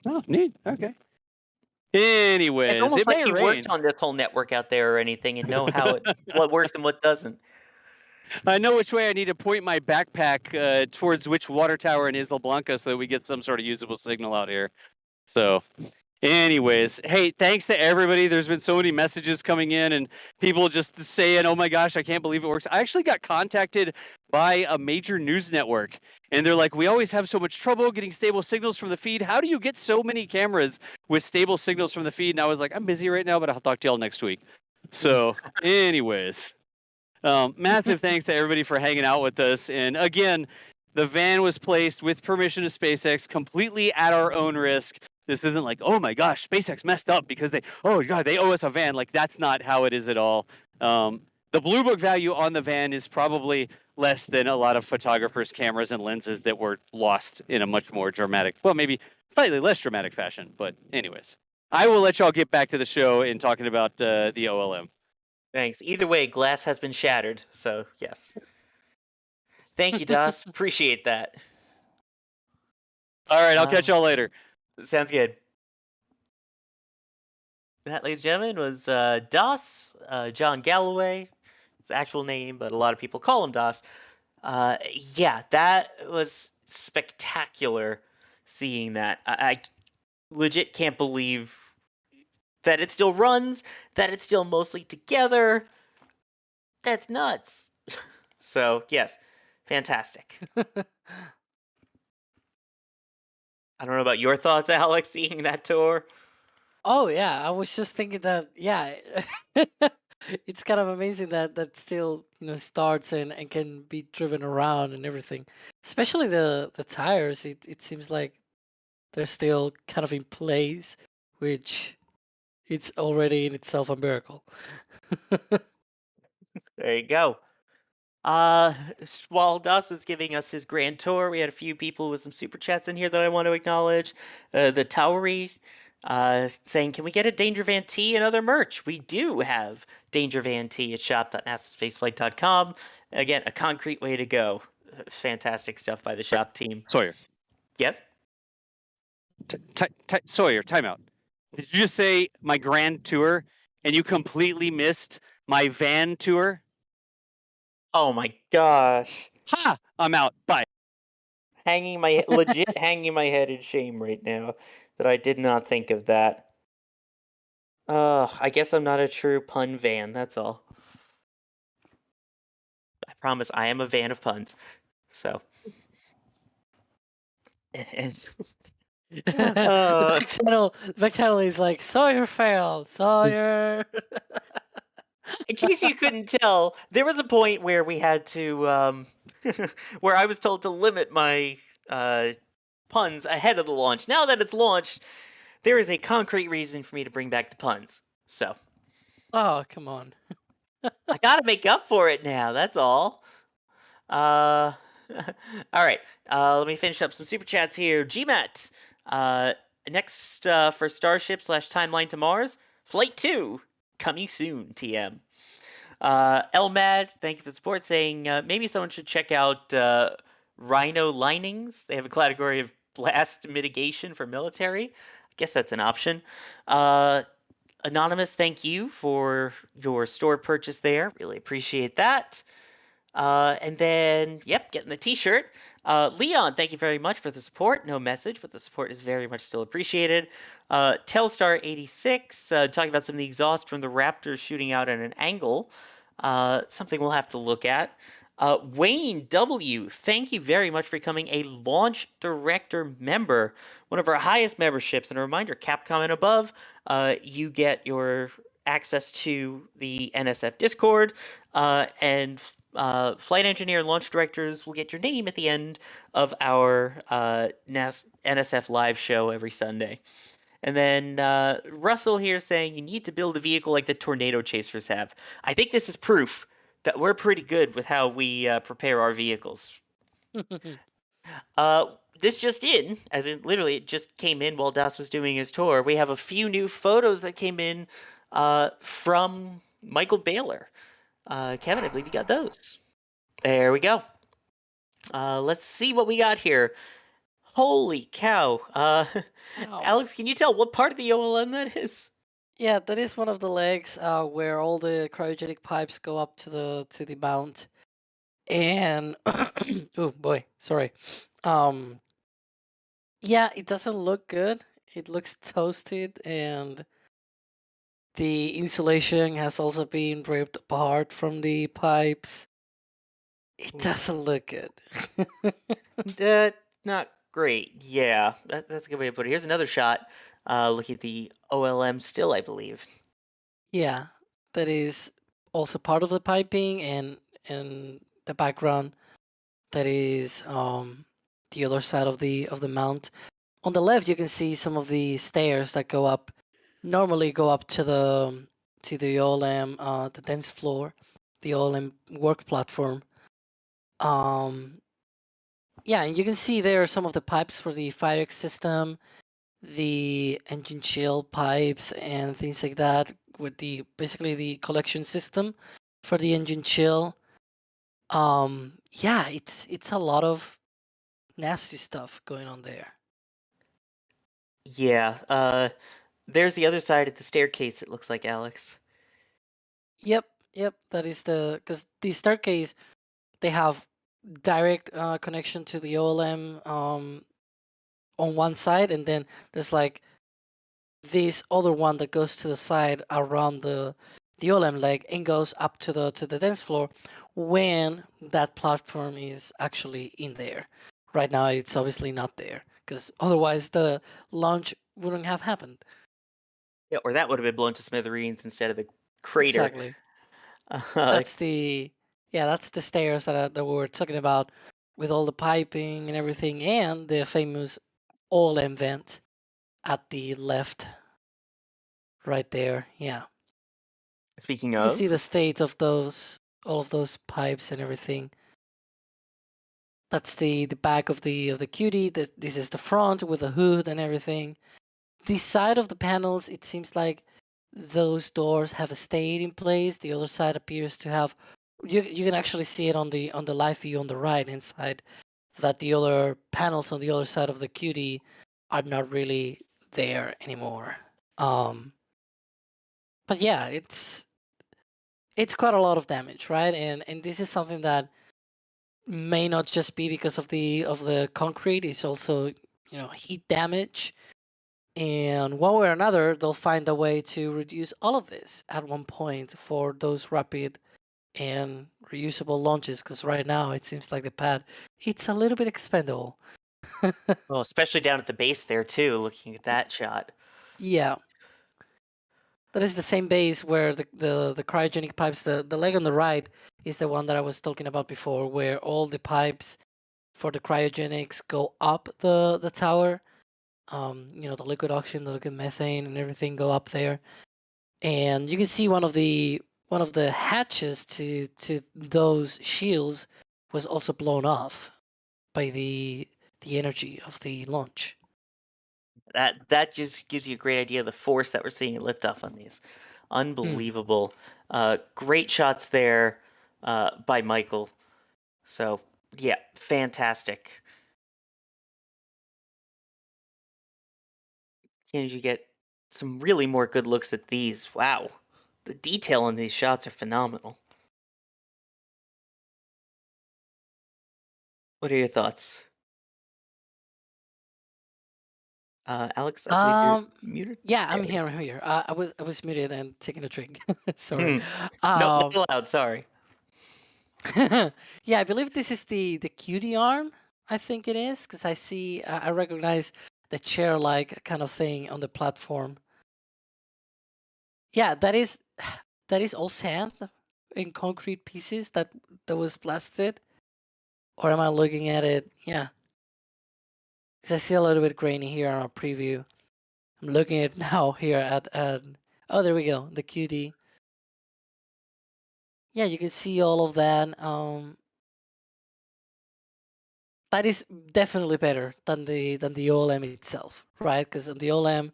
Oh, neat. Okay. Anyways, It's almost it like may you rain. worked on this whole network out there or anything and know how what works and what doesn't. I know which way I need to point my backpack towards which water tower in Isla Blanca so that we get some sort of usable signal out here. So, anyways, hey, thanks to everybody. There's been so many messages coming in and people just saying, oh my gosh, I can't believe it works. I actually got contacted by a major news network, and they're like, we always have so much trouble getting stable signals from the feed. How do you get so many cameras with stable signals from the feed? And I was like, I'm busy right now, but I'll talk to y'all next week. So, anyways. Massive thanks to everybody for hanging out with us. And again, the van was placed with permission of SpaceX completely at our own risk. This isn't like, oh my gosh, SpaceX messed up because they owe us a van. Like, that's not how it is at all. The Blue Book value on the van is probably less than a lot of photographers' cameras and lenses that were lost in a much more dramatic, well, maybe slightly less dramatic fashion. But anyways, I will let y'all get back to the show in talking about the OLM. Thanks. Either way, glass has been shattered, so yes. Thank you, Das. Appreciate that. All right, I'll catch y'all later. Sounds good. That, ladies and gentlemen, was Das, John Galloway. His actual name, but a lot of people call him Das. Yeah, that was spectacular seeing that. I legit can't believe that it still runs, that it's still mostly together. That's nuts. So, yes, fantastic. I don't know about your thoughts, Alex, seeing that tour. Oh yeah, I was just thinking that it's kind of amazing that still starts and can be driven around and everything. Especially the tires. It seems like they're still kind of in place, which it's already in itself a miracle. There you go. While Das was giving us his grand tour, we had a few people with some super chats in here that I want to acknowledge. The Towery saying, can we get a Danger Van tee and other merch? We do have Danger Van tee at shop.nasaspaceflight.com. Again, a concrete way to go. Fantastic stuff by the shop team. Sawyer. Yes? Sawyer, timeout. Did you just say my grand tour and you completely missed my van tour? Oh my gosh. Ha! I'm out. Bye. Legit hanging my head in shame right now that I did not think of that. I guess I'm not a true pun van, that's all. I promise I am a van of puns. So. The back channel is like, Sawyer failed. Sawyer. In case you couldn't tell, there was a point where we had to, where I was told to limit my puns ahead of the launch. Now that it's launched, there is a concrete reason for me to bring back the puns. So Oh, come on. I gotta make up for it now. That's all. All right. Let me finish up some super chats here. GMAT. Next for Starship / Timeline to Mars, Flight 2 coming soon. TM. Elmad, thank you for support, saying maybe someone should check out Rhino Linings. They have a category of blast mitigation for military. I guess that's an option. Anonymous, thank you for your store purchase there. Really appreciate that. And then, yep, getting the t-shirt. Leon, thank you very much for the support. No message, but the support is very much still appreciated. Telstar86, talking about some of the exhaust from the Raptor shooting out at an angle. Something we'll have to look at. Wayne W, thank you very much for becoming a Launch Director member, one of our highest memberships. And a reminder, Capcom and above, you get your access to the NSF Discord, and flight engineer and launch directors will get your name at the end of our NSF live show every Sunday. And then Russell here saying you need to build a vehicle like the Tornado Chasers have. I think this is proof that we're pretty good with how we prepare our vehicles. This just in, as in literally it just came in while Das was doing his tour. We have a few new photos that came in from Michael Baylor. Kevin, I believe you got those. There we go. Let's see what we got here. Holy cow. Alex, can you tell what part of the OLM that is? Yeah, that is one of the legs where all the cryogenic pipes go up to the mount. And oh boy, sorry. Yeah, it doesn't look good. It looks toasted, and the insulation has also been ripped apart from the pipes. It doesn't look good. Not great. Yeah, that's a good way to put it. Here's another shot. Looking at the OLM still, I believe. Yeah, that is also part of the piping, and the background that is the other side of the mount. On the left, you can see some of the stairs that go up. Normally, go up to the OLM, the dense floor, the OLM work platform. Yeah, and you can see there some of the pipes for the fire exit system, the engine chill pipes, and things like that. With basically the collection system for the engine chill. Yeah, it's a lot of nasty stuff going on there. Yeah. There's the other side of the staircase. It looks like, Alex. Yep. That is because the staircase, they have direct connection to the OLM on one side, and then there's like this other one that goes to the side around the OLM leg and goes up to the dance floor when that platform is actually in there. Right now, it's obviously not there because otherwise the launch wouldn't have happened. Yeah, or that would have been blown to smithereens instead of the crater. Exactly. That's the stairs that we were talking about, with all the piping and everything, and the famous OLM vent at the left, right there. Yeah. Speaking You of, can see the state of all of those pipes and everything. That's the back of the cutie. This is the front with the hood and everything. The side of the panels, it seems like those doors have stayed in place. The other side appears to have. You can actually see it on the live view on the right hand side, that the other panels on the other side of the cutie are not really there anymore. But yeah, it's quite a lot of damage, right? And this is something that may not just be because of the concrete. It's also heat damage, and one way or another they'll find a way to reduce all of this at one point for those rapid and reusable launches, because right now it seems like the pad, it's a little bit expendable. well, especially down at the base there too, looking at that shot. Yeah, that is the same base where the cryogenic pipes, the leg on the right is the one that I was talking about before, where all the pipes for the cryogenics go up the tower. The liquid oxygen, the liquid methane, and everything go up there. and you can see one of the hatches to those shields was also blown off by the energy of the launch. That just gives you a great idea of the force that we're seeing at liftoff on these. Unbelievable. Great shots there by Michael. So, yeah, fantastic. Can you get some really more good looks at these? Wow. The detail on these shots are phenomenal. What are your thoughts? Alex, I believe you're muted. Yeah, I'm There we here. I'm here. I was muted and taking a drink. Sorry. go. Not allowed, sorry. Yeah, I believe this is the QD arm. I think it is because I see I recognize the chair-like kind of thing on the platform. Yeah, that is all sand in concrete pieces that was blasted. Or am I looking at it? Yeah. Because I see a little bit grainy here on our preview. I'm looking at it now here at oh, there we go, the QD. Yeah, you can see all of that. That is definitely better than the OLM itself, right? Because on the OLM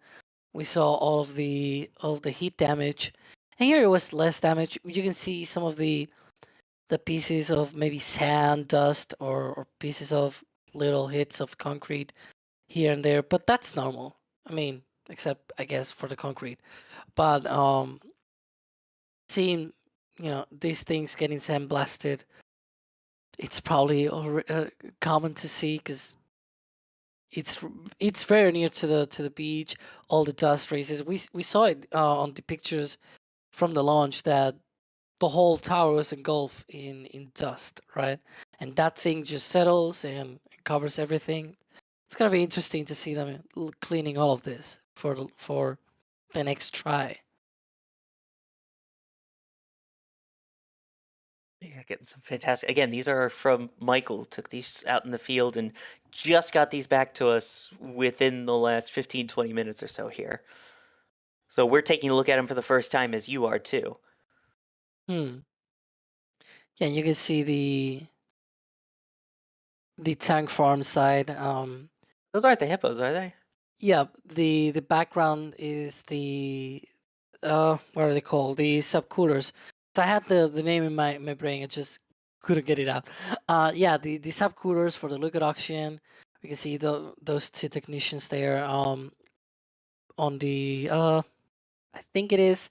we saw all of the heat damage, and here it was less damage. You can see some of the pieces of maybe sand, dust, or pieces of little hits of concrete here and there, but that's normal. I mean, except I guess for the concrete. But seeing these things getting sandblasted, it's probably common to see because it's very near to the beach. All the dust races. We saw it on the pictures from the launch that the whole tower was engulfed in dust, right? And that thing just settles and covers everything. It's gonna be interesting to see them cleaning all of this for the next try. Yeah, getting some fantastic. Again, these are from Michael. Took these out in the field and just got these back to us within the last 15, 20 minutes or so here. So we're taking a look at them for the first time as you are too. Yeah, you can see the tank farm side. Those aren't the hippos, are they? Yeah, the background is the what are they called? The subcoolers. So I had the name in my brain, I just couldn't get it out. Yeah, the subcoolers for the liquid oxygen. We can see those two technicians there. On the I think it is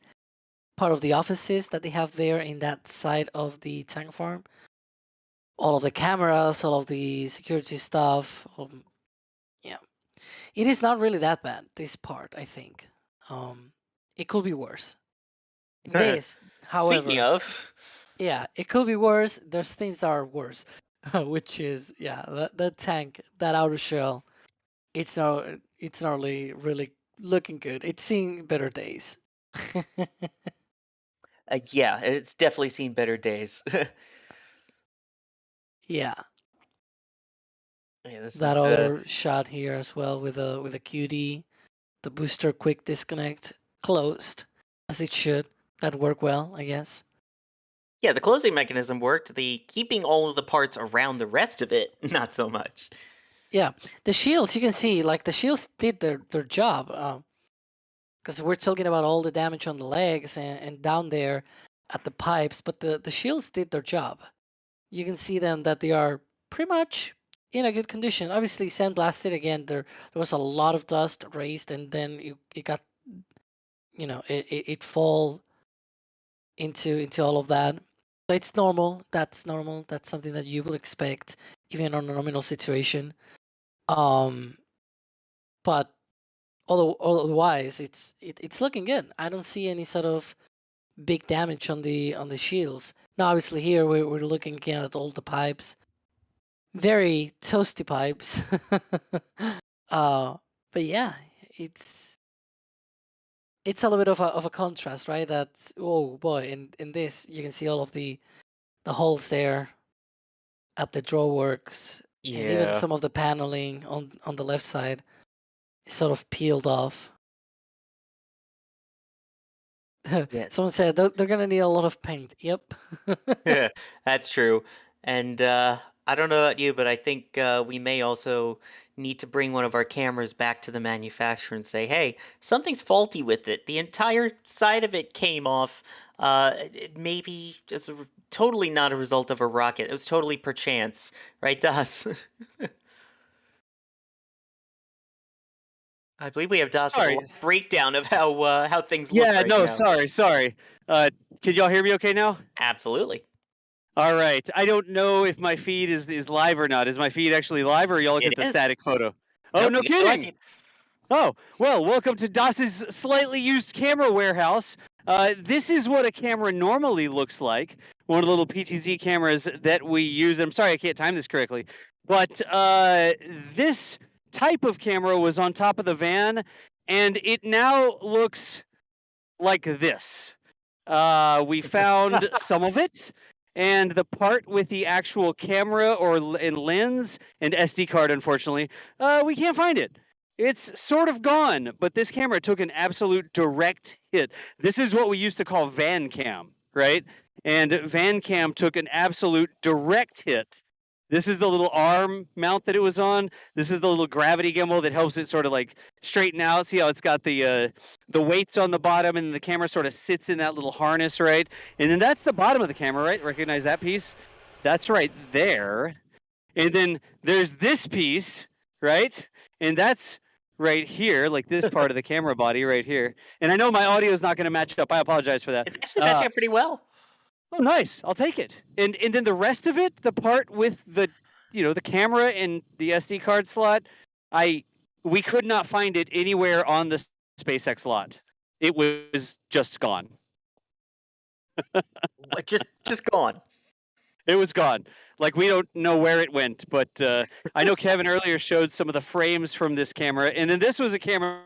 part of the offices that they have there in that side of the tank farm. All of the cameras, all of the security stuff. Yeah, it is not really that bad. This part, I think. It could be worse. This, however, Speaking of, yeah, it could be worse. There's things that are worse, which is that tank, that outer shell. It's not really looking good. It's seen better days. yeah, it's definitely seen better days. Yeah, Yeah, this that is other shot here as well with a QD, the booster quick disconnect closed as it should. That worked well, I guess. yeah, the closing mechanism worked. The keeping all of the parts around the rest of it, not so much. Yeah, the shields, you can see, like, the shields did their job. Because we're talking about all the damage on the legs and down there at the pipes, but the shields did their job. You can see them that they are pretty much in a good condition. Obviously, sandblasted again. There was a lot of dust raised, and then it got, it fall into all of that. So it's normal. That's normal. That's something that you will expect even on a nominal situation. But otherwise, it's looking good. I don't see any sort of big damage on the shields. Now, obviously, here we're looking again at all the pipes. Very toasty pipes. But yeah, it's a little bit of a contrast, right? That's, oh boy, in this you can see all of the holes there at the drawworks, and even Yeah. some of the paneling on the left side is sort of peeled off. Yes. Someone said they're gonna need a lot of paint. Yep. Yeah, that's true. And I don't know about you, but I think we may also need to bring one of our cameras back to the manufacturer and say, hey, something's faulty with it. The entire side of it came off. Maybe just totally not a result of a rocket. It was totally perchance. Right, Das? I believe we have Das with a Sorry. little breakdown of how things look Yeah, right no, now. sorry. Can y'all hear me okay now? Absolutely. All right. I don't know if my feed is live or not. Is my feed actually live, or are y'all looking It at the is. static photo? Oh, Nope, no you got the live kidding. feed. Oh, well, welcome to DAS's slightly used camera warehouse. This is what a camera normally looks like. One of the little PTZ cameras that we use. I'm sorry I can't time this correctly. But this type of camera was on top of the van, and it now looks like this. We found some of it, and the part with the actual camera and lens and SD card, unfortunately, we can't find it. It's sort of gone, but this camera took an absolute direct hit. This is what we used to call Vancam, right? And Vancam took an absolute direct hit. This is the little arm mount that it was on. This is the little gravity gimbal that helps it sort of like straighten out. See how it's got the weights on the bottom, and the camera sort of sits in that little harness, right? And then that's the bottom of the camera, right? Recognize that piece? That's right there. And then there's this piece, right? And that's right here, like this part of the camera body right here. And I know my audio is not going to match up. I apologize for that. It's actually matching up pretty well. Oh, nice. I'll take it. And then the rest of it, the part with the, the camera and the SD card slot, we could not find it anywhere on the SpaceX lot. It was just gone. just gone. It was gone. Like, we don't know where it went, but I know Kevin earlier showed some of the frames from this camera, and then this was a camera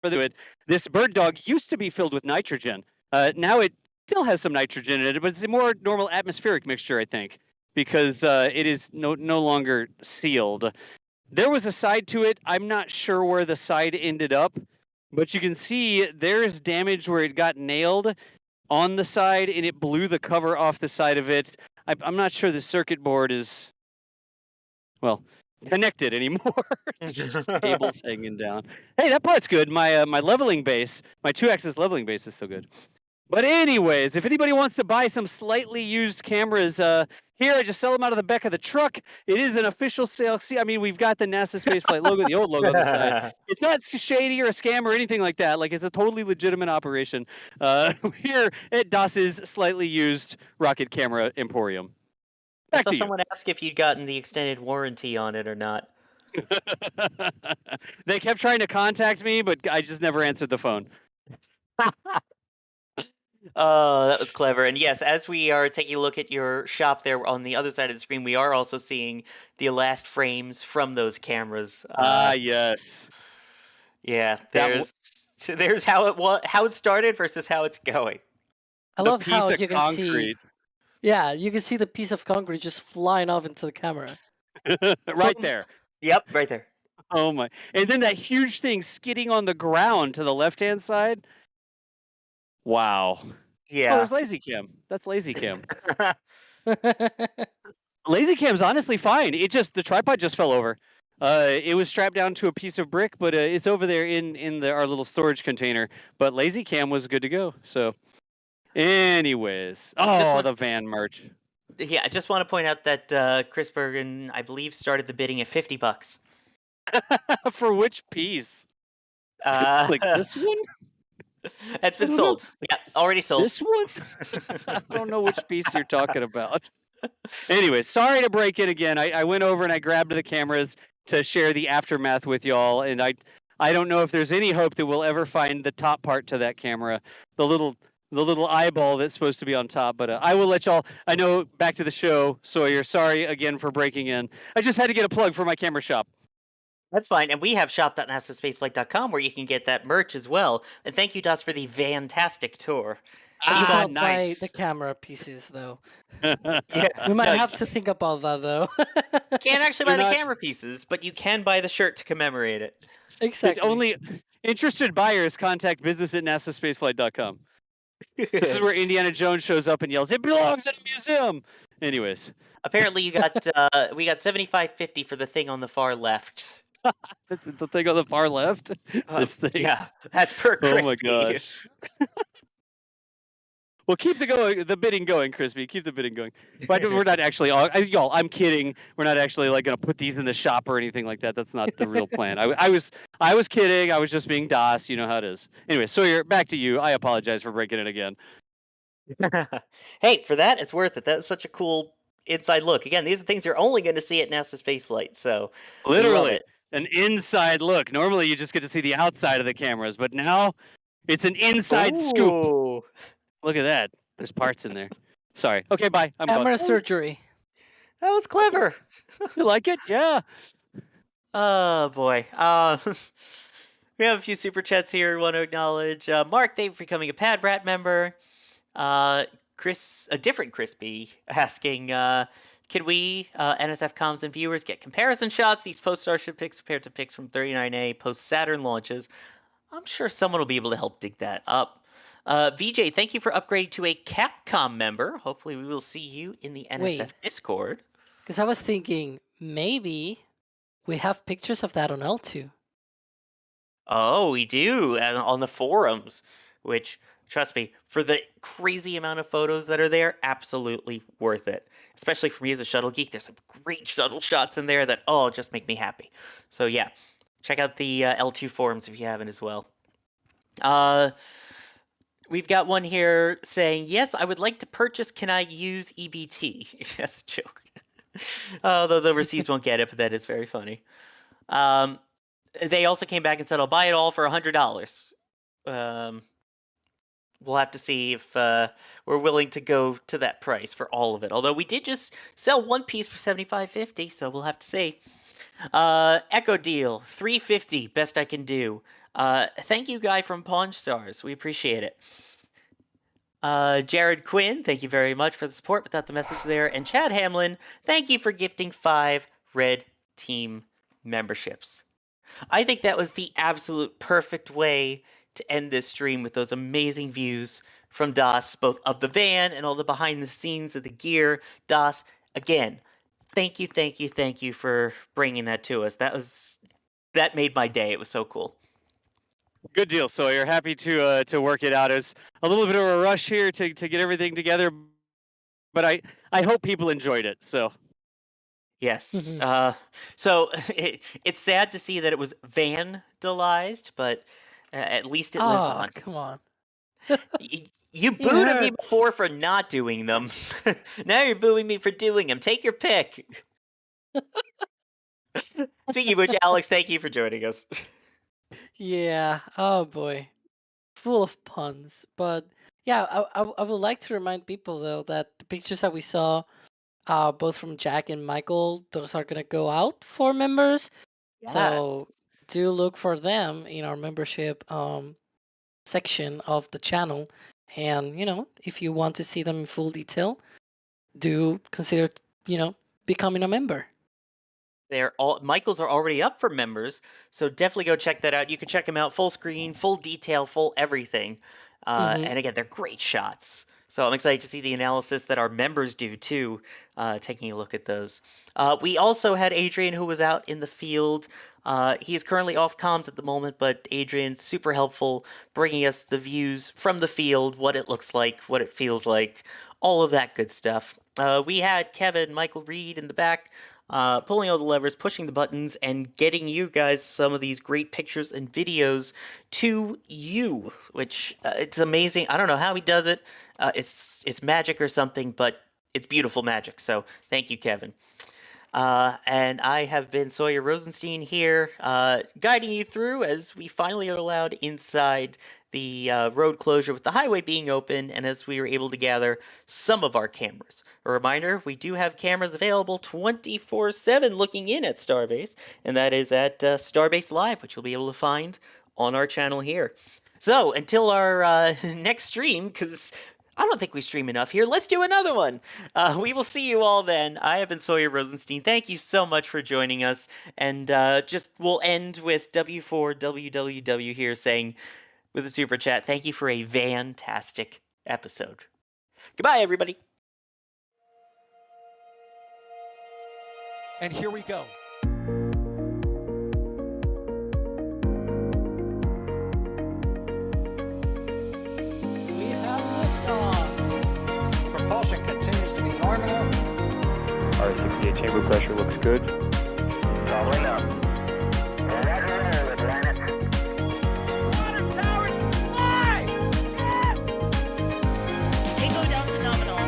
for it. This bird dog used to be filled with nitrogen. Now it still has some nitrogen in it, but it's a more normal atmospheric mixture, I think, because it is no longer sealed. There was a side to it. I'm not sure where the side ended up, but you can see there is damage where it got nailed on the side, and it blew the cover off the side of it. I'm not sure the circuit board is, well, connected anymore. It's just cables hanging down. Hey, that part's good. My leveling base, my 2-axis leveling base is still good. But anyways, if anybody wants to buy some slightly used cameras, here I just sell them out of the back of the truck. It is an official sale. See, I mean, we've got the NASASpaceflight logo, the old logo on the side. It's not shady or a scam or anything like that. Like, it's a totally legitimate operation here at DAS's slightly used rocket camera emporium. I Back saw to you. someone ask if you'd gotten the extended warranty on it or not. They kept trying to contact me, but I just never answered the phone. Oh, that was clever. And yes, as we are taking a look at your shop there on the other side of the screen, we are also seeing the last frames from those cameras. Yes. Yeah, there's how it started versus how it's going. I The love piece how of you can see. concrete. Yeah, you can see the piece of concrete just flying off into the camera. Right there. Yep, right there. Oh my. And then that huge thing skidding on the ground to the left-hand side. Wow. Oh, Yeah. there's LazyCam. That's LazyCam. LazyCam's honestly fine. The tripod just fell over. It was strapped down to a piece of brick, but it's over there in our little storage container. But LazyCam was good to go. So, anyways, the van merch. Yeah, I just want to point out that Chris Bergen, I believe, started the bidding at $50. For which piece? Like this one? That's been I don't know. sold. Yeah, already sold. This one? I don't know which piece you're talking about. Anyway, sorry to break in again. I went over and I grabbed the cameras to share the aftermath with y'all, and I don't know if there's any hope that we'll ever find the top part to that camera, the little eyeball that's supposed to be on top. But I will let y'all. I know. Back to the show, Sawyer. Sorry again for breaking in. I just had to get a plug for my camera shop. That's fine. And we have shop.nasaspaceflight.com where you can get that merch as well. And thank you, Das, for the fantastic tour. You can't nice. buy the camera pieces, though. Yeah, We might no, have to think about that, though. you can't actually buy They're the not- camera pieces, but you can buy the shirt to commemorate it. Exactly. Only interested buyers contact business@nasaspaceflight.com. This is where Indiana Jones shows up and yells, "It belongs in a museum." Anyways, Apparently, we got $75.50 for the thing on the far left. the thing on the far left. This thing. Yeah, that's per Oh my Crispy. gosh. Well, keep the bidding going, Crispy. Keep the bidding going. But we're not actually, y'all. I'm kidding. We're not actually like gonna put these in the shop or anything like that. That's not the real plan. I was kidding. I was just being DOS. You know how it is. Anyway, Sawyer, back to you. I apologize for breaking it again. Hey, for that, it's worth it. That was such a cool inside look. Again, these are things you're only going to see at NASA Spaceflight. So we love Literally, it. an inside look. Normally, you just get to see the outside of the cameras, but now it's an inside scoop. Ooh. Look at that. There's parts in there. Sorry. Okay, bye. I'm Camera gone. surgery. That was clever. You like it? Yeah. Oh boy. We have a few super chats here. We want to acknowledge Mark. Thank you for becoming a Pad Rat member. Chris, a different Crispy, asking, can we, NSF comms and viewers, get comparison shots? These post Starship pics compared to pics from 39A post Saturn launches. I'm sure someone will be able to help dig that up. VJ, thank you for upgrading to a Capcom member. Hopefully we will see you in the NSF Discord. Because I was thinking maybe we have pictures of that on L2. Oh, we do, and on the forums, which, trust me, for the crazy amount of photos that are there, absolutely worth it. Especially for me as a shuttle geek, there's some great shuttle shots in there that, just make me happy. So yeah, check out the L2 forums if you haven't as well. We've got one here saying, yes, I would like to purchase. Can I use EBT? That's a joke. Oh, those overseas won't get it, but that is very funny. They also came back and said, I'll buy it all for $100. We'll have to see if we're willing to go to that price for all of it. Although we did just sell one piece for $75.50, so we'll have to see. Echo deal, $350, best I can do. Thank you, guy from Pawn Stars. We appreciate it. Jared Quinn, thank you very much for the support without the message there. And Chad Hamlin, thank you for gifting 5 Red Team memberships. I think that was the absolute perfect way to end this stream with those amazing views from DOS, both of the van and all the behind the scenes of the gear. DOS, again, thank you for bringing that to us. That made my day. It was so cool. Good deal, Sawyer. Happy to work it out. It's a little bit of a rush here to get everything together, but I hope people enjoyed it. So. Yes. So it's sad to see that it was vandalized, but at least it lives on. Come on. You booed me before for not doing them. Now you're booing me for doing them. Take your pick. Speaking of which, Alex, thank you for joining us. Yeah. Oh boy. Full of puns. But yeah, I would like to remind people though that the pictures that we saw, both from Jack and Michael, those are gonna go out for members. Yes. So do look for them in our membership section of the channel. And if you want to see them in full detail, do consider becoming a member. Michael's are already up for members, so definitely go check that out. You can check them out full screen, full detail, full everything. And again, they're great shots. So I'm excited to see the analysis that our members do too, taking a look at those. We also had Adrian, who was out in the field. He is currently off comms at the moment, but Adrian, super helpful, bringing us the views from the field, what it looks like, what it feels like, all of that good stuff. We had Kevin, Michael Reed in the back, pulling all the levers, pushing the buttons, and getting you guys some of these great pictures and videos to you, which it's amazing. I don't know how he does it. It's magic or something, but it's beautiful magic. So thank you, Kevin. And I have been Sawyer Rosenstein here, guiding you through as we finally are allowed inside the road closure with the highway being open, and as we were able to gather some of our cameras. A reminder, we do have cameras available 24/7 looking in at Starbase, and that is at Starbase Live, which you'll be able to find on our channel here. So, until our next stream, because I don't think we stream enough here. Let's do another one. We will see you all then. I have been Sawyer Rosenstein. Thank you so much for joining us. And we'll end with W4WWW here saying with a super chat, thank you for a fantastic episode. Goodbye, everybody. And here we go. We have liftoff. Propulsion continues to be normal. R68 chamber pressure looks good. Following up. Roger, Atlantic. Water towers fly! Yes! Echo down to nominal.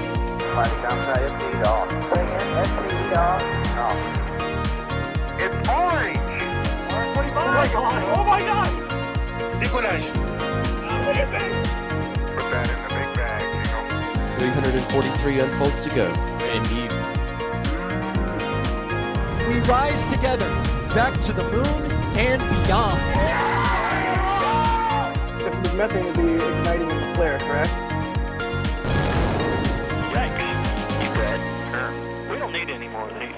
Flight downside FD off. Bring in FD off. It's orange! 125! Oh my god! Oh my god! Decollage! What is it? Put that in the big bag, 343 unfolds to go. Indeed. We rise together back to the moon and beyond. The methane will be igniting in the flare, correct? Yikes. You read? Sure. We don't need any more of these.